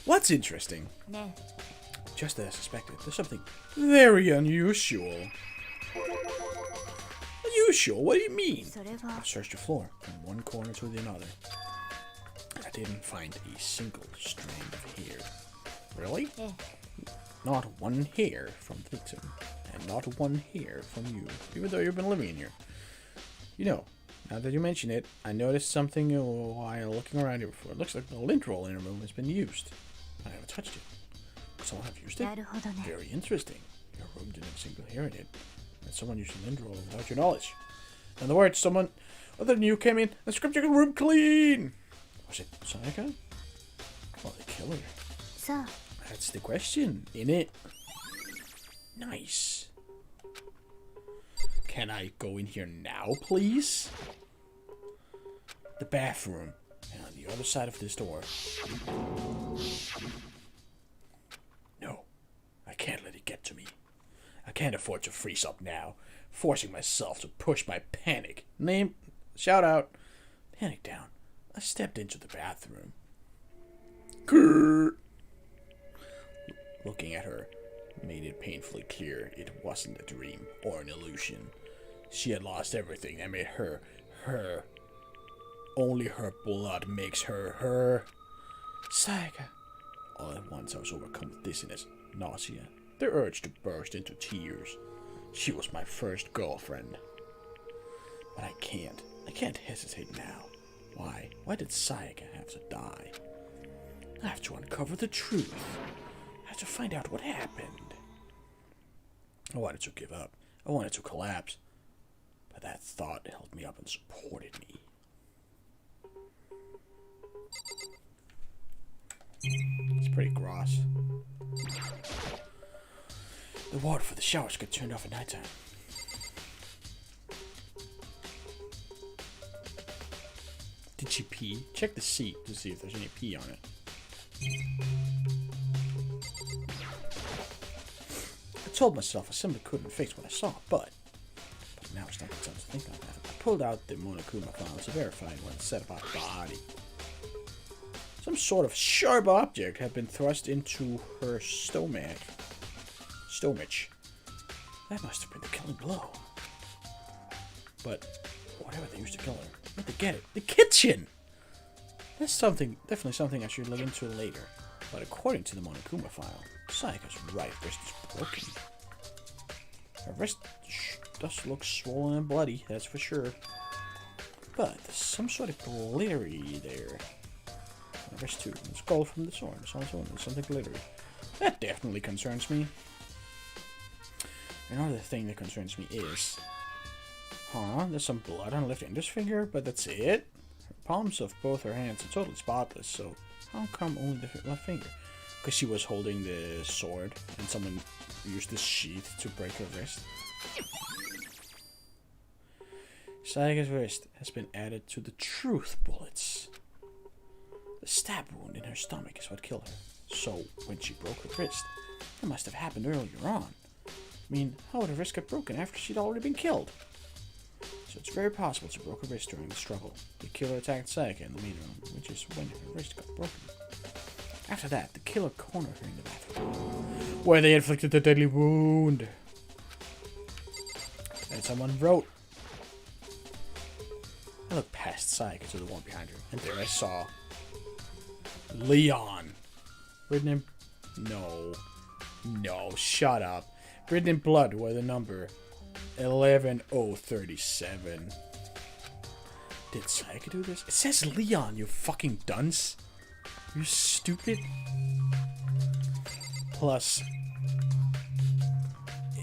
What's interesting? ね Just as I suspected, there's something very unusual. Unusual? What do you mean? それ I は searched the floor from one corner to the another. I didn't find a single strand of hair. Really? ええ Not one hair from the victim, and not one hair from you, even though you've been living in here. You know, now that you mention it, I noticed something while looking around here before. It looks like the lint roll in your room has been used. I haven't touched it. Could someone have used it? なるほどね Very interesting. Your room didn't have a single hair in it. And someone used a lint roll without your knowledge. In other words, someone other than you came in and scrubbed your room clean. Was it Sayaka? Or the killer? さあ That's the question, innit? Nice. Can I go in here now, please? The bathroom. And on the other side of this door. No. I can't let it get to me. I can't afford to freeze up now. Forcing myself to push my panic. Shout out. Panic down. I stepped into the bathroom. Grrr. Looking at her made it painfully clear it wasn't a dream or an illusion. She had lost everything that made her, her. Only her blood makes her, her. Sayaka. All at once I was overcome with dizziness, nausea, the urge to burst into tears. She was my first girlfriend. But I can't hesitate now. Why? Why did Sayaka have to die? I have to uncover the truth. I have to find out what happened. I wanted to give up. I wanted to collapse. But that thought held me up and supported me. It's pretty gross. The water for the showers get turned off at nighttime. Did she pee? Check the seat to see if there's any pee on it. I told myself I simply couldn't fix what I saw, but now it's not the time to think like that. I pulled out the Monokuma file to verify what it said about the body. Some sort of sharp object had been thrust into her stomach. That must have been the killing blow. But whatever they used to kill her, where'd they get it? The kitchen! That's definitely something I should look into later. But according to the Monokuma file, Sayaka's right wrist is broken. Her wrist does look swollen and bloody, that's for sure. But there's some sort of glittery there. Her wrist too. The skull from the sword. There's something glittery. That definitely concerns me. Another thing that concerns me is... there's some blood on left index finger, but that's it? Her palms of both her hands are totally spotless, so how come only the left finger? Because she was holding the sword, and someone used the sheath to break her wrist. Sayaka's wrist has been added to the truth bullets. The stab wound in her stomach is what killed her. So, when she broke her wrist, it must have happened earlier on. I mean, how would her wrist get broken after she'd already been killed? So it's very possible she broke her wrist during the struggle. The killer attacked Sayaka in the meeting room, which is when her wrist got broken. After that, the killer cornered her in the bathroom, where they inflicted the deadly wound. And someone wrote, I looked past Sayaka to the one behind her, and there I saw Leon. Written in... No. No, shut up. Written in blood with the number 11037. Did Sayaka do this? It says Leon, you fucking dunce. You stupid. Plus,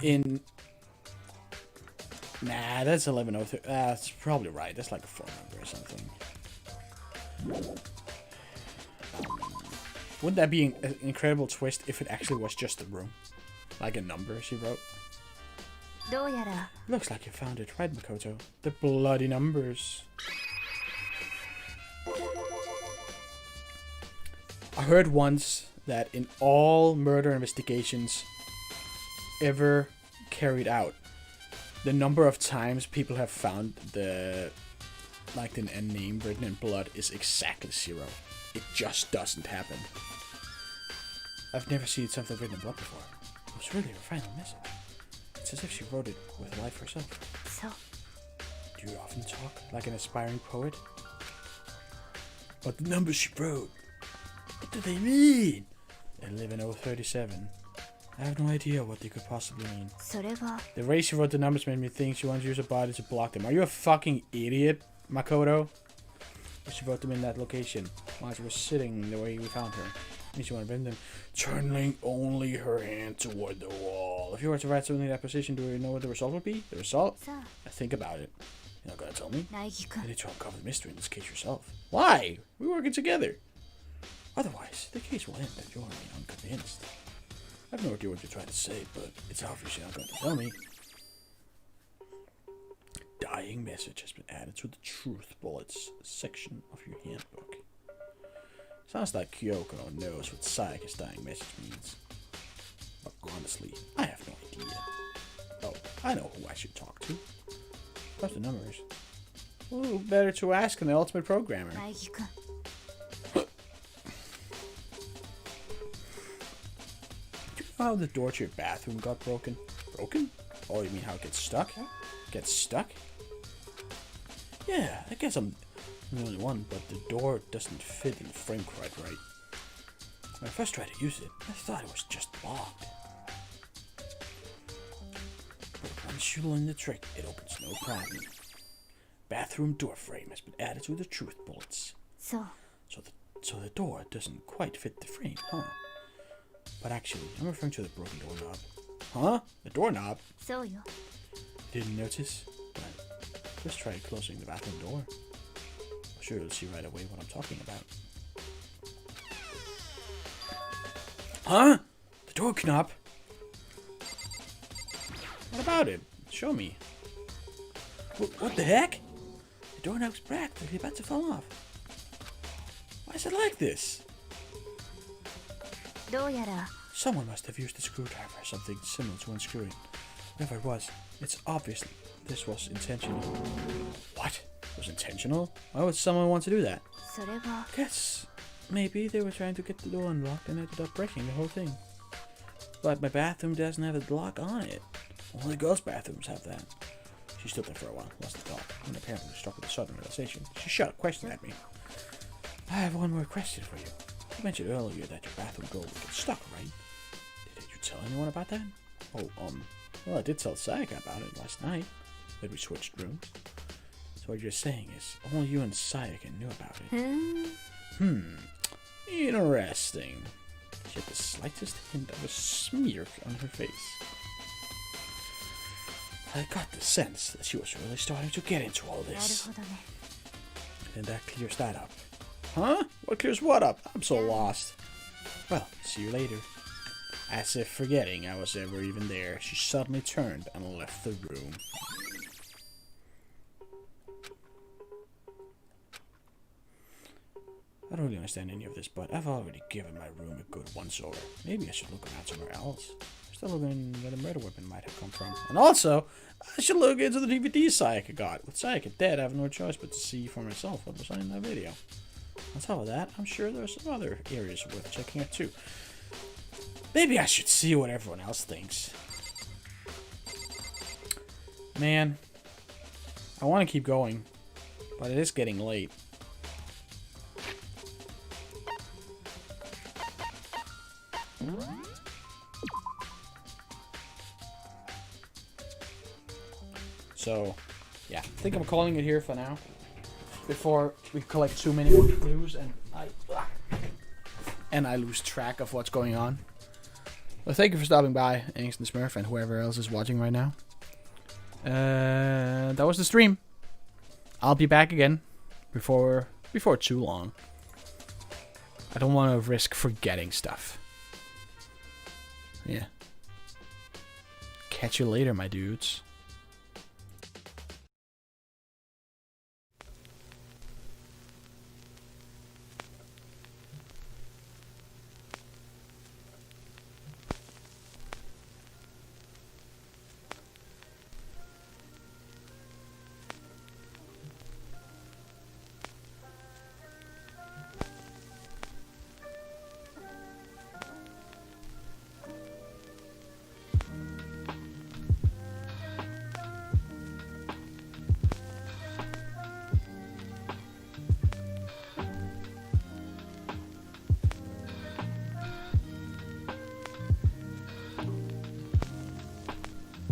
in... Nah, that's 1103. That's probably right. That's like a phone number or something. Wouldn't that be an incredible twist if it actually was just a room? Like a number she wrote? どうやら Looks like you found it, right, Makoto? The bloody numbers. I heard once that in all murder investigations ever carried out, the number of times people have found the a name written in blood is exactly 0. It just doesn't happen. I've never seen something written in blood before. It was really her final message. It's as if she wrote it with life herself. そう Do you often talk like an aspiring poet? But the numbers she wrote, what do they mean? 11037. I have no idea what they could possibly mean. それは The way she wrote the numbers made me think she wanted to use her body to block them. Are you a fucking idiot, Makoto? But she wrote them in that location while she was sitting the way we found her. And she wanted to bend them, turning only her hand toward the wall. If you were to write something in that position, do you know what the result would be? The result? さあ Think about it. You're not gonna tell me? 苗木 You 君 need to uncover the mystery in this case yourself. Why? We're working together. Otherwise, the case will end and you'll remain unconvinced. I have no idea what you're trying to say, but it's obvious you're not going to tell me. Dying message has been added to the truth bullets section of your handbook. Sounds like Kyoko knows what Sayaka's dying message means. But honestly, I have no idea. Oh, I know who I should talk to. What's the numbers? Ooh, better to ask an ultimate programmer. 苗木君 Do you know how the door to your bathroom got broken? Broken? Oh, you mean how it gets stuck? Gets stuck? Yeah, I guess I'm the only one, but the door doesn't fit in the frame quite right. When I first tried to use it, I thought it was just locked. But once you learn the trick, it opens no problem. Bathroom door frame has been added to the truth bullets. そう So the door doesn't quite fit the frame, huh? But actually, I'm referring to the broken doorknob. Huh? The doorknob? そうよ Didn't notice? But just try closing the bathroom door. I'm sure you'll see right away what I'm talking about. Huh? The door knob? What about it? Show me. What the heck? The doorknob's cracked. It's about to fall off. Why is it like this? どうやら Someone must have used a screwdriver or something similar to unscrewing. Whatever it was, it's obvious this was intentional. What? It was intentional? Why would someone want to do that? それは Guess maybe they were trying to get the door unlocked and ended up breaking the whole thing. But my bathroom doesn't have a lock on it. Only girls' bathrooms have that. She stood there for a while, lost the thought, and apparently struck with a sudden realization. She shot a question at me. I have one more question for you. You mentioned earlier that your bathroom door would get stuck, right? Did you tell anyone about that? Oh, well, I did tell Sayaka about it last night, when we switched rooms. So what you're saying is, only you and Sayaka knew about it. ふーん Interesting. She had the slightest hint of a smirk on her face. I got the sense that she was really starting to get into all なる this. ほどね And that clears that up. Huh? What clears what up? I'm so lost. Well, see you later. As if forgetting I was ever even there, she suddenly turned and left the room. I don't really understand any of this, but I've already given my room a good once-over. Maybe I should look around somewhere else. I'm still looking where the murder weapon might have come from. And also, I should look into the DVD Sayaka got. With Sayaka dead, I have no choice but to see for myself what was in that video. On top of that, I'm sure there are some other areas worth checking out too. Maybe I should see what everyone else thinks. Man, I want to keep going, But it is getting late. So, yeah, I think I'm calling it here for now. Before we collect too many more clues and I lose track of what's going on. Well, thank you for stopping by, Angston Smurf, and whoever else is watching right now. That was the stream. I'll be back again before too long. I don't want to risk forgetting stuff. Yeah. Catch you later, my dudes.